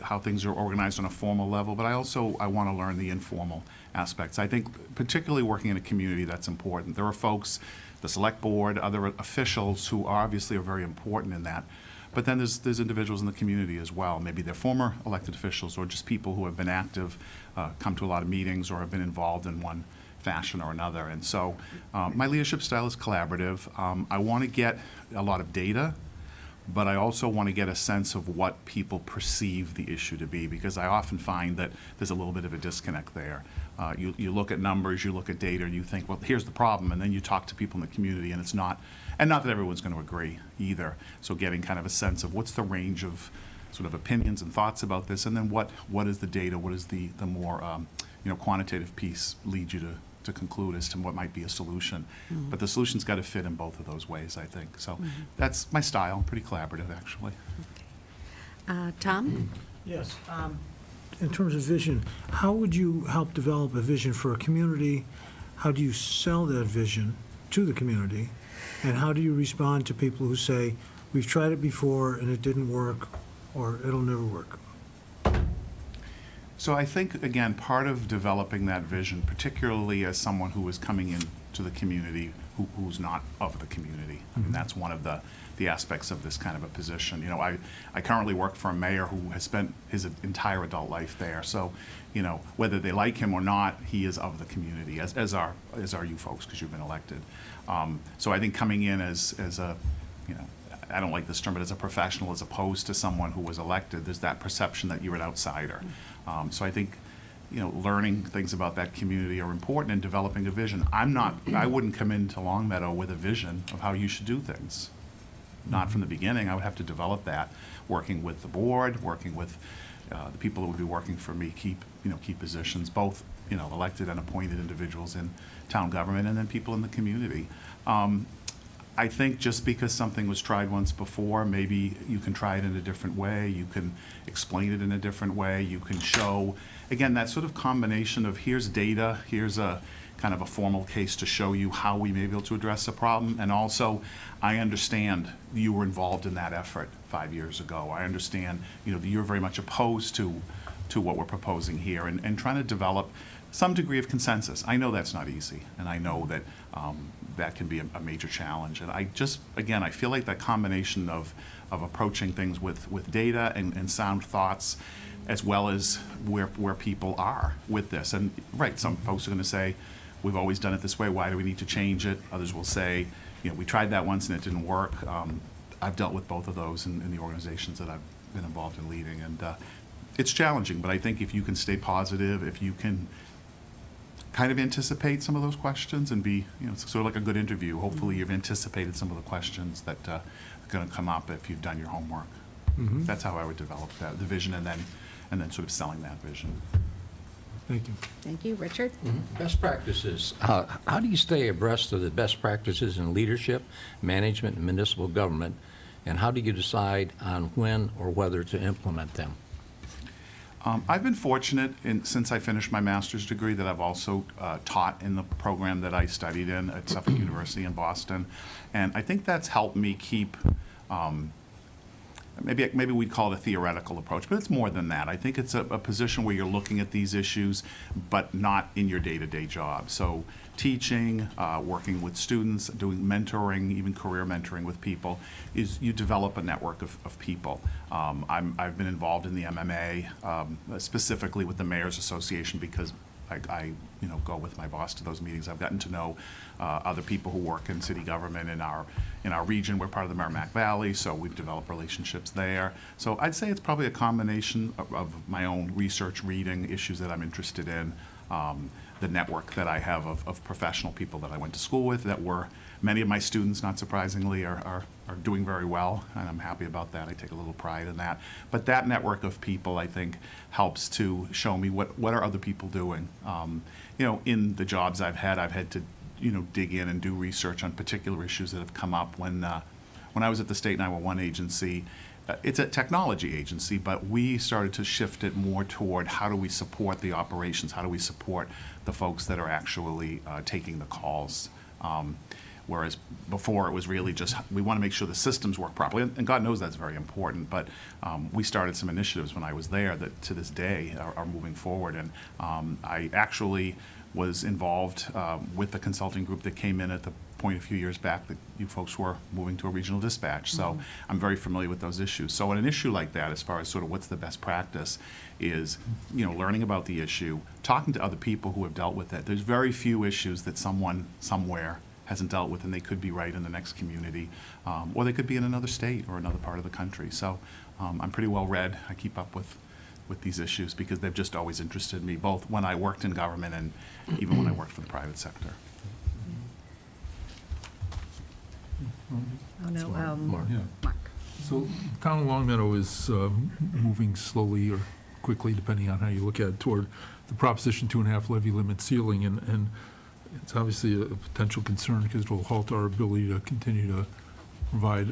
how things are organized on a formal level, but I want to learn the informal aspects. I think particularly working in a community, that's important. There are folks, the select board, other officials who obviously are very important in that. But then there's individuals in the community as well. Maybe they're former elected officials or just people who have been active, come to a lot of meetings, or have been involved in one fashion or another. And so my leadership style is collaborative. I want to get a lot of data, but I also want to get a sense of what people perceive the issue to be, because I often find that there's a little bit of a disconnect there. You look at numbers, you look at data, and you think, well, here's the problem, and then you talk to people in the community, and it's not that everyone's going to agree either. So getting kind of a sense of what's the range of sort of opinions and thoughts about this, and then what is the data, what is the more quantitative piece lead you to conclude as to what might be a solution. But the solution's got to fit in both of those ways, I think. So that's my style, pretty collaborative, actually. Tom? Yes. In terms of vision, how would you help develop a vision for a community? How do you sell that vision to the community? And how do you respond to people who say, we've tried it before and it didn't work, or it'll never work? So I think, again, part of developing that vision, particularly as someone who is coming into the community who's not of the community, I mean, that's one of the aspects of this kind of a position. You know, I currently work for a mayor who has spent his entire adult life there. So, you know, whether they like him or not, he is of the community, as are you folks, because you've been elected. So I think coming in as a, I don't like this term, but as a professional, as opposed to someone who was elected, there's that perception that you're an outsider. So I think learning things about that community are important and developing a vision. I wouldn't come into Longmeadow with a vision of how you should do things. Not from the beginning. I would have to develop that, working with the board, working with the people that would be working for me, key positions, both, elected and appointed individuals in town government, and then people in the community. I think just because something was tried once before, maybe you can try it in a different way, you can explain it in a different way, you can show, again, that sort of combination of here's data, here's a kind of a formal case to show you how we may be able to address a problem, and also, I understand you were involved in that effort 5 years ago. I understand, that you're very much opposed to what we're proposing here, and trying to develop some degree of consensus. I know that's not easy, and I know that that can be a major challenge. And I just, again, I feel like that combination of approaching things with data and sound thoughts, as well as where people are with this. And right, some folks are going to say, we've always done it this way, why do we need to change it? Others will say, we tried that once and it didn't work. I've dealt with both of those in the organizations that I've been involved in leading, and it's challenging, but I think if you can stay positive, if you can kind of anticipate some of those questions and be, it's sort of like a good interview. Hopefully you've anticipated some of the questions that are going to come up if you've done your homework. That's how I would develop the vision, and then sort of selling that vision. Thank you. Thank you. Richard? Best practices. How do you stay abreast of the best practices in leadership, management, and municipal government, and how do you decide on when or whether to implement them? I've been fortunate since I finished my master's degree that I've also taught in the program that I studied in at Suffolk University in Boston, and I think that's helped me keep, maybe we'd call it a theoretical approach, but it's more than that. I think it's a position where you're looking at these issues, but not in your day-to-day job. So teaching, working with students, doing mentoring, even career mentoring with people, is you develop a network of people. I've been involved in the MMA, specifically with the Mayor's Association, because I go with my boss to those meetings. I've gotten to know other people who work in city government in our region. We're part of the Merrimack Valley, so we've developed relationships there. So I'd say it's probably a combination of my own research, reading, issues that I'm interested in, the network that I have of professional people that I went to school with that were, many of my students, not surprisingly, are doing very well, and I'm happy about that. I take a little pride in that. But that network of people, I think, helps to show me what are other people doing. In the jobs I've had to, dig in and do research on particular issues that have come up. When I was at the State 911 agency, it's a technology agency, but we started to shift it more toward how do we support the operations, how do we support the folks that are actually taking the calls. Whereas before it was really just, we want to make sure the systems work properly, and God knows that's very important, but we started some initiatives when I was there that to this day are moving forward, and I actually was involved with the consulting group that came in at the point a few years back that you folks were moving to a regional dispatch, so I'm very familiar with those issues. So on an issue like that, as far as sort of what's the best practice, is learning about the issue, talking to other people who have dealt with it. There's very few issues that someone somewhere hasn't dealt with, and they could be right in the next community, or they could be in another state or another part of the country. So I'm pretty well read. I keep up with these issues because they've just always interested me, both when I worked in government and even when I worked for the private sector. Oh, no, Mark. Yeah. Mark. So town of Longmeadow is moving slowly or quickly, depending on how you look at it, toward the Proposition 2.5 levy limit ceiling, and it's obviously a potential concern because it will halt our ability to continue to provide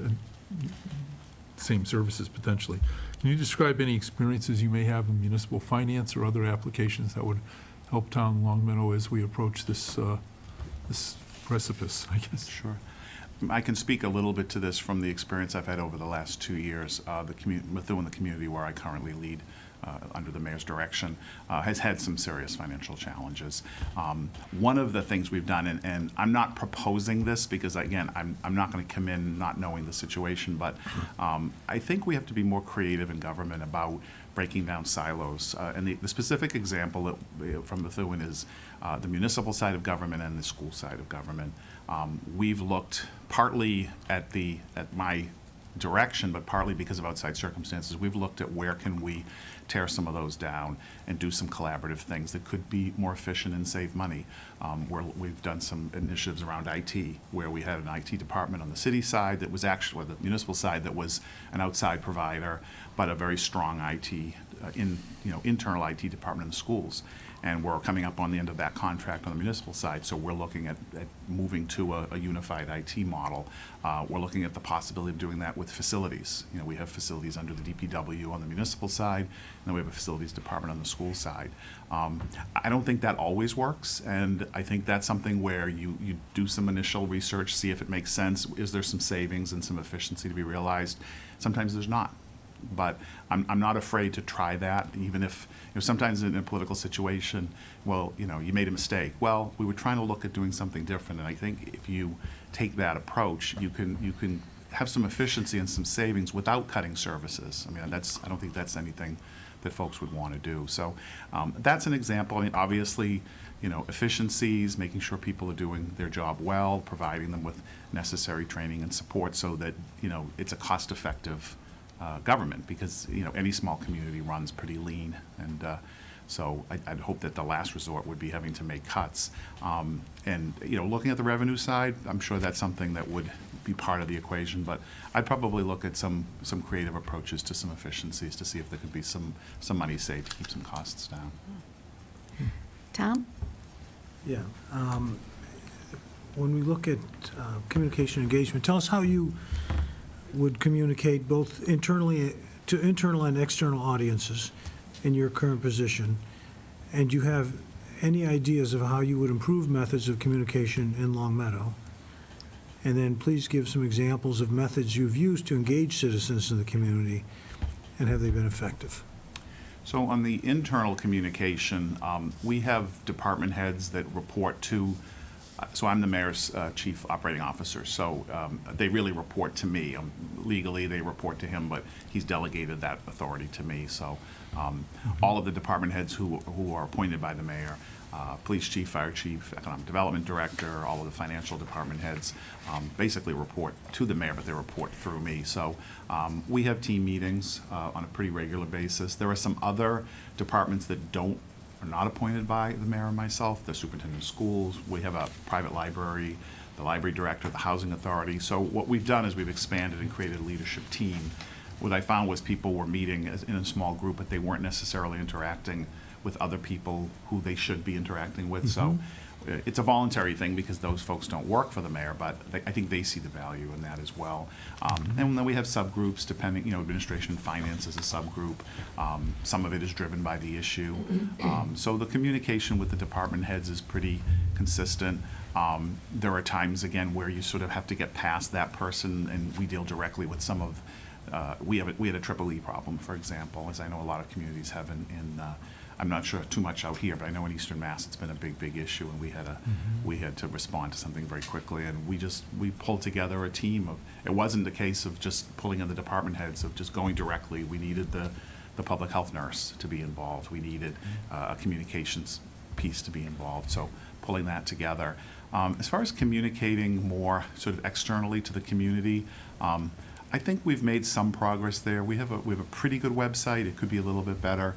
same services potentially. Can you describe any experiences you may have in municipal finance or other applications that would help town of Longmeadow as we approach this this precipice, I guess? Sure. I can speak a little bit to this from the experience I've had over the last 2 years. Methuen, the community where I currently lead under the mayor's direction, has had some serious financial challenges. One of the things we've done, and I'm not proposing this because, again, I'm not going to come in not knowing the situation, but I think we have to be more creative in government about breaking down silos. And the specific example from Methuen is the municipal side of government and the school side of government. We've looked partly at my direction, but partly because of outside circumstances, we've looked at where can we tear some of those down and do some collaborative things that could be more efficient and save money. We've done some initiatives around IT, where we had an IT department on the city side that was actually, or the municipal side that was an outside provider, but a very strong IT, internal IT department in the schools. And we're coming up on the end of that contract on the municipal side, so we're looking at moving to a unified IT model. We're looking at the possibility of doing that with facilities. We have facilities under the DPW on the municipal side, and then we have a facilities department on the school side. I don't think that always works, and I think that's something where you do some initial research, see if it makes sense. Is there some savings and some efficiency to be realized? Sometimes there's not. But I'm not afraid to try that, even if, sometimes in a political situation, well, you made a mistake. Well, we were trying to look at doing something different, and I think if you take that approach, you can have some efficiency and some savings without cutting services. I don't think that's anything that folks would want to do. So that's an example. Obviously, efficiencies, making sure people are doing their job well, providing them with necessary training and support so that, it's a cost-effective government, because any small community runs pretty lean, and so I'd hope that the last resort would be having to make cuts. And looking at the revenue side, I'm sure that's something that would be part of the equation, but I'd probably look at some creative approaches to some efficiencies to see if there could be some money saved to keep some costs down. Tom? Yeah. When we look at communication engagement, tell us how you would communicate both internally to internal and external audiences in your current position, and you have any ideas of how you would improve methods of communication in Long Meadow? And then please give some examples of methods you've used to engage citizens in the community, and have they been effective? So on the internal communication, we have department heads that report to, so I'm the mayor's chief operating officer, so they really report to me. Legally, they report to him, but he's delegated that authority to me. So all of the department heads who are appointed by the mayor, police chief, fire chief, economic development director, all of the financial department heads basically report to the mayor, but they report through me. So we have team meetings on a pretty regular basis. There are some other departments that are not appointed by the mayor and myself, the superintendent of schools. We have a private library, the library director, the housing authority. So what we've done is we've expanded and created a leadership team. What I found was people were meeting in a small group, but they weren't necessarily interacting with other people who they should be interacting with. So it's a voluntary thing because those folks don't work for the mayor, but I think they see the value in that as well. And then we have subgroups depending, administration and finance is a subgroup. Some of it is driven by the issue. So the communication with the department heads is pretty consistent. There are times, again, where you sort of have to get past that person, and we deal directly with some of, we had a triple E problem, for example, as I know a lot of communities have in I'm not sure too much out here, but I know in Eastern Mass it's been a big issue, and we had to respond to something very quickly, and we pulled together a team of. It wasn't the case of just pulling in the department heads of just going directly. We needed the public health nurse to be involved. We needed a communications piece to be involved. So pulling that together. As far as communicating more sort of externally to the community, I think we've made some progress there. We have a pretty good website. It could be a little bit better.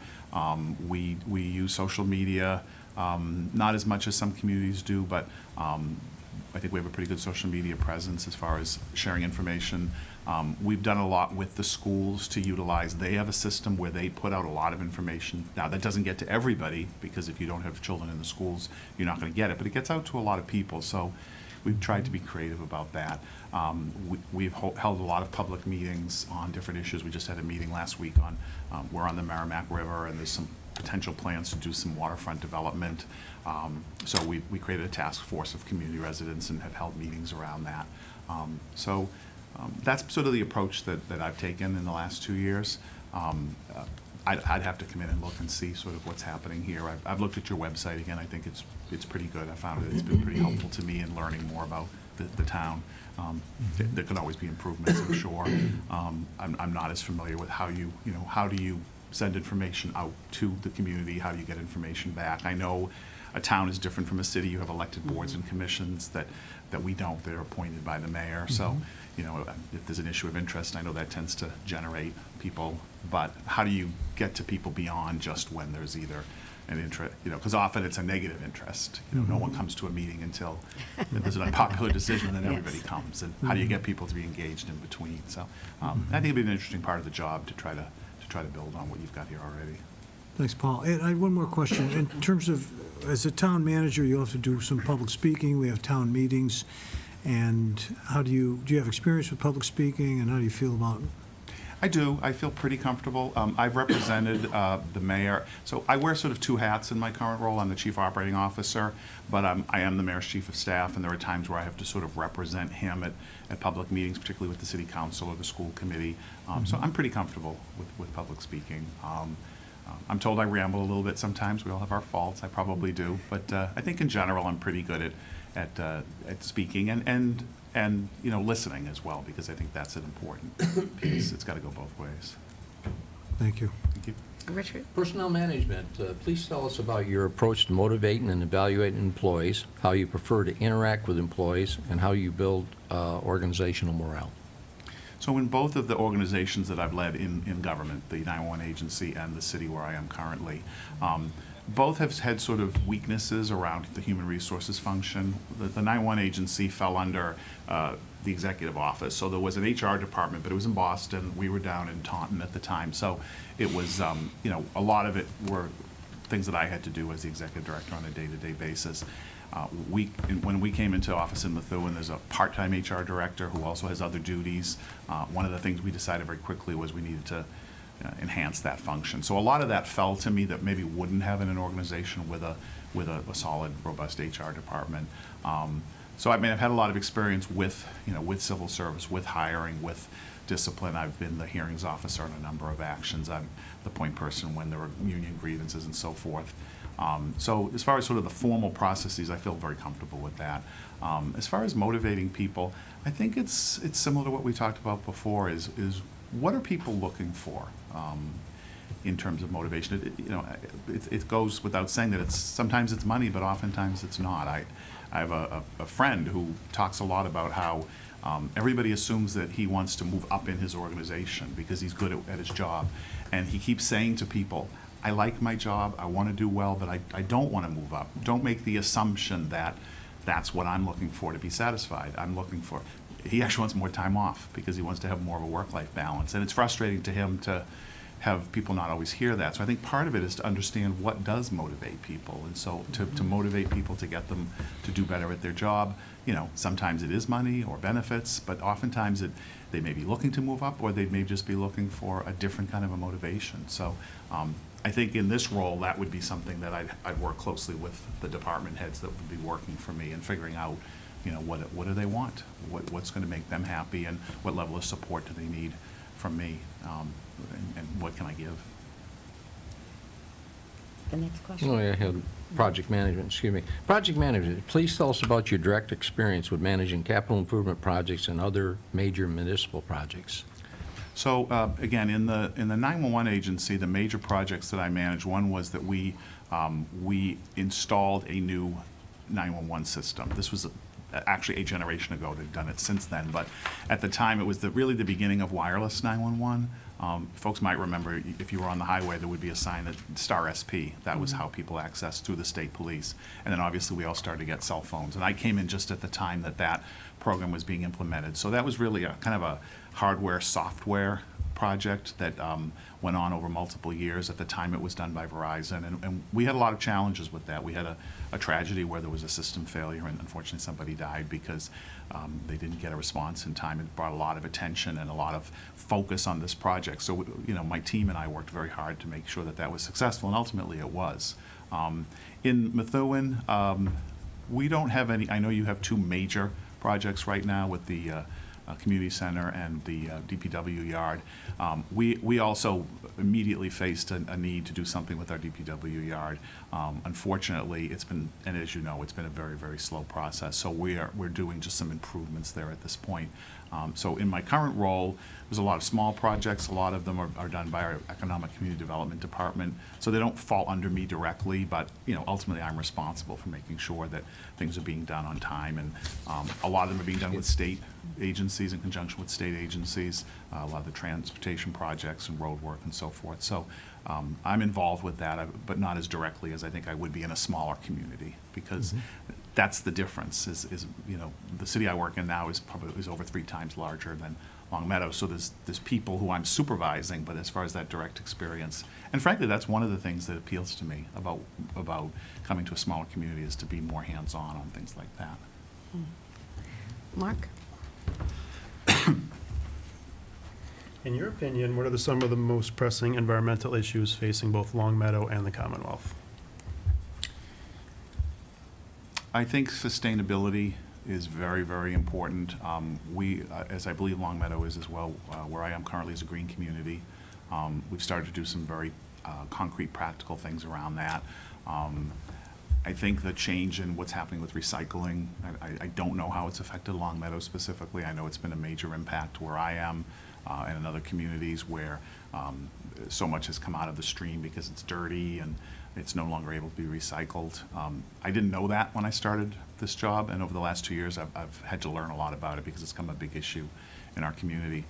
We use social media, not as much as some communities do, but I think we have a pretty good social media presence as far as sharing information. We've done a lot with the schools to utilize. They have a system where they put out a lot of information. Now, that doesn't get to everybody, because if you don't have children in the schools, you're not going to get it, but it gets out to a lot of people. So we've tried to be creative about that. We've held a lot of public meetings on different issues. We just had a meeting last week on, we're on the Merrimack River, and there's some potential plans to do some waterfront development. So we created a task force of community residents and have held meetings around that. That's sort of the approach that I've taken in the last 2 years. I'd have to come in and look and see sort of what's happening here. I've looked at your website again. I think it's pretty good. I found it's been pretty helpful to me in learning more about the town. There could always be improvements, I'm sure. I'm not as familiar with how how do you send information out to the community? How do you get information back? I know a town is different from a city. You have elected boards and commissions that we don't. They're appointed by the mayor. So, you know, if there's an issue of interest, I know that tends to generate people. But how do you get to people beyond just when there's either an interest, you know, because often it's a negative interest. You know, no one comes to a meeting until there's an unpopular decision, and then everybody comes. And how do you get people to be engaged in between? So I think it'd be an interesting part of the job to try to build on what you've got here already. Thanks, Paul. And I have one more question. In terms of, as a town manager, you'll have to do some public speaking. We have town meetings. And how do you have experience with public speaking, and how do you feel about it? I do. I feel pretty comfortable. I've represented the mayor. So I wear sort of two hats in my current role. I'm the chief operating officer, but I am the mayor's chief of staff, and there are times where I have to sort of represent him at public meetings, particularly with the city council or the school committee. So I'm pretty comfortable with public speaking. I'm told I ramble a little bit sometimes. We all have our faults. I probably do. But I think in general I'm pretty good at speaking and you know, listening as well, because I think that's an important piece. It's got to go both ways. Thank you. Thank you. Richard? Personnel management, please tell us about your approach to motivating and evaluating employees, how you prefer to interact with employees, and how you build organizational morale. So in both of the organizations that I've led in government, the 911 agency and the city where I am currently, both have had sort of weaknesses around the human resources function. The 911 agency fell under the executive office. So there was an HR department, but it was in Boston. We were down in Taunton at the time. So it was, you know, a lot of it were things that I had to do as the executive director on a day-to-day basis. When we came into office in Methuen, there's a part-time HR director who also has other duties. One of the things we decided very quickly was we needed to enhance that function. So a lot of that fell to me that maybe wouldn't have in an organization with a solid, robust HR department. So I mean, I've had a lot of experience with, you know, with civil service, with hiring, with discipline. I've been the hearings officer on a number of actions. I'm the point person when there were union grievances and so forth. So as far as sort of the formal processes, I feel very comfortable with that. As far as motivating people, I think it's similar to what we talked about before, is what are people looking for in terms of motivation? It goes without saying that sometimes it's money, but oftentimes it's not. I have a friend who talks a lot about how everybody assumes that he wants to move up in his organization because he's good at his job. And he keeps saying to people, I like my job, I want to do well, but I don't want to move up. Don't make the assumption that that's what I'm looking for to be satisfied. He actually wants more time off because he wants to have more of a work-life balance. And it's frustrating to him to have people not always hear that. So I think part of it is to understand what does motivate people. And so to motivate people to get them to do better at their job, you know, sometimes it is money or benefits, but oftentimes they may be looking to move up, or they may just be looking for a different kind of a motivation. So I think in this role, that would be something that I'd work closely with the department heads that would be working for me and figuring out, you know, what do they want? What's going to make them happy, and what level of support do they need from me, and what can I give? The next question? Oh, yeah, I had project management, excuse me. Project management, please tell us about your direct experience with managing capital improvement projects and other major municipal projects. So again, in the 911 agency, the major projects that I managed, one was that we installed a new 911 system. This was actually a generation ago. They've done it since then, but at the time it was really the beginning of wireless 911. Folks might remember, if you were on the highway, there would be a sign that Star SP. That was how people accessed through the state police. And then obviously we all started to get cell phones. And I came in just at the time that program was being implemented. So that was really a kind of a hardware software project that went on over multiple years. At the time it was done by Verizon, and we had a lot of challenges with that. We had a tragedy where there was a system failure, and unfortunately somebody died because they didn't get a response in time. It brought a lot of attention and a lot of focus on this project. So you know, my team and I worked very hard to make sure that was successful, and ultimately it was. In Methuen, we don't have any. I know you have two major projects right now with the community center and the DPW yard. We also immediately faced a need to do something with our DPW yard. Unfortunately, it's been, and as you know, it's been a very, very slow process. So we're doing just some improvements there at this point. So in my current role, there's a lot of small projects. A lot of them are done by our Economic Community Development Department. So they don't fall under me directly, but ultimately I'm responsible for making sure that things are being done on time. And a lot of them are being done with state agencies, in conjunction with state agencies, a lot of the transportation projects and road work and so forth. So I'm involved with that, but not as directly as I think I would be in a smaller community, because that's the difference. Is the city I work in now is over 3 times larger than Long Meadow. So there's people who I'm supervising, but as far as that direct experience, and frankly, that's one of the things that appeals to me about coming to a smaller community, is to be more hands-on on things like that. Mark? In your opinion, what are some of the most pressing environmental issues facing both Long Meadow and the Commonwealth? I think sustainability is very, very important. We, as I believe Long Meadow is as well, where I am currently is a green community. We've started to do some very concrete, practical things around that. I think the change in what's happening with recycling, I don't know how it's affected Long Meadow specifically. I know it's been a major impact where I am and in other communities where so much has come out of the stream because it's dirty and it's no longer able to be recycled. I didn't know that when I started this job, and over the last 2 years I've had to learn a lot about it because it's become a big issue in our community.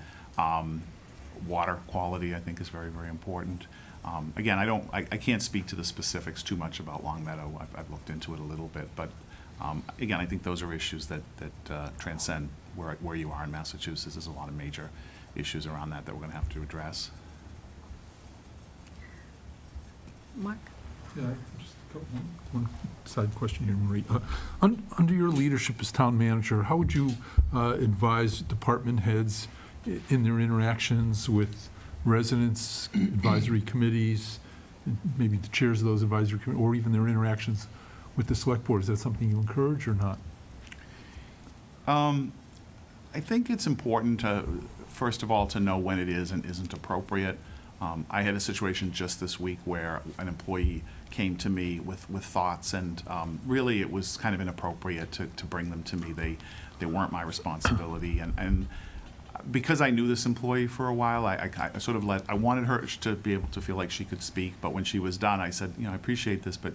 Water quality, I think, is very, very important. Again, I can't speak to the specifics too much about Long Meadow. I've looked into it a little bit, but again, I think those are issues that transcend where you are in Massachusetts. There's a lot of major issues around that we're going to have to address. Mark? Yeah, just one side question here, Marie. Under your leadership as town manager, how would you advise department heads in their interactions with residents, advisory committees, maybe the chairs of those advisory committees, or even their interactions with the select board? Is that something you encourage or not? I think it's important to, first of all, to know when it is and isn't appropriate. I had a situation just this week where an employee came to me with thoughts, and really it was kind of inappropriate to bring them to me. They weren't my responsibility, and because I knew this employee for a while, I sort of I wanted her to be able to feel like she could speak, but when she was done, I said, I appreciate this, but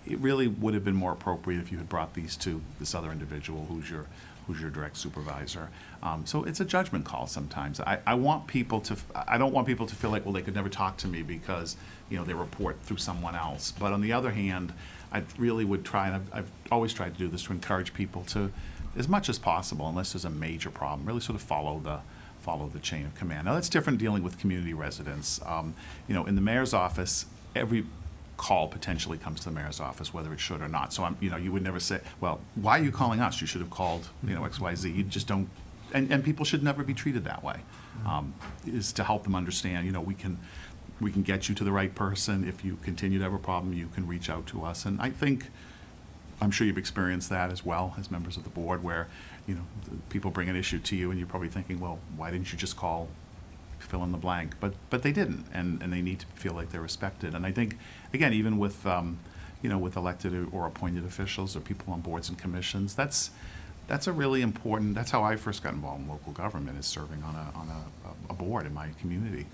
it really would have been more appropriate if you had brought these to this other individual who's your direct supervisor. So it's a judgment call sometimes. I don't want people to feel like, well, they could never talk to me because, they report through someone else. But on the other hand, I really would try, and I've always tried to do this, to encourage people to, as much as possible, unless there's a major problem, really sort of follow the chain of command. Now, that's different dealing with community residents. In the mayor's office, every call potentially comes to the mayor's office, whether it should or not. So you would never say, well, why are you calling us? You should have called, XYZ. You just don't, and people should never be treated that way. Is to help them understand, we can get you to the right person. If you continue to have a problem, you can reach out to us. And I'm sure you've experienced that as well as members of the board, where, people bring an issue to you and you're probably thinking, well, why didn't you just call fill in the blank? But they didn't, and they need to feel like they're respected. And I think, again, even with with elected or appointed officials or people on boards and commissions, that's a really important. That's how I first got involved in local government, is serving on a board in my community.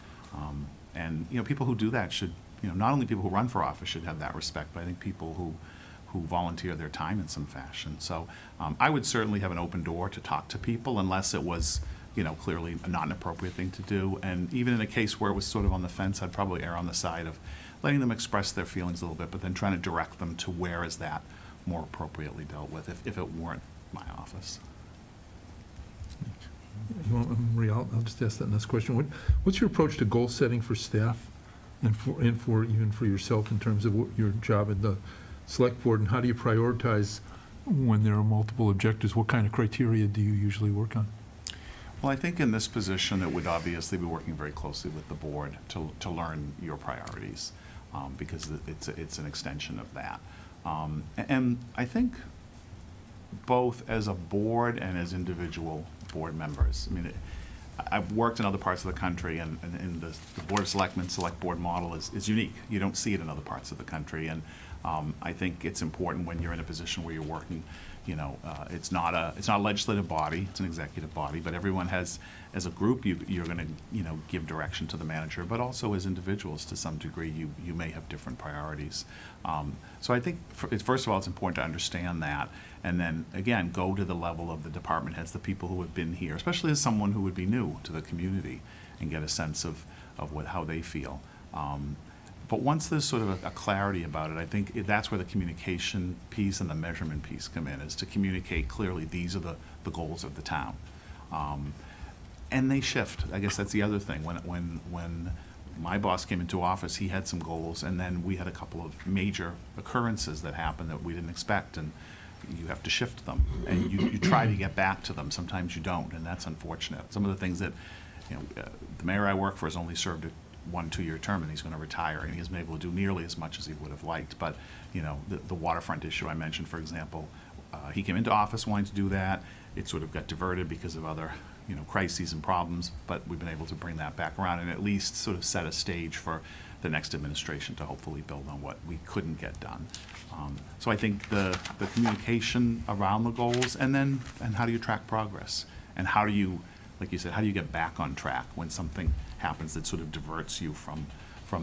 And people who do that should, not only people who run for office should have that respect, but I think people who volunteer their time in some fashion. So I would certainly have an open door to talk to people, unless it was clearly not an appropriate thing to do. And even in a case where it was sort of on the fence, I'd probably err on the side of letting them express their feelings a little bit, but then trying to direct them to where is that more appropriately dealt with if it weren't my office. Maria, I'll just ask that next question. What's your approach to goal setting for staff and for even for yourself in terms of your job at the select board, and how do you prioritize when there are multiple objectives? What kind of criteria do you usually work on? Well, I think in this position it would obviously be working very closely with the board to learn your priorities, because it's an extension of that. And I think both as a board and as individual board members. I mean, I've worked in other parts of the country, and the Board of Selectmen Select Board model is unique. You don't see it in other parts of the country, and I think it's important when you're in a position where you're working, it's not a legislative body, it's an executive body, but everyone has, as a group, you're going to, give direction to the manager, but also as individuals to some degree, you may have different priorities. So I think, first of all, it's important to understand that, and then, again, go to the level of the department heads, the people who have been here, especially as someone who would be new to the community, and get a sense of how they feel. But once there's sort of a clarity about it, I think that's where the communication piece and the measurement piece come in, is to communicate clearly these are the goals of the town. And they shift. I guess that's the other thing. When my boss came into office, he had some goals, and then we had a couple of major occurrences that happened that we didn't expect, and you have to shift them. And you try to get back to them. Sometimes you don't, and that's unfortunate. Some of the things that, the mayor I work for has only served a 1-2-year term, and he's going to retire, and he hasn't been able to do nearly as much as he would have liked. But, the waterfront issue I mentioned, for example, he came into office wanting to do that. It sort of got diverted because of other, crises and problems, but we've been able to bring that back around and at least sort of set a stage for the next administration to hopefully build on what we couldn't get done. So I think the communication around the goals, and how do you track progress? And how do you, like you said, how do you get back on track when something happens that sort of diverts you from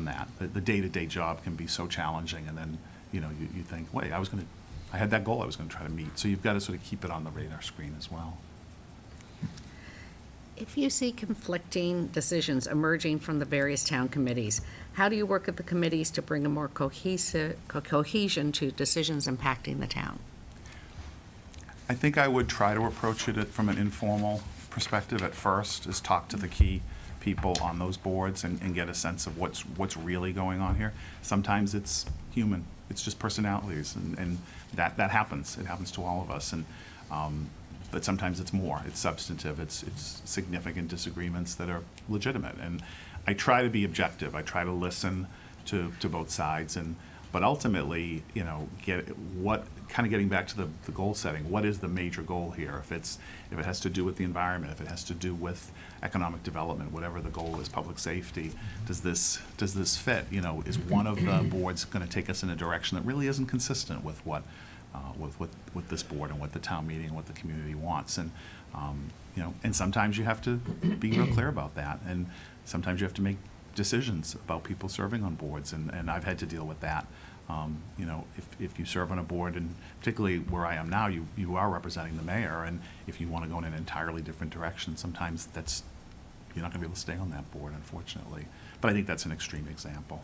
that? The day-to-day job can be so challenging, and then, you think, wait, I had that goal I was going to try to meet. So you've got to sort of keep it on the radar screen as well. If you see conflicting decisions emerging from the various town committees, how do you work with the committees to bring a more cohesion to decisions impacting the town? I think I would try to approach it from an informal perspective at first, is talk to the key people on those boards and get a sense of what's really going on here. Sometimes it's human. It's just personalities, and that happens. It happens to all of us. And but sometimes it's more. It's substantive. It's significant disagreements that are legitimate. And I try to be objective. I try to listen to both sides, but ultimately, getting back to the goal setting. What is the major goal here? If it has to do with the environment, if it has to do with economic development, whatever the goal is, public safety, does this fit? Is one of the boards going to take us in a direction that really isn't consistent with what with this board and what the town meeting and what the community wants? And and sometimes you have to be real clear about that, and sometimes you have to make decisions about people serving on boards, and I've had to deal with that. If you serve on a board, and particularly where I am now, you are representing the mayor, and if you want to go in an entirely different direction, sometimes you're not going to be able to stay on that board, unfortunately. But I think that's an extreme example.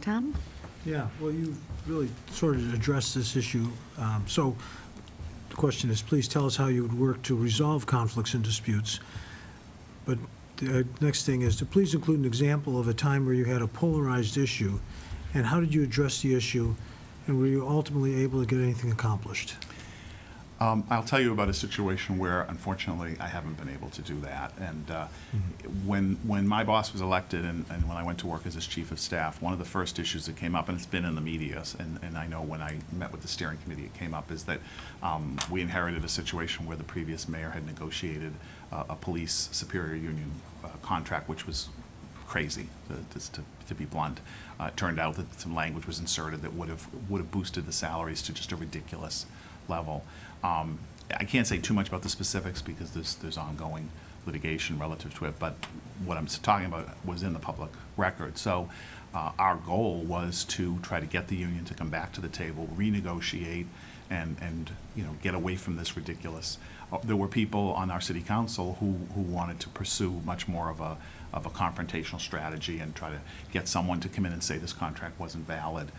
Tom? Yeah, well, you really sort of addressed this issue. So the question is, please tell us how you would work to resolve conflicts and disputes. But the next thing is to please include an example of a time where you had a polarized issue, and how did you address the issue, and were you ultimately able to get anything accomplished? I'll tell you about a situation where, unfortunately, I haven't been able to do that. And when my boss was elected, and when I went to work as his chief of staff, one of the first issues that came up, and it's been in the media, and I know when I met with the steering committee it came up, is that we inherited a situation where the previous mayor had negotiated a police superior union contract, which was crazy, to be blunt. It turned out that some language was inserted that would have boosted the salaries to just a ridiculous level. I can't say too much about the specifics because there's ongoing litigation relative to it, but what I'm talking about was in the public record. So our goal was to try to get the union to come back to the table, renegotiate, and get away from this ridiculous. There were people on our city council who wanted to pursue much more of a confrontational strategy and try to get someone to come in and say this contract wasn't valid.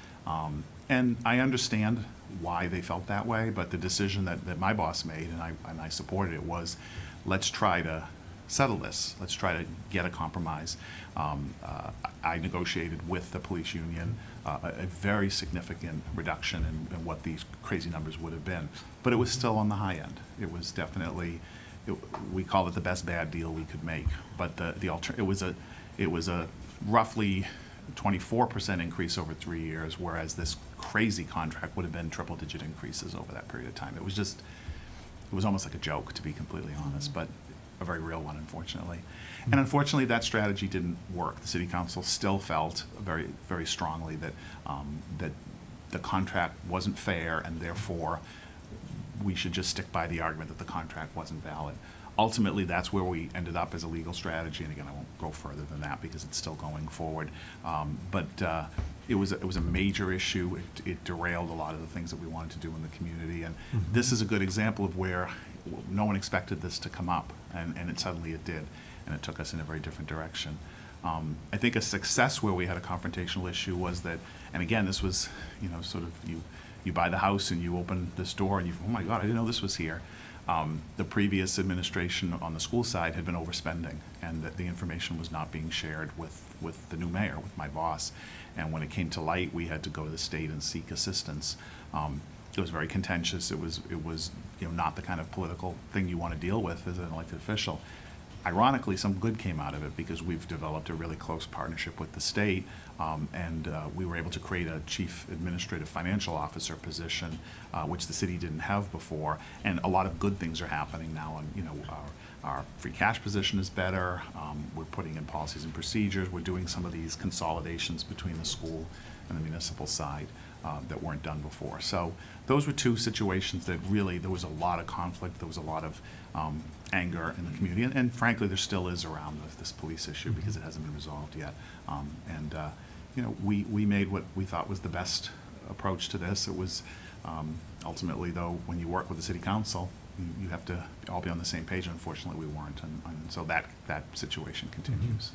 And I understand why they felt that way, but the decision that my boss made, and I supported it, was let's try to settle this. Let's try to get a compromise. I negotiated with the police union a very significant reduction in what these crazy numbers would have been, but it was still on the high end. It was definitely, we call it the best bad deal we could make, but it was a roughly 24% increase over 3 years, whereas this crazy contract would have been triple-digit increases over that period of time. It was just, it was almost like a joke, to be completely honest, but a very real one, unfortunately. And unfortunately, that strategy didn't work. The city council still felt very, very strongly that, that the contract wasn't fair, and therefore, we should just stick by the argument that the contract wasn't valid. Ultimately, that's where we ended up as a legal strategy, and again, I won't go further than that because it's still going forward. But it was a major issue. It derailed a lot of the things that we wanted to do in the community, and this is a good example of where no one expected this to come up, and suddenly it did, and it took us in a very different direction. I think a success where we had a confrontational issue was that, and again, this was, sort of you buy the house and you open this door and you, oh my God, I didn't know this was here. The previous administration on the school side had been overspending, and that the information was not being shared with the new mayor, with my boss. And when it came to light, we had to go to the state and seek assistance. It was very contentious. It was not the kind of political thing you want to deal with as an elected official. Ironically, some good came out of it because we've developed a really close partnership with the state, and we were able to create a chief administrative financial officer position, which the city didn't have before, and a lot of good things are happening now. And our free cash position is better. We're putting in policies and procedures. We're doing some of these consolidations between the school and the municipal side that weren't done before. So those were two situations that really, there was a lot of conflict, there was a lot of anger in the community, and frankly, there still is around this police issue because it hasn't been resolved yet. We made what we thought was the best approach to this. It was ultimately, though, when you work with the city council, you have to all be on the same page. Unfortunately, we weren't, and so that situation continues.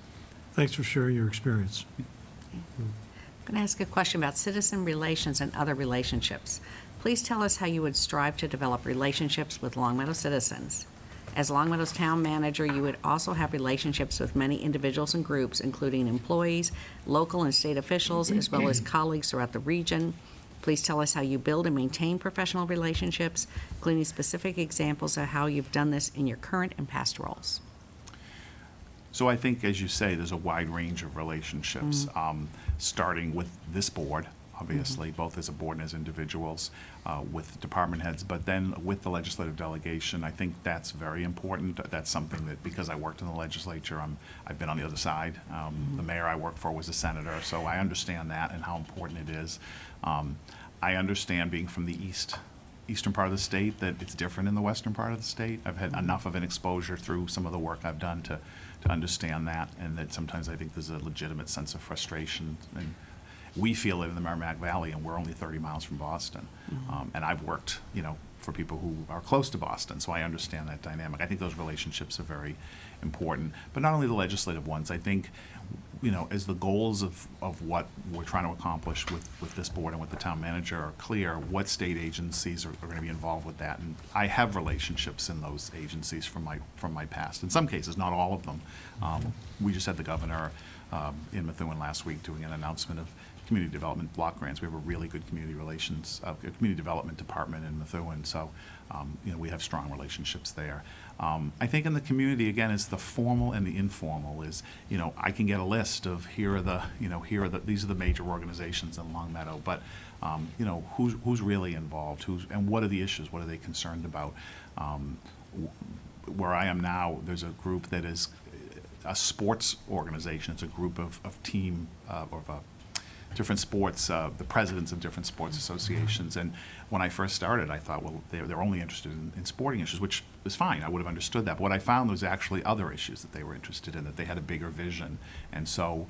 Thanks for sharing your experience. I'm going to ask a question about citizen relations and other relationships. Please tell us how you would strive to develop relationships with Longmeadow citizens. As Longmeadow's town manager, you would also have relationships with many individuals and groups, including employees, local and state officials, as well as colleagues throughout the region. Please tell us how you build and maintain professional relationships, including specific examples of how you've done this in your current and past roles. So I think, as you say, there's a wide range of relationships, starting with this board, obviously, both as a board and as individuals, with department heads, but then with the legislative delegation. I think that's very important. That's something that, because I worked in the legislature, I've been on the other side. The mayor I worked for was a senator, so I understand that and how important it is. I understand, being from the eastern part of the state, that it's different in the western part of the state. I've had enough of an exposure through some of the work I've done to understand that, and that sometimes I think there's a legitimate sense of frustration. And we feel it in the Merrimack Valley, and we're only 30 miles from Boston. And I've worked, for people who are close to Boston, so I understand that dynamic. I think those relationships are very important, but not only the legislative ones. I think, as the goals of what we're trying to accomplish with this board and with the town manager are clear, what state agencies are going to be involved with that. And I have relationships in those agencies from my past. In some cases, not all of them. We just had the governor in Methuen last week doing an announcement of community development block grants. We have a really good community development department in Methuen, so we have strong relationships there. I think in the community, again, is the formal and the informal. Is I can get a list of these are the major organizations in Longmeadow, but who's really involved, and what are the issues, what are they concerned about? Where I am now, there's a group that is a sports organization. It's a group of different sports, the presidents of different sports associations. And when I first started, I thought, well, they're only interested in sporting issues, which is fine. I would have understood that. But what I found was actually other issues that they were interested in, that they had a bigger vision. And so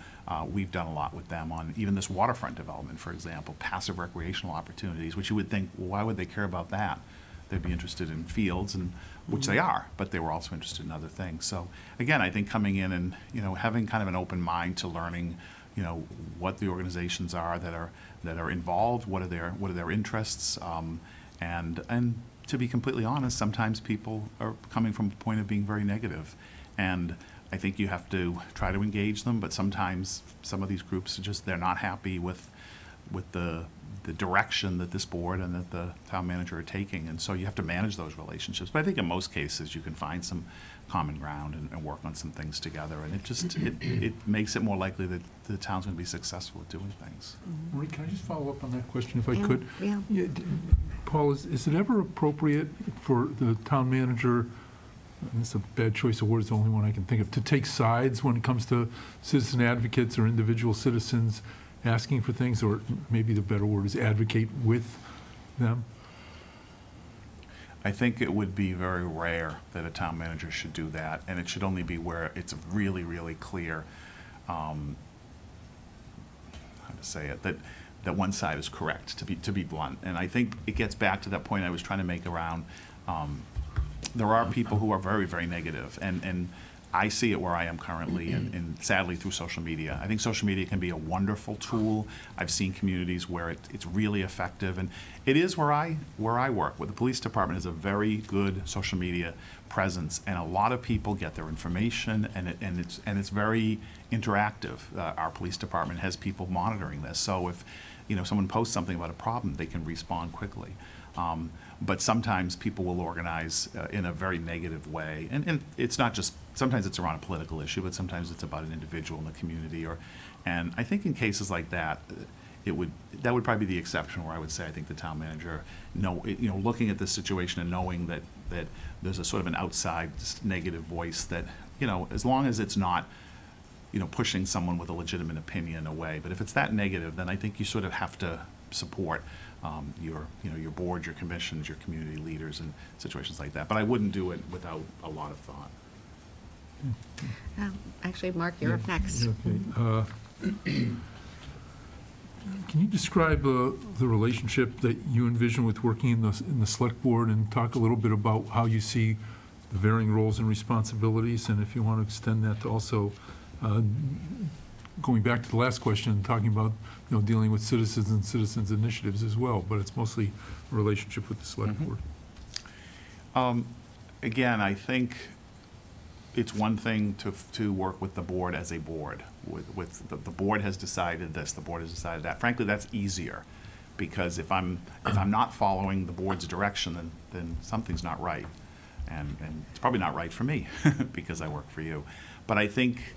we've done a lot with them on even this waterfront development, for example, passive recreational opportunities, which you would think, well, why would they care about that? They'd be interested in fields, and which they are, but they were also interested in other things. So again, I think coming in and having kind of an open mind to learning what the organizations are that are involved, what are their interests, and to be completely honest, sometimes people are coming from a point of being very negative, and I think you have to try to engage them. But sometimes some of these groups they're not happy with the the direction that this board and that the town manager are taking, and so you have to manage those relationships. But I think in most cases, you can find some common ground and work on some things together, and it makes it more likely that the town's going to be successful at doing things. Marie, can I just follow up on that question if I could? Yeah. Paul, is it ever appropriate for the town manager, and it's a bad choice of words, the only one I can think of, to take sides when it comes to citizen advocates or individual citizens asking for things, or maybe the better word is advocate with them? I think it would be very rare that a town manager should do that, and it should only be where it's really, really clear, how to say it, that one side is correct, to be blunt. And I think it gets back to that point I was trying to make around, there are people who are very, very negative, and I see it where I am currently, and sadly through social media. I think social media can be a wonderful tool. I've seen communities where it's really effective, and it is where I work. With the police department is a very good social media presence, and a lot of people get their information, and it's very interactive. Our police department has people monitoring this, so if someone posts something about a problem, they can respond quickly. But sometimes people will organize in a very negative way, and it's not just, sometimes it's around a political issue, but sometimes it's about an individual in the community, and I think in cases like that, that would probably be the exception where I would say I think the town manager, looking at this situation and knowing that there's a sort of an outside negative voice that, as long as it's not, pushing someone with a legitimate opinion away, but if it's that negative, then I think you sort of have to support your board, your commissions, your community leaders in situations like that. But I wouldn't do it without a lot of thought. Actually, Mark, you're up next. Okay. Can you describe the relationship that you envision with working in the select board, and talk a little bit about how you see the varying roles and responsibilities, and if you want to extend that to also going back to the last question and talking about dealing with citizens and citizens initiatives as well, but it's mostly a relationship with the select board. Again, I think it's one thing to work with the board as a board. With the board has decided this, the board has decided that. Frankly, that's easier, because if I'm not following the board's direction, then something's not right, and it's probably not right for me because I work for you. But I think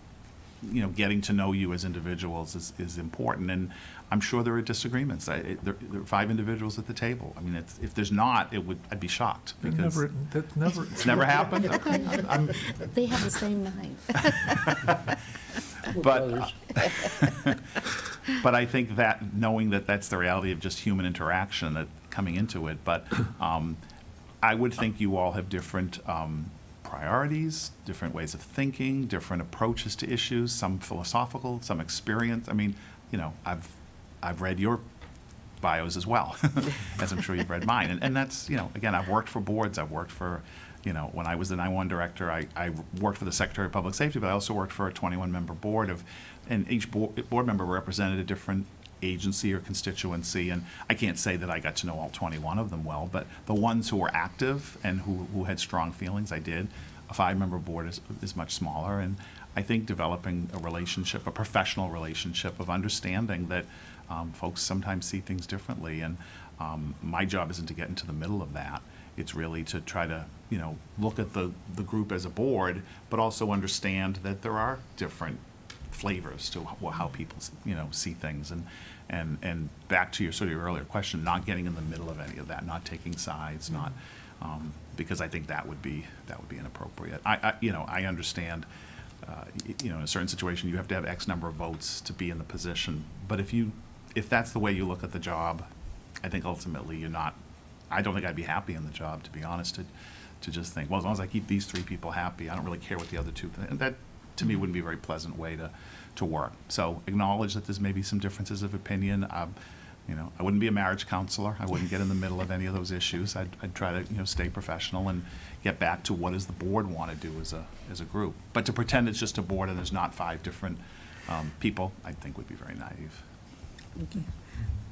getting to know you as individuals is important, and I'm sure there are disagreements. There are 5 individuals at the table. I mean, if there's not, I'd be shocked, because it's never happened. Okay, They have the same name. but I think that knowing that that's the reality of just human interaction, that coming into it, but I would think you all have different priorities, different ways of thinking, different approaches to issues, some philosophical, some experience. I mean, I've read your bios as well, as I'm sure you've read mine. And that's, again, I've worked for boards. I've worked for, when I was the 911 director, I worked for the Secretary of Public Safety, but I also worked for a 21-member board and each board member represented a different agency or constituency, and I can't say that I got to know all 21 of them well, but the ones who were active and who had strong feelings, I did. A 5-member board is much smaller, and I think developing a relationship, a professional relationship of understanding that folks sometimes see things differently, and my job isn't to get into the middle of that. It's really to try to, look at the group as a board, but also understand that there are different flavors to how people, see things, and back to your sort of your earlier question, not getting in the middle of any of that, not taking sides, not because I think that would be inappropriate. I understand. In a certain situation, you have to have X number of votes to be in the position. But if that's the way you look at the job, I think ultimately you're not. I don't think I'd be happy in the job, to be honest. To just think, well, as long as I keep these 3 people happy, I don't really care what the other 2 think. And that, to me, wouldn't be a very pleasant way to work. So acknowledge that there's maybe some differences of opinion. I wouldn't be a marriage counselor. I wouldn't get in the middle of any of those issues. I'd try to stay professional and get back to what does the board want to do as a group. But to pretend it's just a board and there's not 5 different people, I think would be very naive.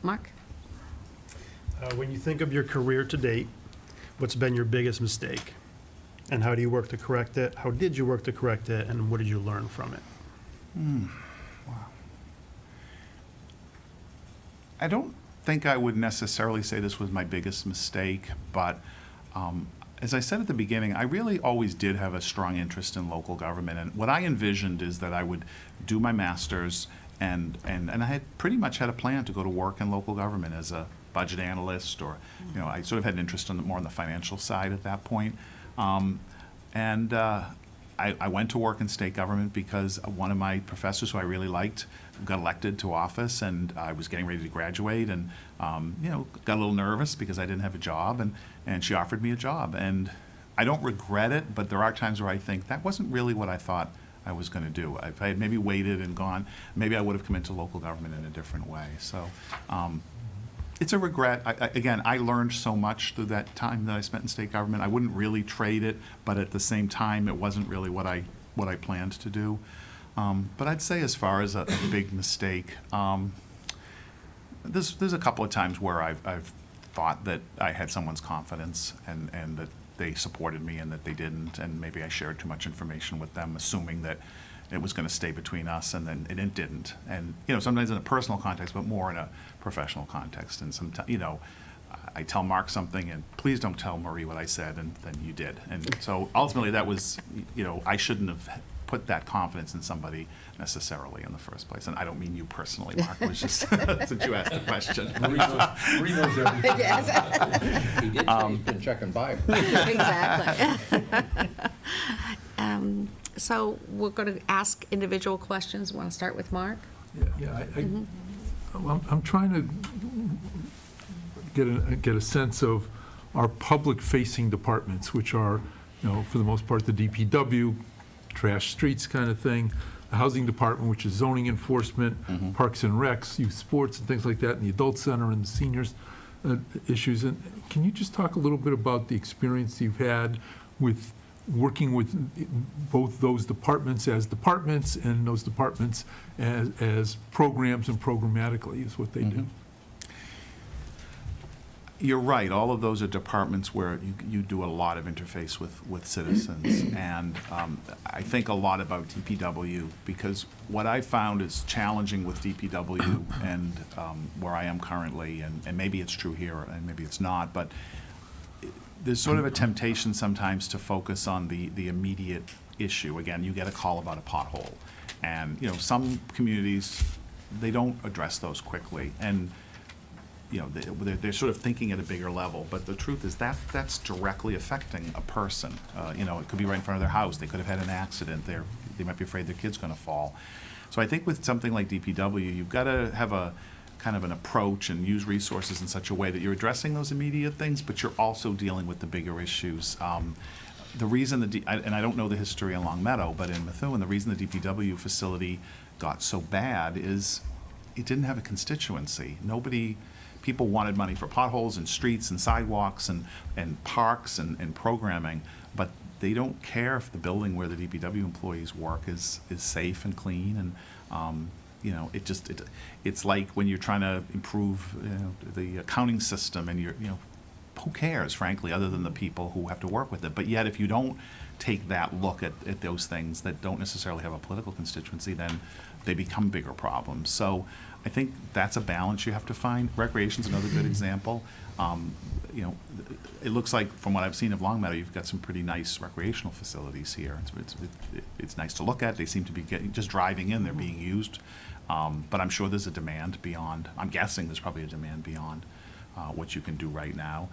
Mark? When you think of your career to date, what's been your biggest mistake? And how do you work to correct it? How did you work to correct it? And what did you learn from it? Wow. I don't think I would necessarily say this was my biggest mistake, but as I said at the beginning, I really always did have a strong interest in local government. And what I envisioned is that I would do my master's, and I had pretty much had a plan to go to work in local government as a budget analyst, or, you know, I sort of had an interest in more on the financial side at that point. I went to work in state government because one of my professors who I really liked got elected to office, and I was getting ready to graduate, and you know, got a little nervous because I didn't have a job, and she offered me a job. And I don't regret it, but there are times where I think that wasn't really what I thought I was going to do. If I had maybe waited and gone, maybe I would have come into local government in a different way. So it's a regret. Again, I learned so much through that time that I spent in state government. I wouldn't really trade it, but at the same time, it wasn't really what I planned to do. But I'd say as far as a big mistake, there's a couple of times where I've thought that I had someone's confidence and that they supported me and that they didn't, and maybe I shared too much information with them, assuming that it was going to stay between us, and then it didn't. And, you know, sometimes in a personal context, but more in a professional context. And sometimes, you know, I tell Mark something, and please don't tell Marie what I said, and then you did. And so ultimately that was, you know, I shouldn't have put that confidence in somebody necessarily in the first place. And I don't mean you personally, Mark. It was just since you asked the question. Marie knows everything. He did say he's been checking Bible. Exactly. So we're going to ask individual questions. Want to start with Mark? I'm trying to get a sense of our public-facing departments, which are, you know, for the most part, the DPW, trash streets kind of thing, the housing department, which is zoning enforcement, parks and recs, youth sports and things like that, and the adult center and the seniors issues. And can you just talk a little bit about the experience you've had with working with both those departments as departments and those departments as programs and programmatically is what they do? You're right. All of those are departments where you do a lot of interface with citizens. And I think a lot about DPW, because what I found is challenging with DPW and where I am currently, and maybe it's true here and maybe it's not, but there's sort of a temptation sometimes to focus on the immediate issue. Again, you get a call about a pothole. And, you know, some communities, they don't address those quickly. And you know, they're sort of thinking at a bigger level, but the truth is that's directly affecting a person. You know, it could be right in front of their house. They could have had an accident. They might be afraid their kid's going to fall. So I think with something like DPW, you've got to have a kind of an approach and use resources in such a way that you're addressing those immediate things, but you're also dealing with the bigger issues. The reason and I don't know the history in Long Meadow, but in Methuen, the reason the DPW facility got so bad is it didn't have a constituency. People wanted money for potholes and streets and sidewalks and parks and programming, but they don't care if the building where the DPW employees work is safe and clean. And you know, it's like when you're trying to improve, you know, the accounting system, and who cares, frankly, other than the people who have to work with it. But yet, if you don't take that look at those things that don't necessarily have a political constituency, then they become bigger problems. So I think that's a balance you have to find. Recreation's another good example. You know, it looks like, from what I've seen of Long Meadow, you've got some pretty nice recreational facilities here. It's nice to look at. They seem to be just driving in, they're being used. But I'm sure there's a demand beyond. I'm guessing there's probably a demand beyond what you can do right now.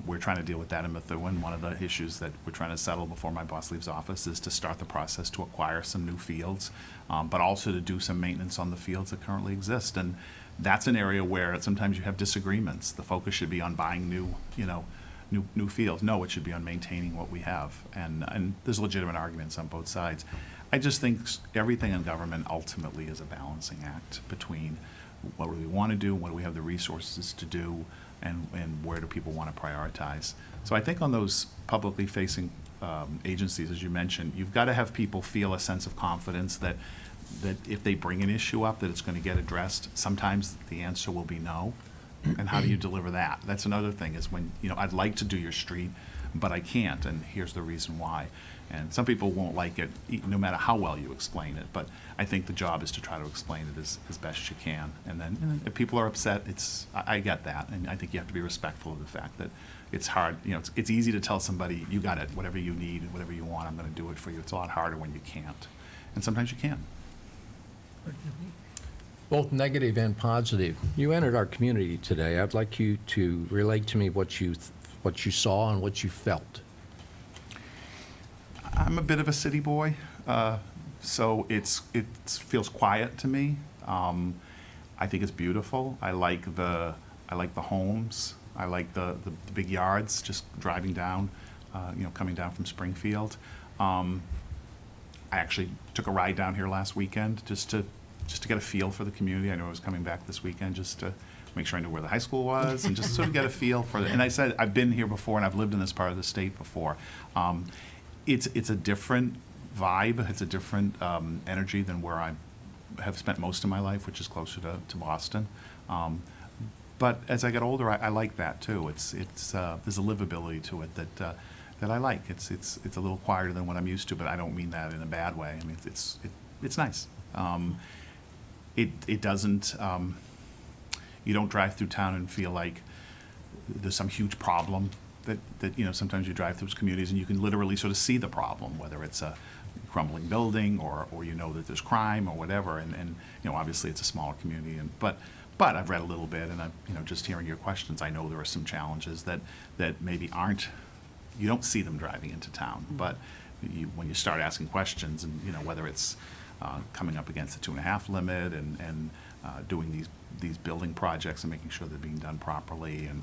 We're trying to deal with that in Methuen. One of the issues that we're trying to settle before my boss leaves office is to start the process to acquire some new fields, but also to do some maintenance on the fields that currently exist. And that's an area where sometimes you have disagreements. The focus should be on buying new fields. No, it should be on maintaining what we have. And there's legitimate arguments on both sides. I just think everything in government ultimately is a balancing act between what do we want to do, what do we have the resources to do, and where do people want to prioritize. So I think on those publicly facing agencies, as you mentioned, you've got to have people feel a sense of confidence that if they bring an issue up, that it's going to get addressed. Sometimes the answer will be no. And how do you deliver that? That's another thing, is when, you know, I'd like to do your street, but I can't, and here's the reason why. And some people won't like it, no matter how well you explain it, but I think the job is to try to explain it as best you can. And then if people are upset, I get that, and I think you have to be respectful of the fact that it's hard, it's easy to tell somebody, you got it, whatever you need, whatever you want, I'm gonna do it for you. It's a lot harder when you can't, and sometimes you can. Both negative and positive. You entered our community today. I'd like you to relate to me what you saw and what you felt. I'm a bit of a city boy, so it feels quiet to me. I think it's beautiful. I like the homes. I like the big yards. Just driving down, coming down from Springfield. I actually took a ride down here last weekend just to get a feel for the community. I knew I was coming back this weekend just to make sure I knew where the high school was and just sort of get a feel for it. And I said I've been here before and I've lived in this part of the state before. It's a different vibe. It's a different energy than where I have spent most of my life, which is closer to Boston. But as I get older, I like that too. There's a livability to it that I like. It's a little quieter than what I'm used to, but I don't mean that in a bad way. I mean it's nice. It doesn't. You don't drive through town and feel like there's some huge problem. That sometimes you drive through communities and you can literally sort of see the problem, whether it's a crumbling building or that there's crime or whatever. And obviously it's a smaller community. But I've read a little bit, and just hearing your questions, I know there are some challenges that maybe you don't see them driving into town. But when you start asking questions, and whether it's coming up against the 2.5 limit and doing these building projects and making sure they're being done properly, and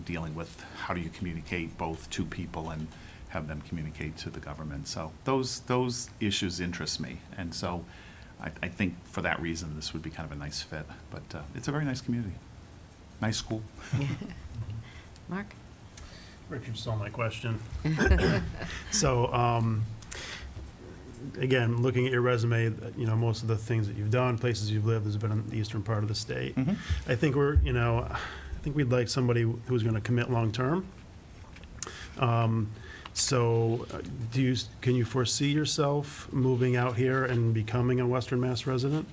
dealing with how do you communicate both to people and have them communicate to the government. So those issues interest me, and so I think for that reason this would be kind of a nice fit. But it's a very nice community, nice school. Mark? Richard stole my question. So, again, looking at your resume, most of the things that you've done, places you've lived, has been in the eastern part of the state. Mhm. I think I think we'd like somebody who's going to commit long-term. So, can you foresee yourself moving out here and becoming a Western Mass resident?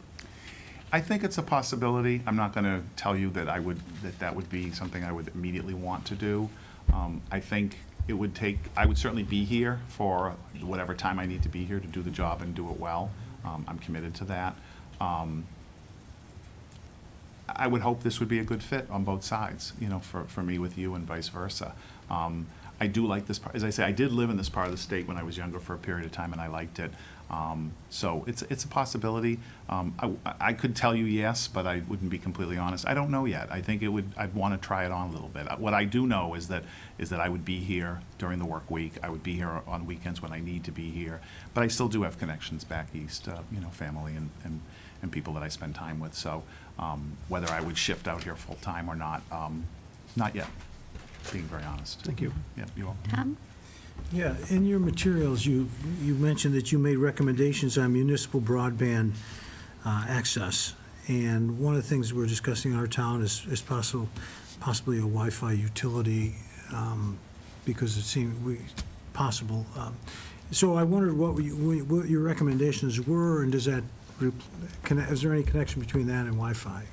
I think it's a possibility. I'm not going to tell you that that would be something I would immediately want to do. I think I would certainly be here for whatever time I need to be here to do the job and do it well. I'm committed to that. I would hope this would be a good fit on both sides, for me with you and vice versa. I do like this part. As I say, I did live in this part of the state when I was younger for a period of time, and I liked it. So it's a possibility. I could tell you yes, but I wouldn't be completely honest. I don't know yet. I think I'd want to try it on a little bit. What I do know is that I would be here during the work week. I would be here on weekends when I need to be here. But I still do have connections back east, family and people that I spend time with. So whether I would shift out here full time or not yet, being very honest. Thank you. Yeah, you will. Tom? Yeah, in your materials, you mentioned that you made recommendations on municipal broadband access. And one of the things we're discussing in our town is possibly a Wi-Fi utility, because it seemed possible. So I wondered what your recommendations were, and is there any connection between that and Wi-Fi?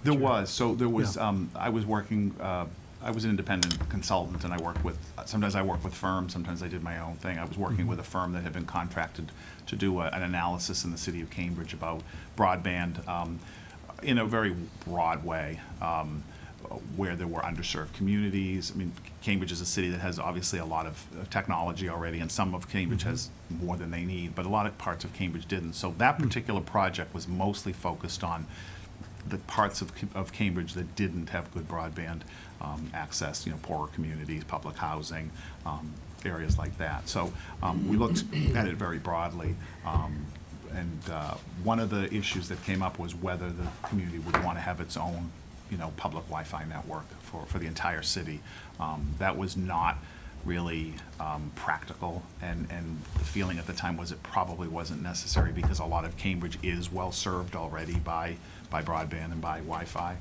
There was. So there was, Yeah. I was working, I was an independent consultant, and sometimes I work with firms, sometimes I did my own thing. I was working with a firm that had been contracted to do an analysis in the city of Cambridge about broadband in a very broad way, where there were underserved communities. I mean, Cambridge is a city that has obviously a lot of technology already, and some of Cambridge has more than they need, but a lot of parts of Cambridge didn't. So that particular project was mostly focused on the parts of Cambridge that didn't have good broadband access, poorer communities, public housing, areas like that. So we looked at it very broadly. And one of the issues that came up was whether the community would want to have its own, public Wi-Fi network for the entire city. That was not really practical, and the feeling at the time was it probably wasn't necessary because a lot of Cambridge is well served already by broadband and by Wi-Fi.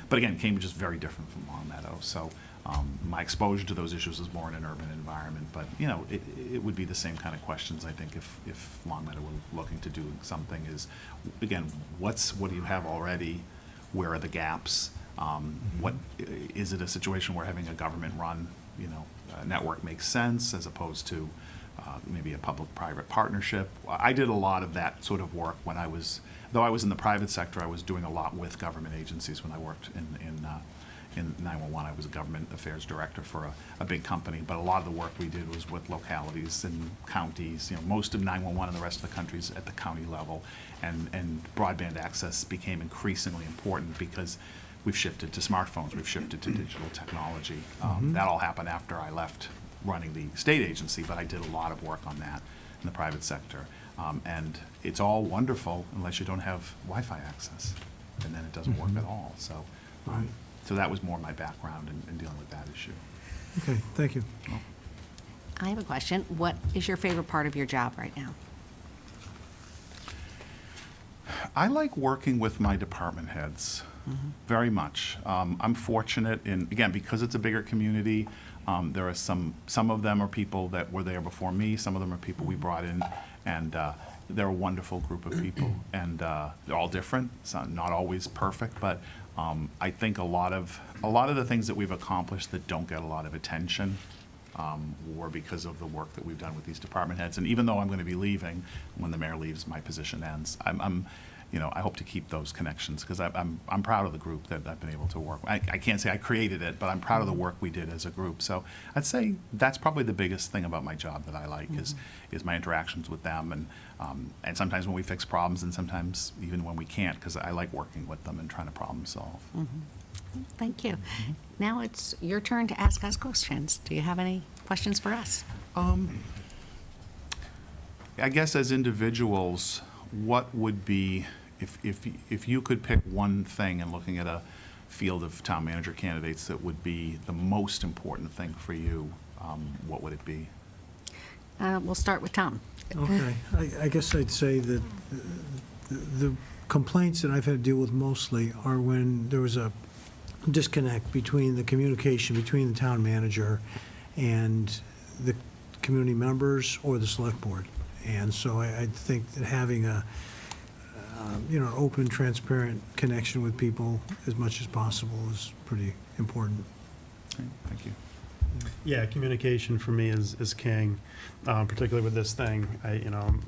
But again, Cambridge is very different from Long Meadow, so My exposure to those issues is more in an urban environment, but, you know, it would be the same kind of questions, I think, if Longmeadow were looking to do something is, again, what do you have already? Where are the gaps? What, is it a situation where having a government-run, you know, network makes sense as opposed to maybe a public-private partnership? I did a lot of that sort of work when though I was in the private sector, I was doing a lot with government agencies when I worked in 911. I was a government affairs director for a big company, but a lot of the work we did was with localities and counties. You know, most of 911 and the rest of the country is at the county level, and broadband access became increasingly important because we've shifted to smartphones, we've shifted to digital technology. That all happened after I left running the state agency, but I did a lot of work on that in the private sector. And it's all wonderful unless you don't have Wi-Fi access, and then it doesn't work at all. So, so that was more my background in dealing with that issue. Okay, thank you. I have a question. What is your favorite part of your job right now? I like working with my department heads very much. I'm fortunate again, because it's a bigger community, there are some of them are people that were there before me, some of them are people we brought in, and they're a wonderful group of people, and they're all different. It's not always perfect, but I think a lot of the things that we've accomplished that don't get a lot of attention were because of the work that we've done with these department heads. And even though I'm going to be leaving, when the mayor leaves, my position ends. You know, I hope to keep those connections because I'm proud of the group that I've been able to work with. I can't say I created it, but I'm proud of the work we did as a group. So I'd say that's probably the biggest thing about my job that I like is my interactions with them, and sometimes when we fix problems, and sometimes even when we can't, because I like working with them and trying to problem solve. Thank you. Now it's your turn to ask us questions. Do you have any questions for us? I guess as individuals, what would be, if you could pick one thing in looking at a field of town manager candidates that would be the most important thing for you, what would it be? We'll start with Tom. Okay, I guess I'd say that the complaints that I've had to deal with mostly are when there was a disconnect between the communication between the town manager and the community members or the select board. And so I think that having an open, transparent connection with people as much as possible is pretty important. Okay, thank you. Yeah, communication for me is king, particularly with this thing. I'm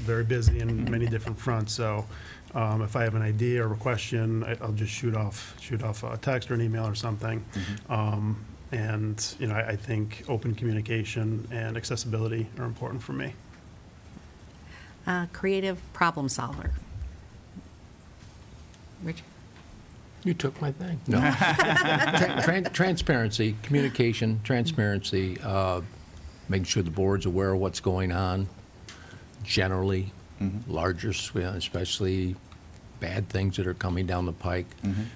very busy in many different fronts, so if I have an idea or a question, I'll just shoot off a text or an email or something. I think open communication and accessibility are important for me. Creative problem solver. Richard? You took my thing. No. Transparency, communication, transparency, making sure the board's aware of what's going on, generally, larger, especially bad things that are coming down the pike.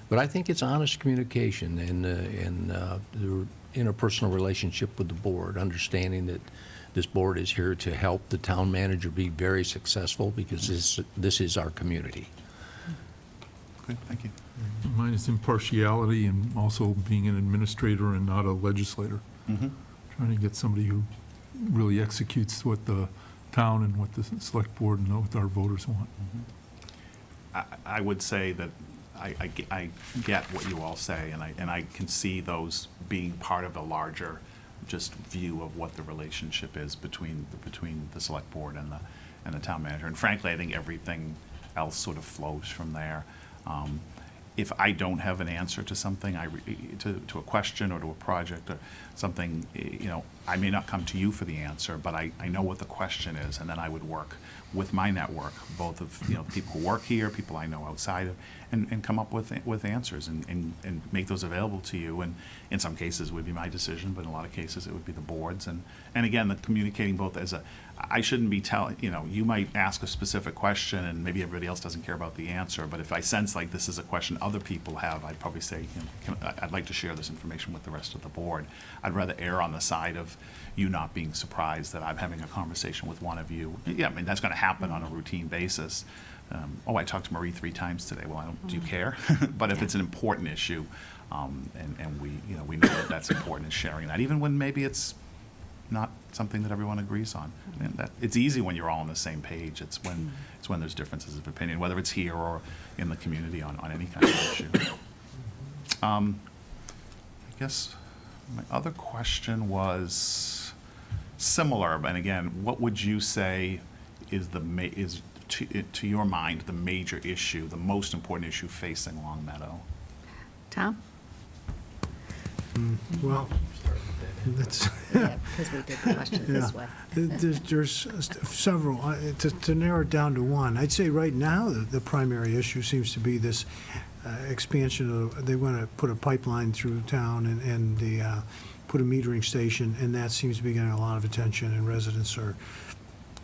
But I think it's honest communication and the interpersonal relationship with the board, understanding that this board is here to help the town manager be very successful because this is our community. Okay, thank you. Mine is impartiality and also being an administrator and not a legislator. Trying to get somebody who really executes what the town and what the select board and what our voters want. I would say that I get what you all say, and I can see those being part of a larger just view of what the relationship is between the select board and the town manager. And frankly, I think everything else sort of flows from there. If I don't have an answer to something, to a question or to a project or something, I may not come to you for the answer, but I know what the question is, and then I would work with my network, both of people who work here, people I know outside of, and come up with answers and make those available to you. And in some cases it would be my decision, but in a lot of cases it would be the board's. And again, the communicating both I shouldn't be telling, you might ask a specific question and maybe everybody else doesn't care about the answer, but if I sense like this is a question other people have, I'd probably say, I'd like to share this information with the rest of the board. I'd rather err on the side of you not being surprised that I'm having a conversation with one of you. Yeah, I mean, that's going to happen on a routine basis. I talked to Marie 3 times today. Well, do you care? But if it's an important issue, and we know that that's important in sharing that, even when maybe it's not something that everyone agrees on. And that, it's easy when you're all on the same page. It's when there's differences of opinion, whether it's here or in the community on any kind of issue. I guess my other question was similar, but again, what would you say is to your mind the major issue, the most important issue facing Longmeadow? Tom? Well, that's, Yeah, because we did the question this way. there's several. To narrow it down to one, I'd say right now the primary issue seems to be this expansion of, they want to put a pipeline through town and put a metering station, and that seems to be getting a lot of attention, and residents are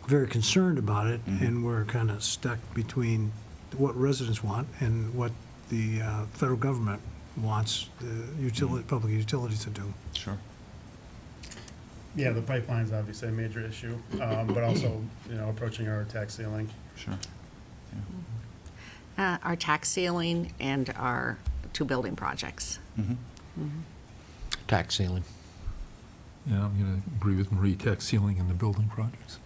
very concerned about it, and we're kind of stuck between what residents want and what the federal government wants the public utilities to do. Sure. Yeah, the pipeline's obviously a major issue, but also, approaching our tax ceiling. Sure. Our tax ceiling and our 2 building projects. Tax ceiling. Yeah, I'm going to agree with Marie, tax ceiling and the building projects.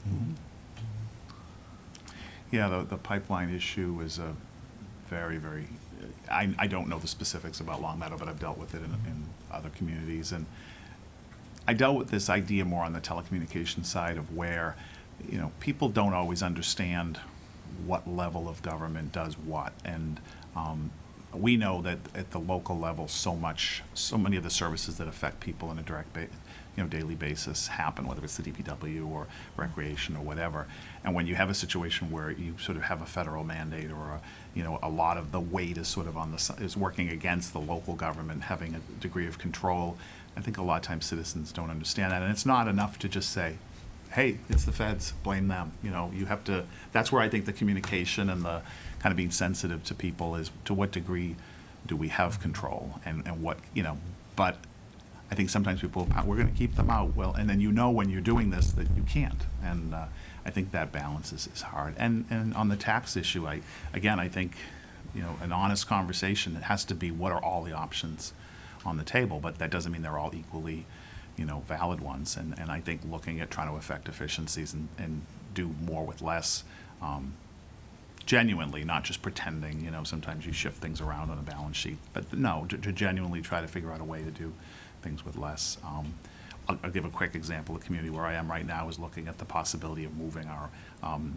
Yeah, the pipeline issue is a very, very, I don't know the specifics about Longmeadow, but I've dealt with it in other communities. And I dealt with this idea more on the telecommunications side of where, people don't always understand what level of government does what. And we know that at the local level, so many of the services that affect people on a direct daily basis happen, whether it's the DPW or recreation or whatever. And when you have a situation where you sort of have a federal mandate or a lot of the weight is sort of is working against the local government having a degree of control, I think a lot of times citizens don't understand that. And it's not enough to just say, hey, it's the feds, blame them. You have to, that's where I think the communication and the kind of being sensitive to people is, to what degree do we have control and what, but I think sometimes people, we're going to keep them out. Well, and then when you're doing this that you can't. And I think that balance is hard. And on the tax issue, I think, an honest conversation, it has to be what are all the options on the table, but that doesn't mean they're all equally, valid ones. And I think looking at trying to affect efficiencies and do more with less, genuinely, not just pretending, sometimes you shift things around on a balance sheet, but no, to genuinely try to figure out a way to do things with less. I'll give a quick example. The community where I am right now is looking at the possibility of moving our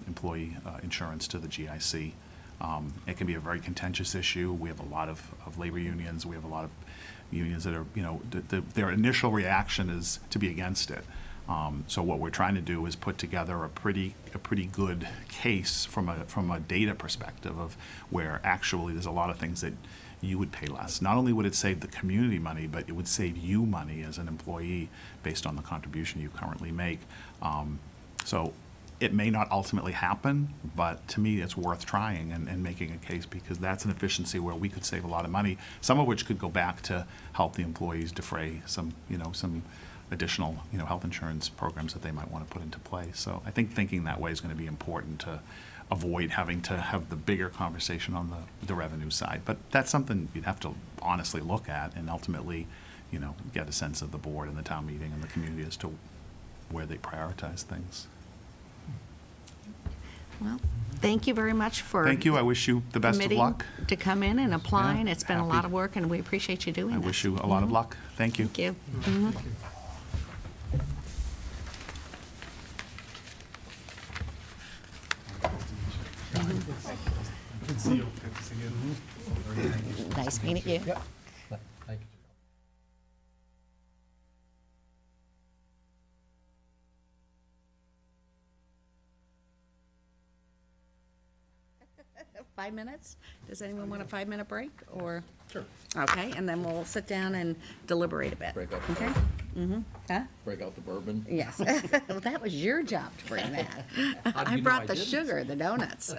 employee insurance to the GIC. It can be a very contentious issue. We have a lot of labor unions. We have a lot of unions that are, their initial reaction is to be against it. So what we're trying to do is put together a pretty good case from a data perspective of where actually there's a lot of things that you would pay less. Not only would it save the community money, but it would save you money as an employee based on the contribution you currently make. So it may not ultimately happen, but to me it's worth trying and making a case, because that's an efficiency where we could save a lot of money, some of which could go back to help the employees defray some additional health insurance programs that they might want to put into place. So I think thinking that way is going to be important to avoid having to have the bigger conversation on the revenue side. But that's something you'd have to honestly look at and ultimately, get a sense of the board and the town meeting and the community as to where they prioritize things. Well, thank you very much for Thank you. I wish you the best of committing luck. to come in and applying. Yeah, It's been a happy. lot of work, and we appreciate you doing I this. wish you a lot of luck. Thank you. Thank you. Thank you. Nice meeting you. Thank you. 5 minutes? Does anyone want a 5-minute break, or? Sure. Okay, and then we'll sit down and deliberate a bit. Break up. Okay? Huh? Break out the bourbon. Yes. Well, that was your job to bring that. How do I you know brought I the didn't? sugar, the donuts.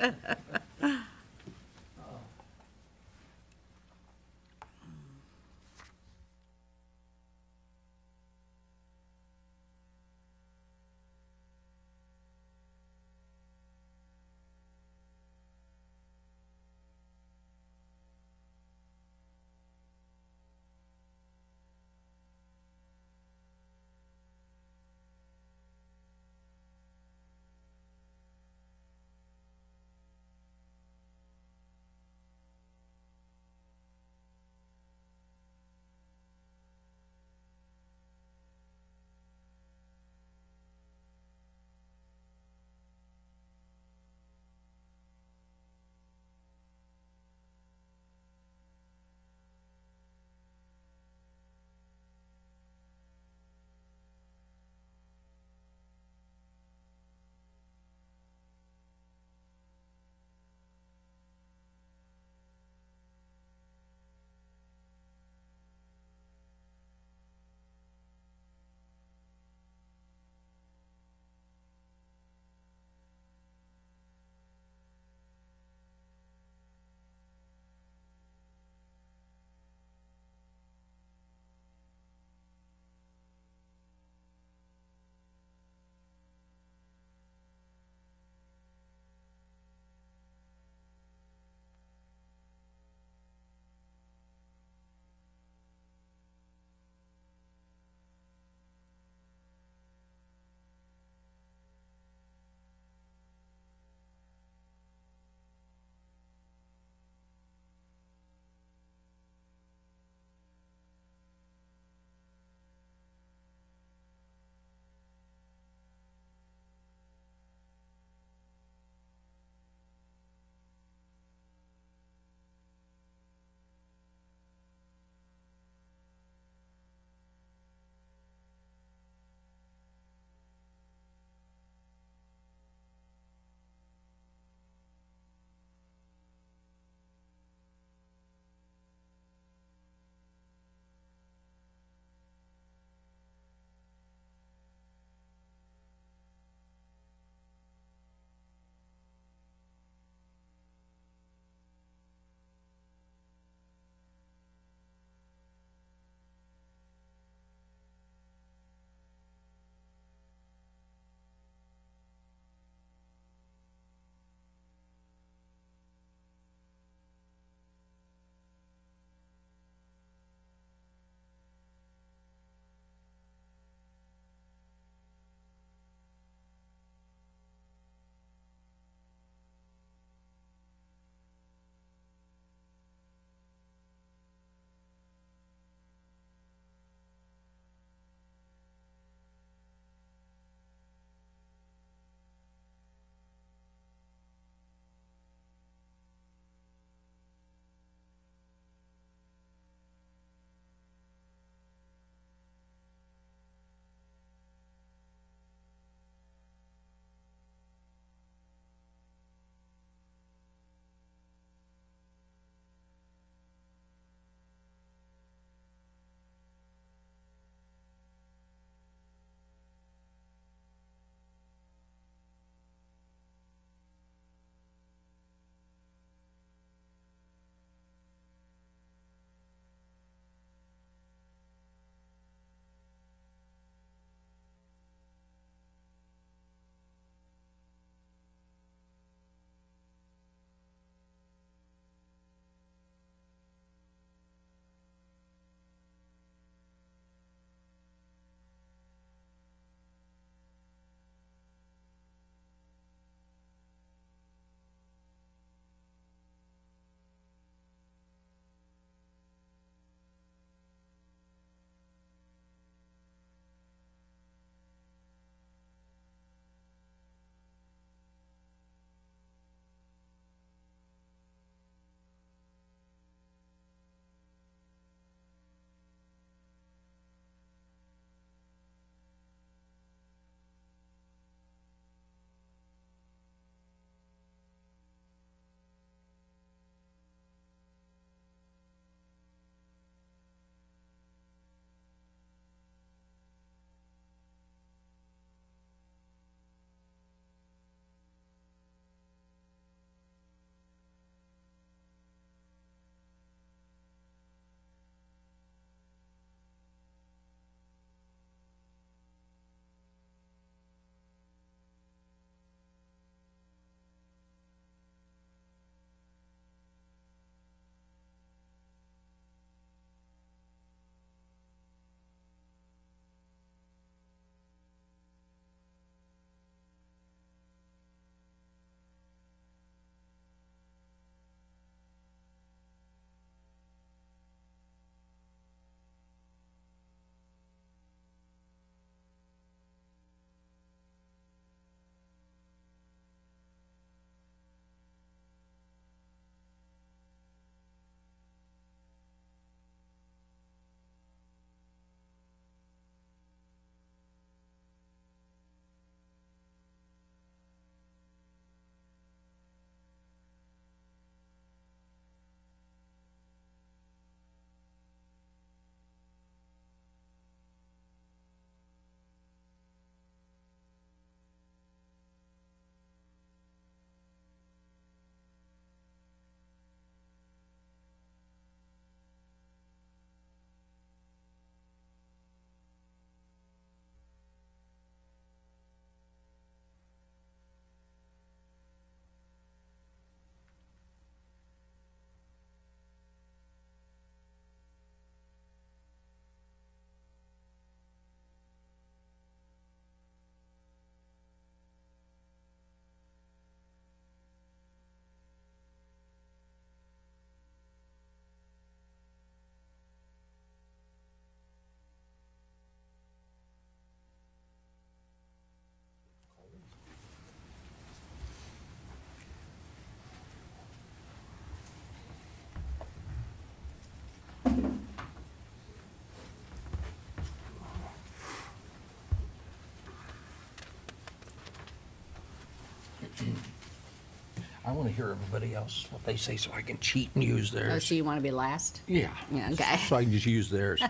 I want to hear everybody else, what they say, so I can cheat and use Oh, theirs. so you want to be last? Yeah. Yeah, okay. So I can just use theirs.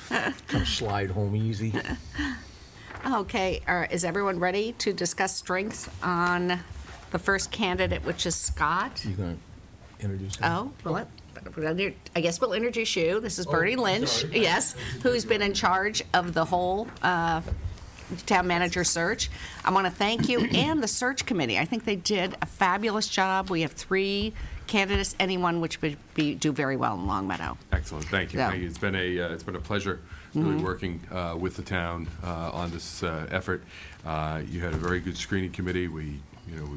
Kind of slide home easy. Okay, is everyone ready to discuss strengths on the first candidate, which is Scott? You going to introduce him? Oh, well, I guess we'll introduce you. This is Bernie Lynch, yes, who's been in charge of the whole town manager search. I want to thank you and the search committee. I think they did a fabulous job. We have 3 candidates, anyone which would do very well in Long Meadow. Excellent, thank you. Yeah. Thank you. It's been a pleasure really working with the town on this effort. You had a very good screening committee. We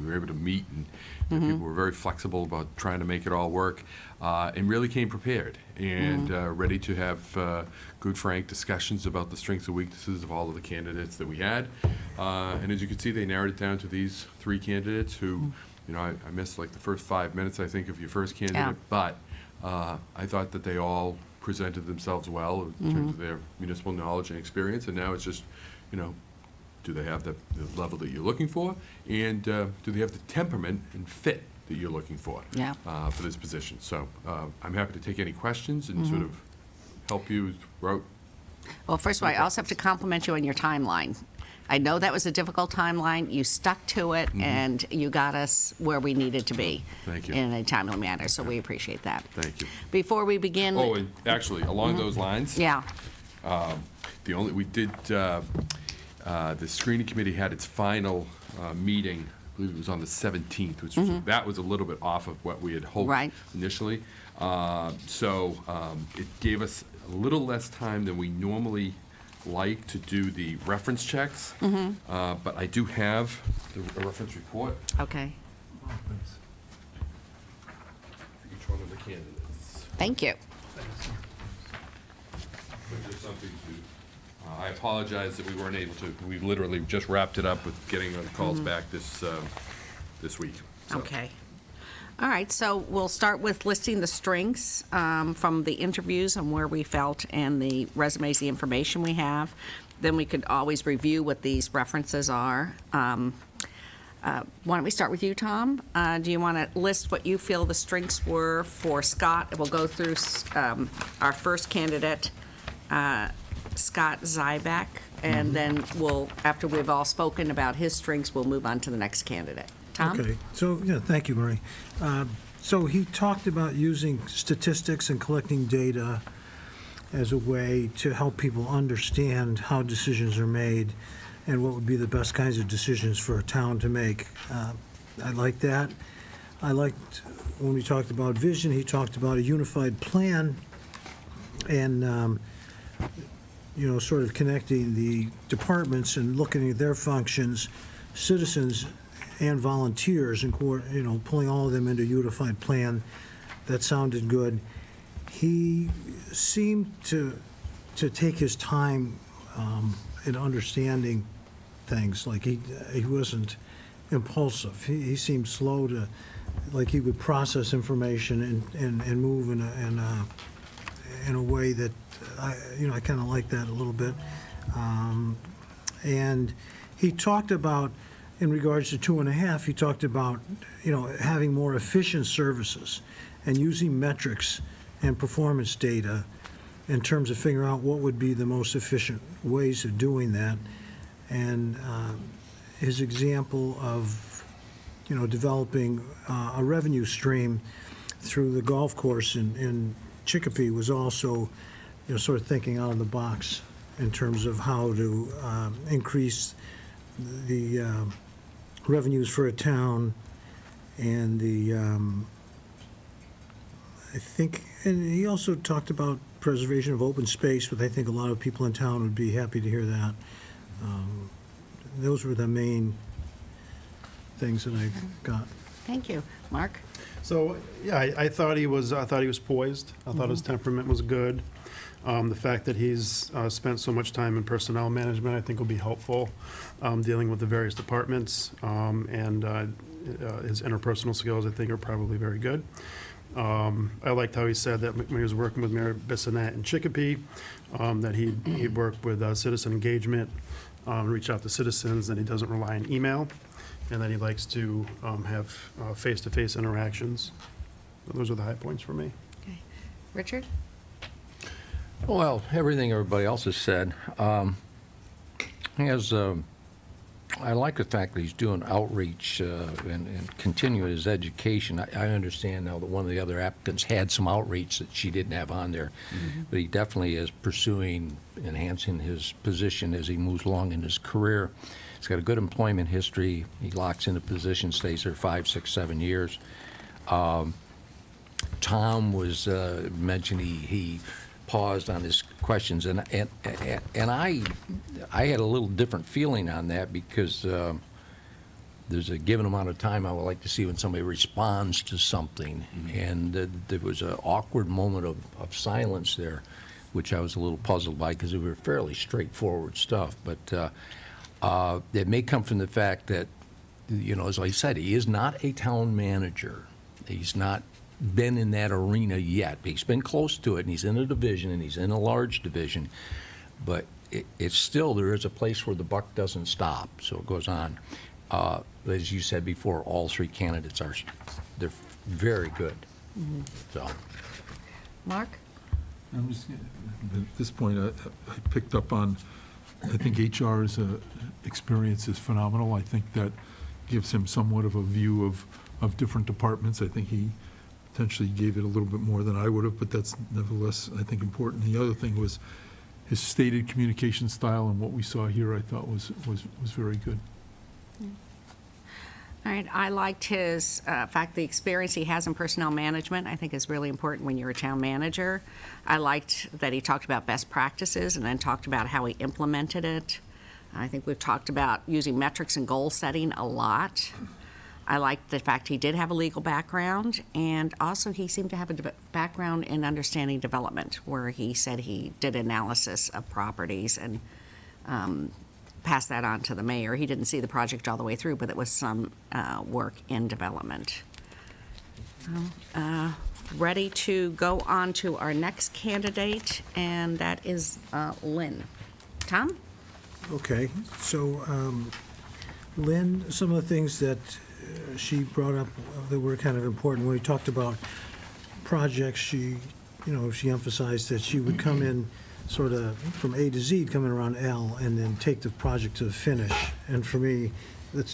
were able to meet, and people were very flexible about trying to make it all work, and really came prepared and ready to have good, frank discussions about the strengths and weaknesses of all of the candidates that we had. And as you can see, they narrowed it down to these 3 candidates who, I missed like the first 5 minutes, I think, of your first candidate, but I thought that they all presented themselves well in terms of their municipal knowledge and experience, and now it's just, do they have the level that you're looking for, and do they have the temperament and fit that you're looking for for this position? So I'm happy to take any questions and sort of help you throughout. Well, first of all, I also have to compliment you on your timeline. I know that was a difficult timeline. You stuck to it, and you got us where we needed to be. Thank you. In a timely manner, so we appreciate that. Thank you. Before we begin. Oh, and actually, along those lines, Yeah, the screening committee had its final meeting, I believe it was on the 17th, which was, that was a little bit off of what we had hoped Right. initially. So it gave us a little less time than we normally like to do the reference checks. But I do have a reference report okay. for each one of the candidates. Thank you. But just something to, I apologize that we weren't able to, we literally just wrapped it up with getting the calls back this week. So, Okay. All right, so we'll start with listing the strengths from the interviews and where we felt and the resumes, the information we have. Then we could always review what these references are. Why don't we start with you, Tom? Do you want to list what you feel the strengths were for Scott? We'll go through our first candidate, Scott Zybeck, and then after we've all spoken about his strengths, we'll move on to the next candidate. Tom? Okay, so, thank you, Marie. So he talked about using statistics and collecting data as a way to help people understand how decisions are made and what would be the best kinds of decisions for a town to make. I like that. I liked when we talked about vision, he talked about a unified plan and, sort of connecting the departments and looking at their functions, citizens and volunteers, and pulling all of them into a unified plan. That sounded good. He seemed to take his time in understanding things. Like he wasn't impulsive. He seemed slow to, like he would process information and move in a way that I kind of like that a little bit. And he talked about, in regards to 2.5, he talked about, having more efficient services and using metrics and performance data in terms of figuring out what would be the most efficient ways of doing that. And his example of, developing a revenue stream through the golf course in Chicopee was also, sort of thinking out of the box in terms of how to increase the revenues for a town, and I think, and he also talked about preservation of open space, but I think a lot of people in town would be happy to hear that. Those were the main things that I got. Thank you. Mark? So, yeah, I thought he was poised. I thought his temperament was good. The fact that he's spent so much time in personnel management, I think, will be helpful, dealing with the various departments, and his interpersonal skills, I think, are probably very good. I liked how he said that when he was working with Mayor Bissonnette in Chicopee, that he'd work with citizen engagement, reach out to citizens, and he doesn't rely on email. and that he likes to have face-to-face interactions. Those are the high points for me. Okay. Richard? Well, everything everybody else has said. I like the fact that he's doing outreach and continuing his education. I understand now that one of the other applicants had some outreach that she didn't have on there, but he definitely is pursuing enhancing his position as he moves along in his career. He's got a good employment history. He locks in a position, stays there 5, 6, 7 years. Tom was mentioned he paused on his questions, and I had a little different feeling on that because there's a given amount of time I would like to see when somebody responds to something, and there was an awkward moment of silence there, which I was a little puzzled by because it were fairly straightforward stuff, but it may come from the fact that, you know, as I said, he is not a town manager. He's not been in that arena yet. He's been close to it, and he's in a division, and he's in a large division, but it's still, there is a place where the buck doesn't stop, so it goes on. As you said before, all three candidates they're very good. So, Mark? At this point, I picked up on, I think HR's experience is phenomenal. I think that gives him somewhat of a view of different departments. I think he potentially gave it a little bit more than I would have, but that's nevertheless, I think, important. The other thing was his stated communication style, and what we saw here, I thought was very good. All right, I liked his fact, the experience he has in personnel management, I think is really important when you're a town manager. I liked that he talked about best practices and then talked about how he implemented it. I think we've talked about using metrics and goal setting a lot. I liked the fact he did have a legal background, and also he seemed to have a background in understanding development, where he said he did analysis of properties and passed that on to the mayor. He didn't see the project all the way through, but it was some work in development. Ready to go on to our next candidate, and that is Lynn. Tom? Okay, so Lynn, some of the things that she brought up that were kind of important, when we talked about projects, she emphasized that she would come in sort of from A to Z, coming around L, and then take the project to the finish. And for me,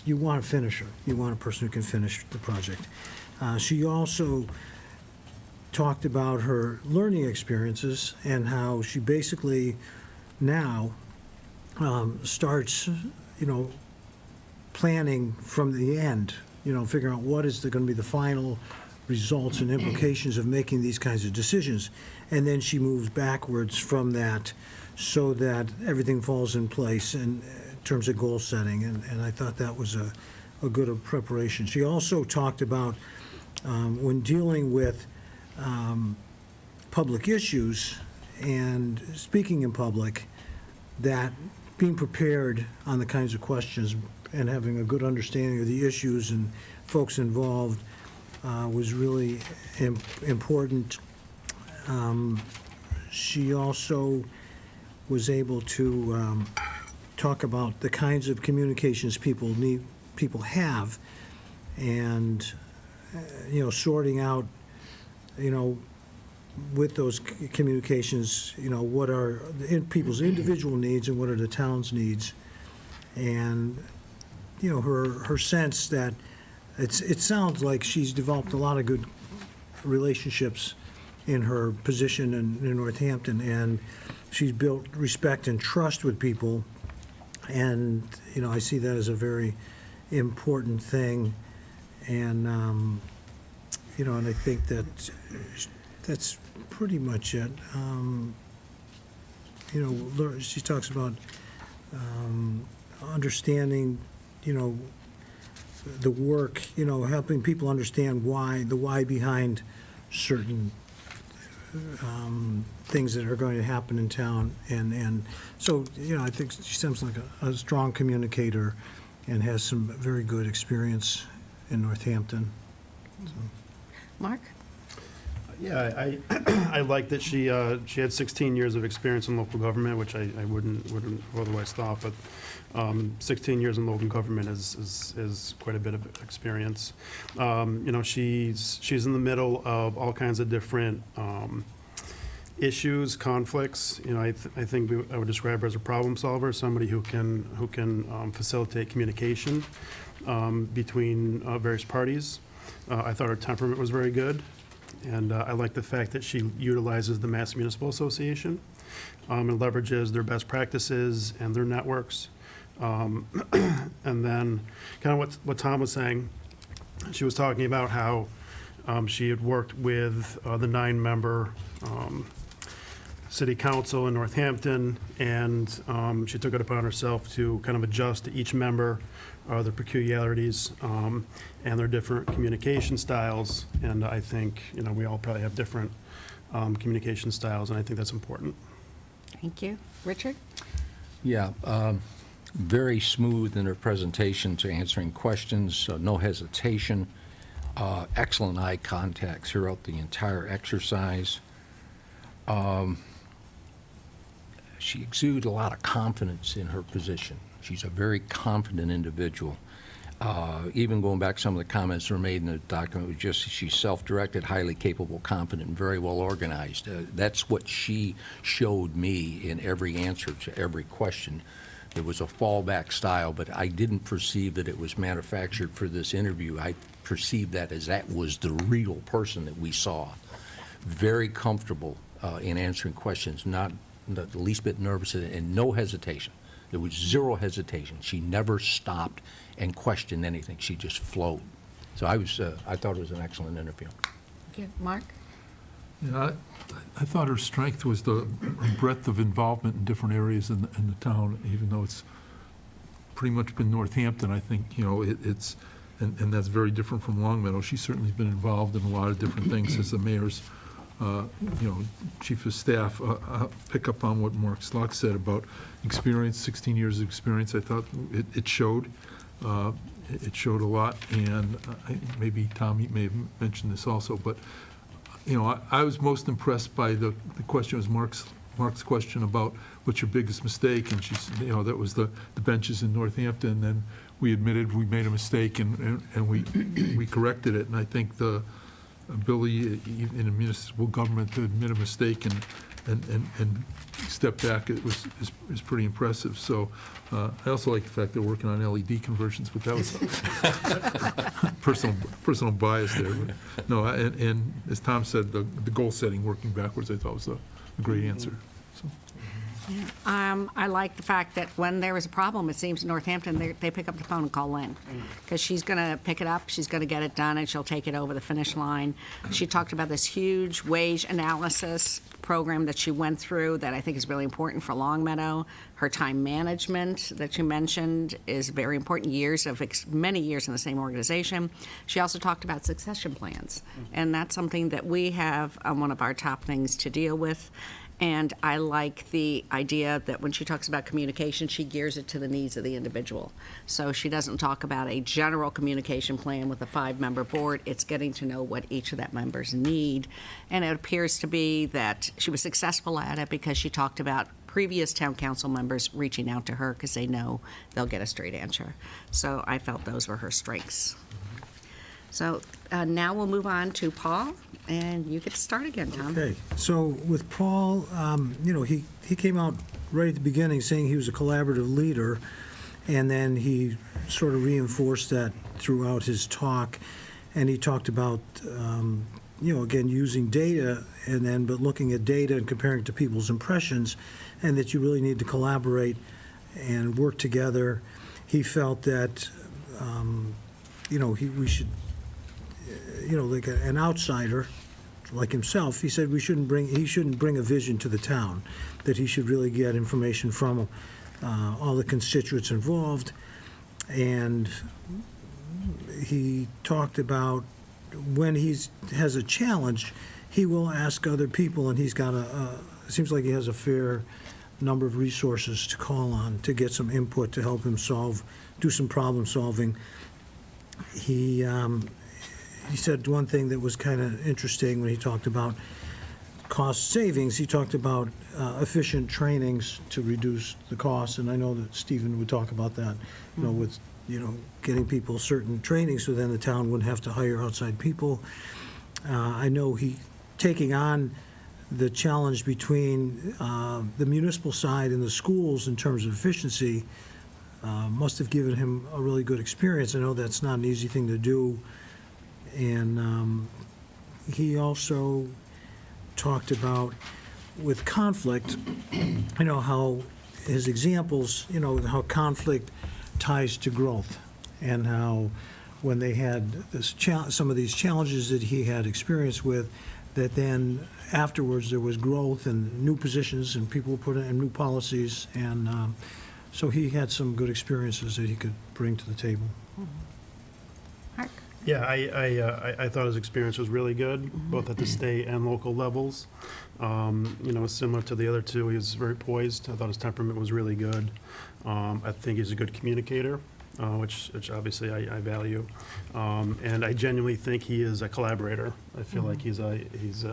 you want a finisher. You want a person who can finish the project. She also talked about her learning experiences and how she basically now starts, planning from the end, figuring out what is going to be the final results and implications of making these kinds of decisions. And then she moves backwards from that so that everything falls in place in terms of goal setting. And I thought that was a good preparation. She also talked about when dealing with public issues and speaking in public, that being prepared on the kinds of questions and having a good understanding of the issues and folks involved was really important. She also was able to talk about the kinds of communications people have, and sorting out, with those communications, what are people's individual needs and what are the town's needs, and her sense that it sounds like she's developed a lot of good relationships in her position in Northampton, and she's built respect and trust with people, and I see that as a very important thing, and and I think that's pretty much it. She talks about understanding, the work, helping people understand the why behind certain things that are going to happen in town. And so, I think she seems like a strong communicator and has some very good experience in Northampton. So. Mark? Yeah, I like that she had 16 years of experience in local government, which I wouldn't otherwise thought, but 16 years in local government is quite a bit of experience. You know, she's in the middle of all kinds of different issues, conflicts. You know, I think I would describe her as a problem solver, somebody who can facilitate communication between various parties. I thought her temperament was very good. And I like the fact that she utilizes the Mass Municipal Association and leverages their best practices and their networks. And then kind of what Tom was saying, she was talking about how she had worked with the 9-member city council in Northampton, and she took it upon herself to kind of adjust to each member, their peculiarities, and their different communication styles. And I think, you know, we all probably have different communication styles, and I think that's important. Thank you. Richard? Yeah, very smooth in her presentation to answering questions, no hesitation, excellent eye contact throughout the entire exercise. She exudes a lot of confidence in her position. She's a very confident individual. Even going back, some of the comments that were made in the document was just she's self-directed, highly capable, confident, and very well organized. That's what she showed me in every answer to every question. It was a fallback style, but I didn't perceive that it was manufactured for this interview. I perceived that as that was the real person that we saw. Very comfortable in answering questions, not the least bit nervous, and no hesitation. There was zero hesitation. She never stopped and questioned anything. She just flowed. So I thought it was an excellent interview. Thank you. Mark? Yeah, I thought her strength was the breadth of involvement in different areas in the town, even though it's pretty much been Northampton. I think, you know, it's, and that's very different from Longmeadow. She's certainly been involved in a lot of different things as the mayor's you know, chief of staff. I'll pick up on what Mark Slock said about experience, 16 years of experience. I thought it showed. It showed a lot, and maybe Tom may have mentioned this also, but you know, I was most impressed by the question. Was Mark's question about what's your biggest mistake, and she's, you know, that was the benches in Northampton, and we admitted we made a mistake, and we corrected it, and I think the ability in a municipal government to admit a mistake and step back is pretty impressive. So I also like the fact they're working on LED conversions, but that was personal bias there. But no, and as Tom said, the goal setting working backwards, I thought was a great answer. So. I like the fact that when there was a problem, it seems in Northampton, they pick up the phone and call Lynn, because she's going to pick it up, she's going to get it done, and she'll take it over the finish line. She talked about this huge wage analysis program that she went through that I think is really important for Longmeadow. Her time management that you mentioned is very important, many years in the same organization. She also talked about succession plans, and that's something that we have on one of our top things to deal with. And I like the idea that when she talks about communication, she gears it to the needs of the individual. So she doesn't talk about a general communication plan with a 5-member board. It's getting to know what each of that members need. And it appears to be that she was successful at it because she talked about previous town council members reaching out to her because they know they'll get a straight answer. So I felt those were her strengths. So now we'll move on to Paul, and you get to start again, Tom. Okay, so with Paul, you know, he came out right at the beginning saying he was a collaborative leader, and then he sort of reinforced that throughout his talk, and he talked about, you know, again, using data, but looking at data and comparing it to people's impressions, and that you really need to collaborate and work together. He felt that, you know, we should, you know, like an outsider like himself, he said he shouldn't bring a vision to the town, that he should really get information from all the constituents involved. And he talked about when he has a challenge, he will ask other people, and he's got it seems like he has a fair number of resources to call on to get some input to help him do some problem solving. he said one thing that was kind of interesting when he talked about cost savings. He talked about efficient trainings to reduce the costs, and I know that Stephen would talk about that, with, getting people certain trainings, so then the town wouldn't have to hire outside people. I know he taking on the challenge between the municipal side and the schools in terms of efficiency must have given him a really good experience. I know that's not an easy thing to do. And he also talked about, with conflict, how his examples, how conflict ties to growth, and how when they had some of these challenges that he had experience with, that then afterwards there was growth and new positions and people put in new policies, and so he had some good experiences that he could bring to the table. Mark? Yeah, I thought his experience was really good, both at the state and local levels. Similar to the other two, he was very poised. I thought his temperament was really good. I think he's a good communicator, which obviously I value. And I genuinely think he is a collaborator. I feel like he's an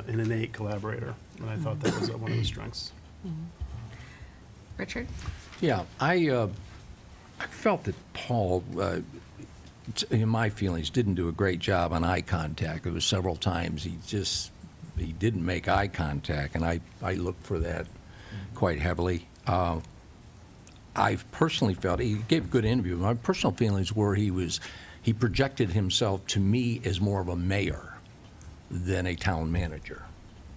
innate collaborator, and I thought that was one of his strengths. Richard? Yeah, I felt that Paul, in my feelings, didn't do a great job on eye contact. There was several times he didn't make eye contact, and I looked for that quite heavily. I personally felt he gave a good interview. My personal feelings were he projected himself to me as more of a mayor than a town manager.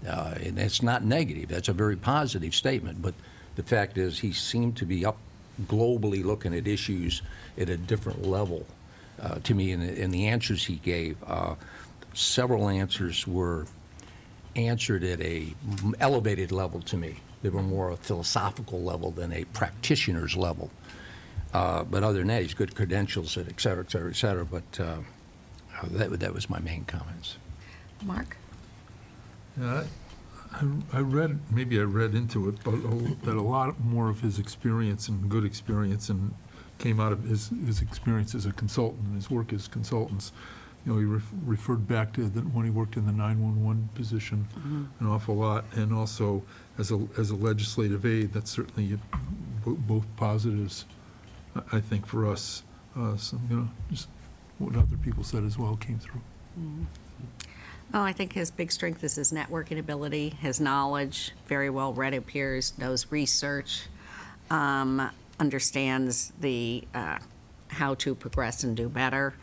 And that's not negative. That's a very positive statement. But the fact is, he seemed to be up globally looking at issues at a different level to me. In the answers he gave, several answers were answered at a elevated level to me. They were more a philosophical level than a practitioner's level. But other than that, he's good credentials, et cetera, et cetera, et cetera. But that was my main comments. Mark? Yeah, I read into it, but that a lot more of his experience and good experience and came out of his experience as a consultant and his work as consultants. He referred back to when he worked in the 911 position an awful lot, and also as a legislative aide. That's certainly both positives, I think, for us. Just what other people said as well came through. Well, I think his big strength is his networking ability, his knowledge, very well read appears, knows research, understands the how to progress and do better.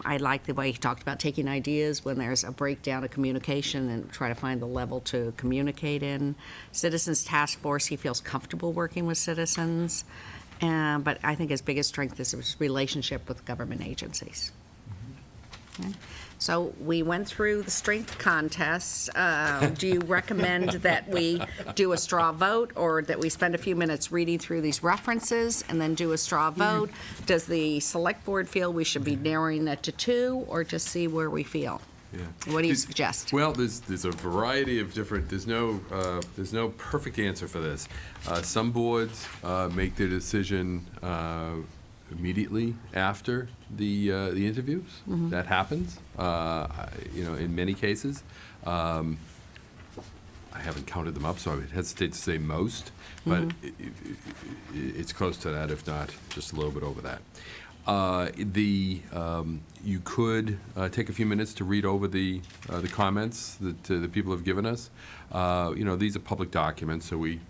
I like the way he talked about taking ideas when there's a breakdown of communication and try to find the level to communicate in. Citizens Task Force, he feels comfortable working with citizens. But I think his biggest strength is his relationship with government agencies. Okay. So we went through the strength contests. Do you recommend that we do a straw vote, or that we spend a few minutes reading through these references and then do a straw vote? Does the select board feel we should be narrowing it to 2, or just see where we feel? Yeah. What do you suggest? Well, there's a variety of different. There's no perfect answer for this. Some boards make their decision immediately after the interviews. That happens. In many cases. I haven't counted them up, so I would hesitate to say most, but it's close to that, if not just a little bit over that. You could take a few minutes to read over the comments that the people have given us. These are public documents, so we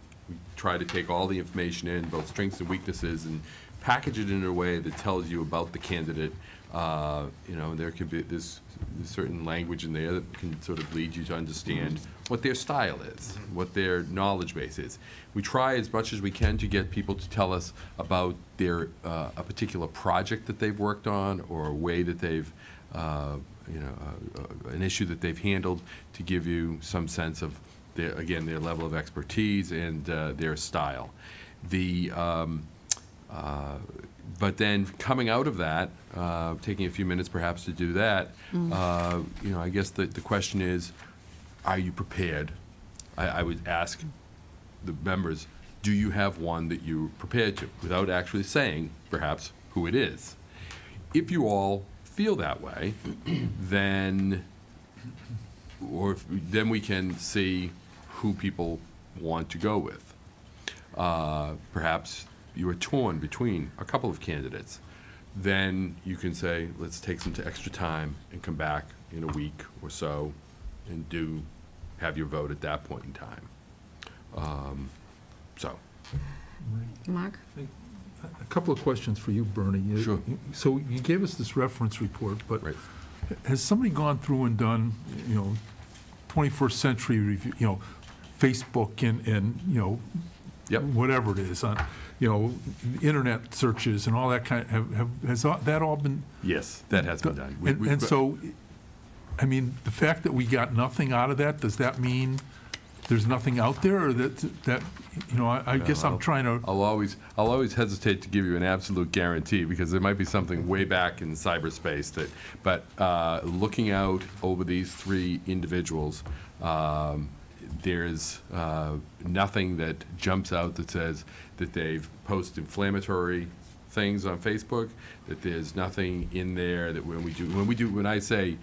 try to take all the information in, both strengths and weaknesses, and package it in a way that tells you about the candidate. There could be this certain language in there that can sort of lead you to understand what their style is, what their knowledge base is. We try as much as we can to get people to tell us about their a particular project that they've worked on, or a way that they've an issue that they've handled, to give you some sense of their level of expertise and their style. But then coming out of that, taking a few minutes perhaps to do that, I guess the question is, are you prepared? I would ask the members, do you have one that you're prepared to, without actually saying perhaps who it is? If you all feel that way, then, then we can see who people want to go with. Perhaps you are torn between a couple of candidates. Then you can say, let's take some extra time and come back in a week or so and have your vote at that point in time. So. Mark? A couple of questions for you, Bernie. Sure. So you gave us this reference report, but Right. has somebody gone through and done, 21st century review, Facebook and Yep. whatever it is, on, internet searches and all that has that all been? Yes, that has been done. And so, I mean, the fact that we got nothing out of that, does that mean there's nothing out there, or that I guess I'm trying to. I'll always hesitate to give you an absolute guarantee, because there might be something way back in cyberspace but looking out over these three individuals, there's nothing that jumps out that says that they've posted inflammatory things on Facebook, that there's nothing in there that when I say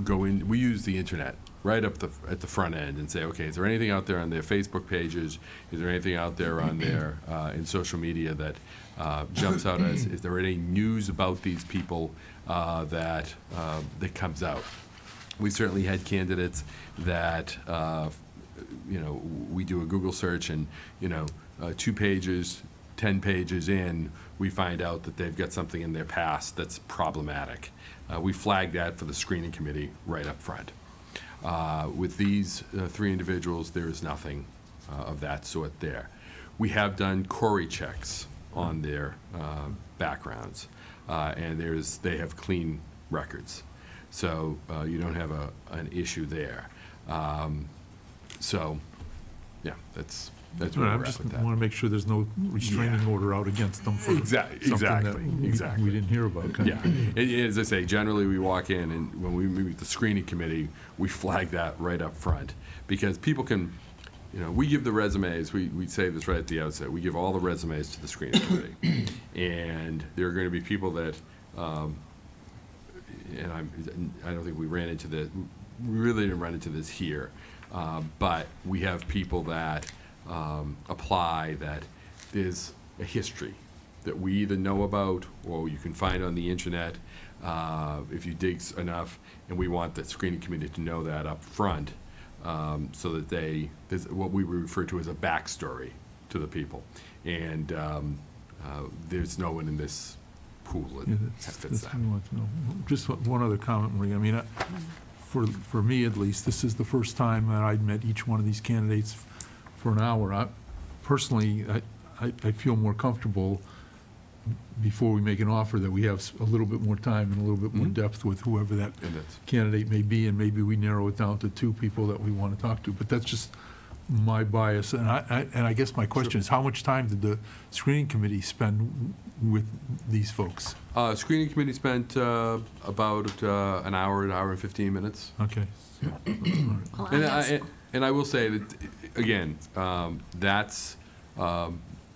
go in, we use the internet right up at the front end and say, okay, is there anything out there on their Facebook pages? Is there anything out there on their in social media that jumps out as, is there any news about these people that comes out? We certainly had candidates that, we do a Google search and, 2 pages, 10 pages in, we find out that they've got something in their past that's problematic. We flag that for the screening committee right up front. With these 3 individuals, there is nothing of that sort there. We have done query checks on their backgrounds, and they have clean records. So you don't have an issue there. So, yeah, that's where I we're just at with that. want to make sure there's no restraining order out against them for Exactly, something that exactly. we didn't hear about. Yeah, as I say, generally we walk in, and when we meet with the screening committee, we flag that right up front, because people can, we give the resumes, we say this right at the outset, we give all the resumes to the screening committee, and there are going to be people that, and I don't think we really didn't run into this here, but we have people that apply that there's a history that we either know about or you can find on the internet if you dig enough, and we want the screening committee to know that up front, so that there's what we refer to as a backstory to the people, and there's no one in this pool that fits That's that. what I want to know. Just one other comment, Marie. I mean, for me at least, this is the first time that I'd met each one of these candidates for an hour. Personally, I feel more comfortable before we make an offer that we have a little bit more time and a little bit more depth with whoever that And that's- candidate may be, and maybe we narrow it down to 2 people that we want to talk to. But that's just my bias. And I guess my question is, how much time did the screening committee spend with these folks? Screening committee spent about an hour and 15 minutes. Okay. Well, I guess- And I will say that, again, that's,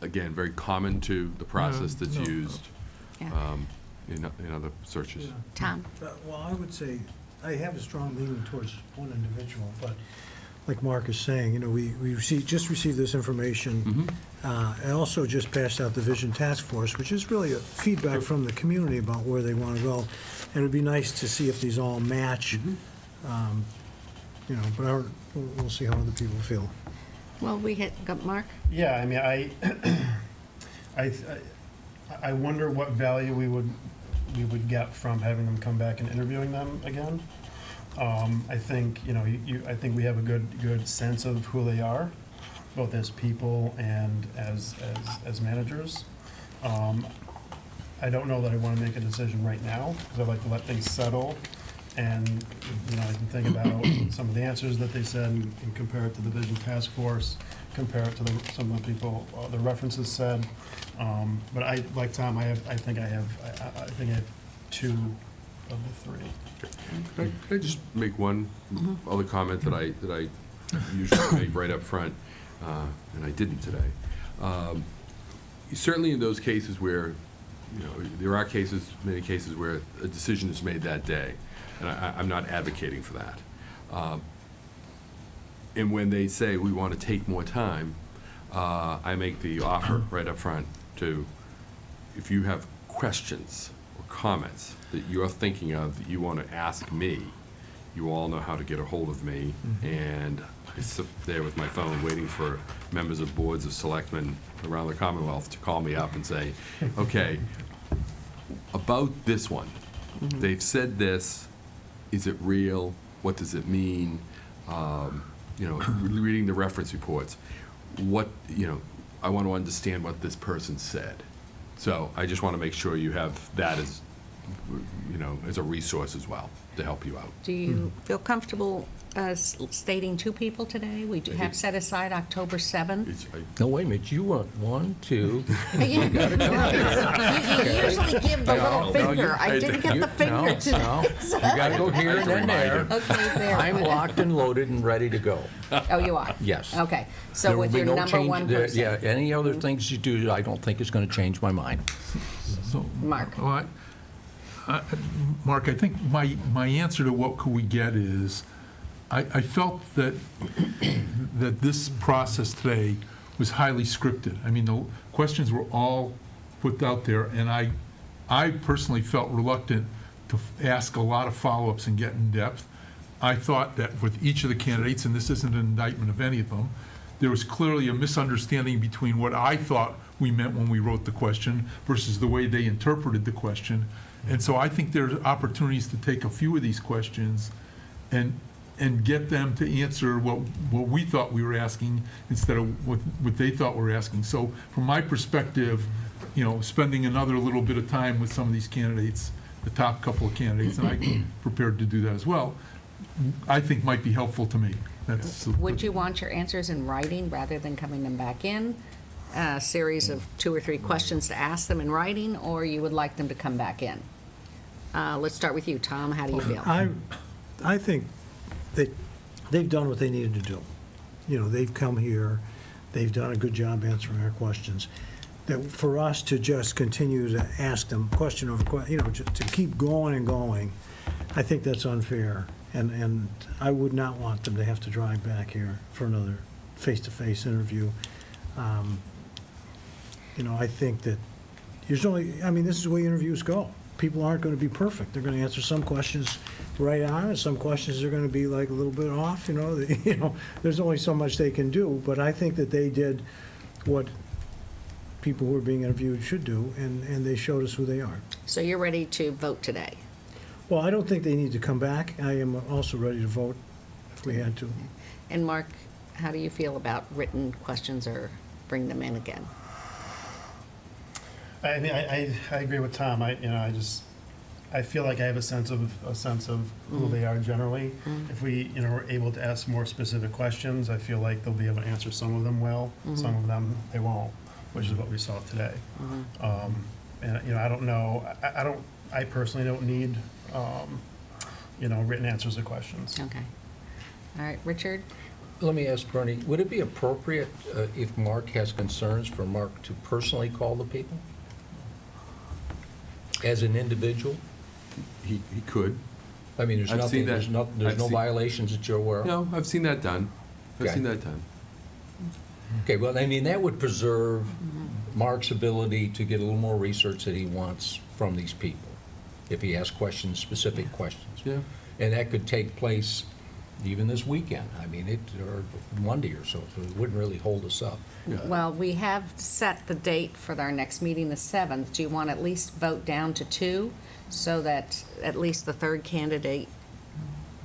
again, very common to the process that's no. used Yeah. in other searches. Tom? Well, I would say, I have a strong leaning towards one individual, but like Mark is saying, we just received this information, and also just passed out the Vision Task Force, which is really a feedback from the community about where they want to go. And it'd be nice to see if these all match, but we'll see how other people feel. Well, got Mark? Yeah, I mean, I wonder what value we would get from having them come back and interviewing them again. I think, I think we have a good sense of who they are, both as people and as managers. I don't know that I want to make a decision right now, because I'd like to let things settle. And, I can think about some of the answers that they said and compare it to the Vision Task Force, compare it to some of the people, the references said. But like Tom, I think I have 2 of the 3. Can I just make one other comment that I usually make right up front, and I didn't today? Certainly in those cases where you know, there are cases, many cases where a decision is made that day, and I'm not advocating for that. And when they say we want to take more time, I make the offer right up front to, if you have questions or comments that you're thinking of that you want to ask me, you all know how to get a hold of me, and I sit there with my phone waiting for members of boards of selectmen around the Commonwealth to call me up and say, okay, about this one, they've said this, is it real? What does it mean? You know, reading the reference reports, what, you know, I want to understand what this person said. So I just want to make sure you have that as, you know, as a resource as well to help you out. Do you feel comfortable stating 2 people today? We do have set aside October 7th. No, wait a minute, you want 1, 2. You usually give the little finger. I didn't get the finger today. No, you gotta go here and then there. Okay, there. I'm locked and loaded and ready to go. Oh, you are? Yes. Okay, There so will with be your no number change 1 there. person. Yeah, any other things you do, I don't think is gonna change my mind. So, Mark. well, Mark, I think my answer to what could we get is, I felt that this process today was highly scripted. I mean, the questions were all put out there, and I personally felt reluctant to ask a lot of follow-ups and get in depth. I thought that with each of the candidates, and this isn't an indictment of any of them, there was clearly a misunderstanding between what I thought we meant when we wrote the question versus the way they interpreted the question. And so I think there's opportunities to take a few of these questions and get them to answer what we thought we were asking instead of what they thought we were asking. So from my perspective, you know, spending another little bit of time with some of these candidates, the top couple of candidates, and I'm prepared to do that as well, I think might be helpful to me. Would you want your answers in writing rather than coming them back in? A series of 2 or 3 questions to ask them in writing, or you would like them to come back in? Let's start with you, Tom. How do you feel? I think they've done what they needed to do. You know, they've come here, they've done a good job answering our questions. That for us to just continue to ask them question over question, you know, just to keep going and going, I think that's unfair. And I would not want them to have to drive back here for another face-to-face interview. You know, I think that there's only, I mean, this is the way interviews go. People aren't going to be perfect. They're going to answer some questions right on, and some questions are going to be like a little bit off, you know. You know, there's only so much they can do, but I think that they did what people who are being interviewed should do, and they showed us who they are. So you're ready to vote today? Well, I don't think they need to come back. I am also ready to vote if we had to. And Mark, how do you feel about written questions, or bring them in again? I mean, I agree with Tom. I feel like I have a sense of who they are generally. If we, you know, are able to ask more specific questions, I feel like they'll be able to answer some of them well. Some of them they won't, which is what we saw today. And you know, I don't know. I personally don't need, you know, written answers to questions. Okay. All right, Richard? Let me ask Bernie, would it be appropriate if Mark has concerns for Mark to personally call the people? As an individual? He could. I mean, there's I've nothing, seen that. there's I've no seen- violations that you're aware of? No, I've seen that done. I've Okay. seen that done. Okay, well, I mean, that would preserve Mark's ability to get a little more research that he wants from these people, if he asks questions, specific questions. Yeah. And that could take place even this weekend, I mean, or Monday or so it wouldn't really hold us up. Well, we have set the date for our next meeting, the 7th. Do you want to at least vote down to 2, so that at least the 3rd candidate,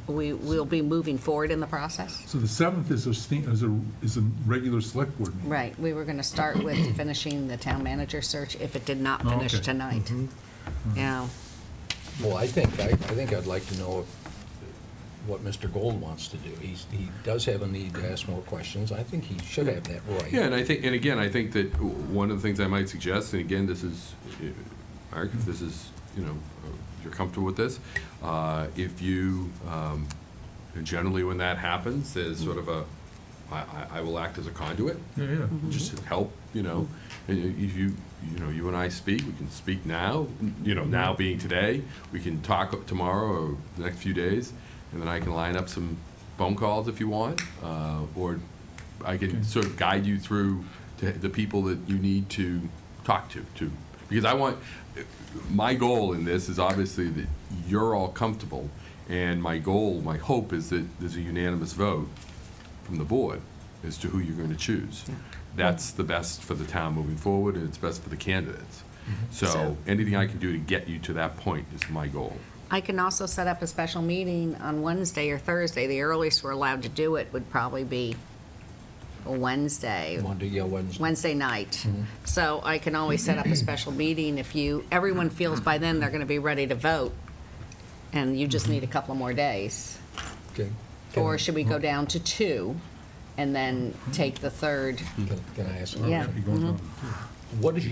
we'll be moving forward in the process? So the 7th is a regular select board meeting. Right, we were going to start with finishing the town manager search if it did not Oh, finish okay. tonight. Yeah, Well, I think I'd like to know what Mr. Gold wants to do. He does have a need to ask more questions. I think he should have that right. Yeah, and I think that one of the things I might suggest, and again, this is, Mark, if this is, you know, if you're comfortable with this, if you, generally when that happens, there's sort of a I will act as a conduit, Yeah, yeah. just to help, if you and I speak, we can speak now, now being today, we can talk tomorrow or the next few days, and then I can line up some phone calls if you want, or I can sort of guide you through to the people that you need to talk to, because my goal in this is obviously that you're all comfortable, and my hope is that there's a unanimous vote from the board as to who you're going to choose. That's the best for the town moving forward, and it's best for the candidates. So anything I can do to get you to that point is my goal. I can also set up a special meeting on Wednesday or Thursday. The earliest we're allowed to do it would probably be Wednesday. Wednesday night. So I can always set up a special meeting if everyone feels by then they're gonna be ready to vote, and you just need a couple of more days. Okay. Or should we go down to 2 and then take the third? Can I ask? Yeah. What is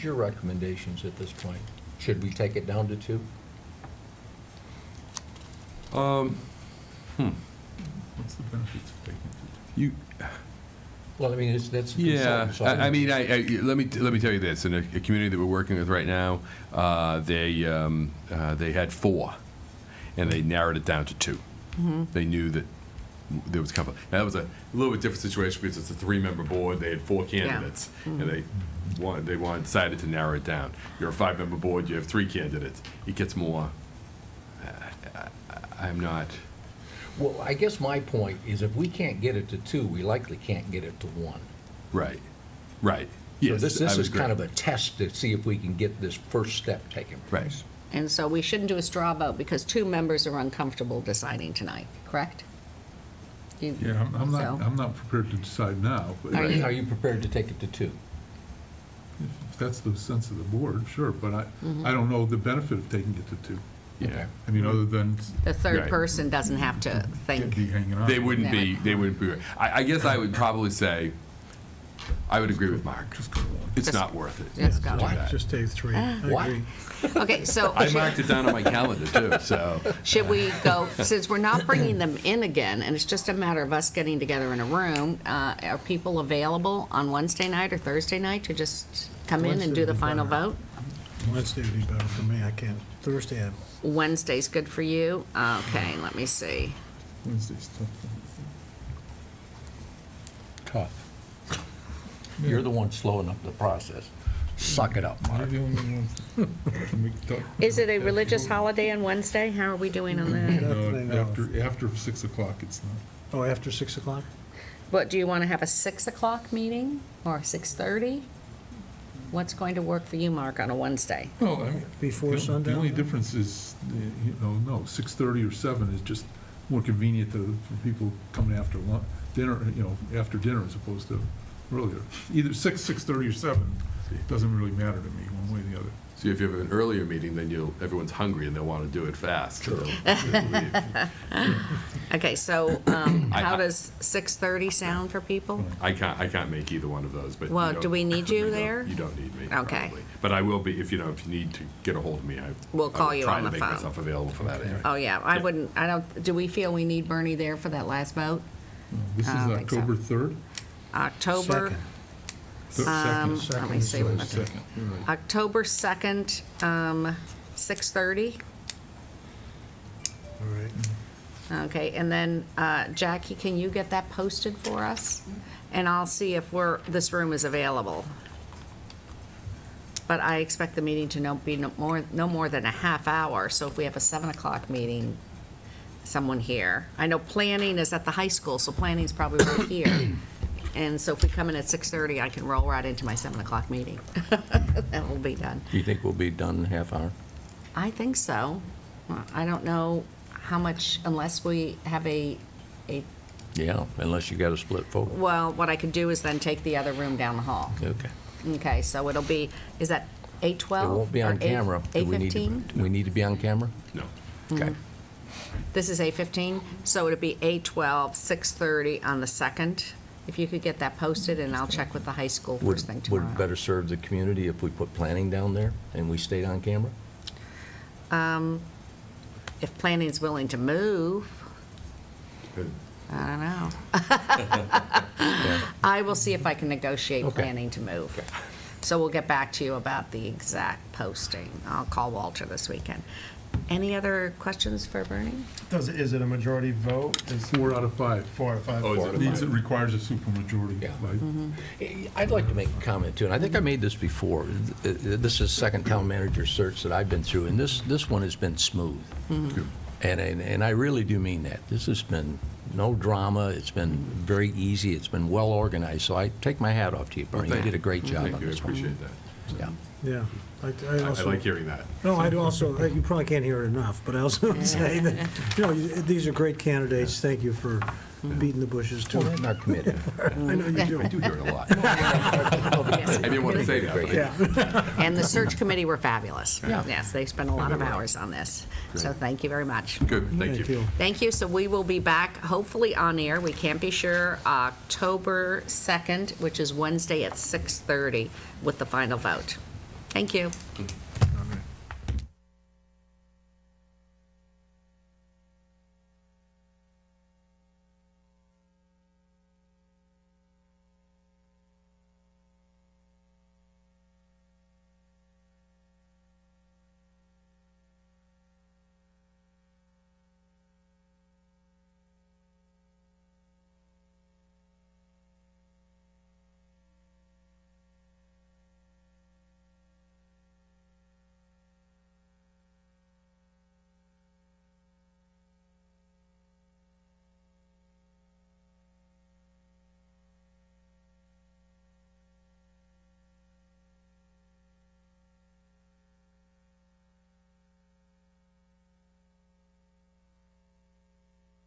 your recommendations at this point? Should we take it down to 2? What's the benefits of taking it? You, Well, I mean, that's. a Yeah, consultant, so I mean, let me tell you this, in a community that we're working with right now, they had 4, and they narrowed it down to 2. They knew that there was a couple, that was a little bit different situation because it's a 3-member board, they had 4 candidates, and they decided to narrow it down. You're a 5-member board, you have 3 candidates, it gets more, I'm not. Well, I guess my point is if we can't get it to 2, we likely can't get it to 1. Right, right. So Yes, this I is would agree. kind of a test to see if we can get this first step taken place. Right. And so we shouldn't do a straw vote because 2 members are uncomfortable deciding tonight, correct? Yeah, I'm So- not prepared to decide now, but Are if you- Are you prepared to take it to 2? that's the sense of the board, sure, but I don't know the benefit of taking it to 2. Yeah. I mean, other than The third Right. person doesn't have to think. be hanging on. They wouldn't be, I guess I would probably say, I would agree with Mark. Just go on. It's Just- not worth it. just go. to do that. Just take 3. I What? agree. Okay, so I marked it down on my calendar too, so. should we go, since we're not bringing them in again, and it's just a matter of us getting together in a room, are people available on Wednesday night or Thursday night to just come in and do the Wednesday would be final better. vote? Wednesday would be better for me, I can't, Thursday, Wednesday's good for you? Okay, let me see. Wednesday's tough. Tough. You're the one slowing up the process. Suck it up, You're Mark. the only one can make tough. Is it a religious holiday on Wednesday? How are we doing on that? No, after 6 o'clock, it's not. oh, after 6 o'clock? What, do you want to have a 6 o'clock meeting or 6:30? What's going to work for you, Mark, on a Wednesday? Well, I mean. Before the- sundown? The only difference is, no, 6:30 or 7 is just more convenient for people coming after dinner, after dinner as opposed to earlier. Either 6:30 or 7, doesn't really matter to me, one way or the other. See, if you have an earlier meeting, then everyone's hungry and they'll want to do it fast. so they'll leave. Okay, so how I- does 6:30 sound for people? I can't make either one of those, but. you Well, don't- do we need you don't- there? You don't need me. Okay. probably. But I will be, if you need to get a hold of me, We'll call you on the I'll try to phone. make myself available for that anyway. Oh, yeah, do we feel we need Bernie there for that last vote? This is I don't think so. October 3rd? October, Second. Second. let me see what the- Second, you're right. October 2nd, 6:30? All right. Okay, and then Jackie, can you get that posted for us? And I'll see if this room is available. But I expect the meeting to be no more than a half hour, so if we have a 7 o'clock meeting, someone here. I know planning is at the high school, so planning's probably right here. And so if we come in at 6:30, I can roll right into my 7 o'clock meeting. That will be done. Do you think we'll be done in a half hour? I think so. I don't know how much, unless we have Yeah, unless you got a split vote. well, what I could do is then take the other room down the hall. Okay. Okay, so it'll be, is that 8:12? It won't be on camera. Do we need to- 8:15? Do we need to be on camera? No. Okay. This is 8:15, so it'll be 8:12, 6:30 on the 2nd. If you could get that posted, and I'll check with the high school first thing Would tomorrow. it better serve the community if we put planning down there and we stayed on camera? If planning's willing to move, I don't know. I will see if I can negotiate Okay. planning to move. So we'll get back to you about the exact posting. I'll call Walter this weekend. Any other questions for Bernie? Is it a majority vote? Is 4 out of 5. 4 out of 5? Oh, is Four it? out of Needs, five. it requires a supermajority, Yeah. right? I'd like to make a comment, too, and I think I made this before. This is the second town manager search that I've been through, and this one has been smooth. Good. And I really do mean that. This has been no drama, it's been very easy, it's been well organized, so I take my hat off to you, Bernie. You Thank did a great job Thank on you, I this one. appreciate that. Yeah. Yeah. I also like hearing that. No, I do also, you probably can't hear it enough, but I also would say that, these are great candidates. Thank you for beating the bushes, too. Well, not committed. I know you do. I do hear it a lot. I didn't want to say that, but Yeah. And the search committee were fabulous. Yeah. Yes, they spent a lot of hours on this. So thank you very much. good, thank you. Thank you. So we will be back, hopefully on air. We can't be sure, October 2nd, which is Wednesday at 6:30 with the final vote. Thank you.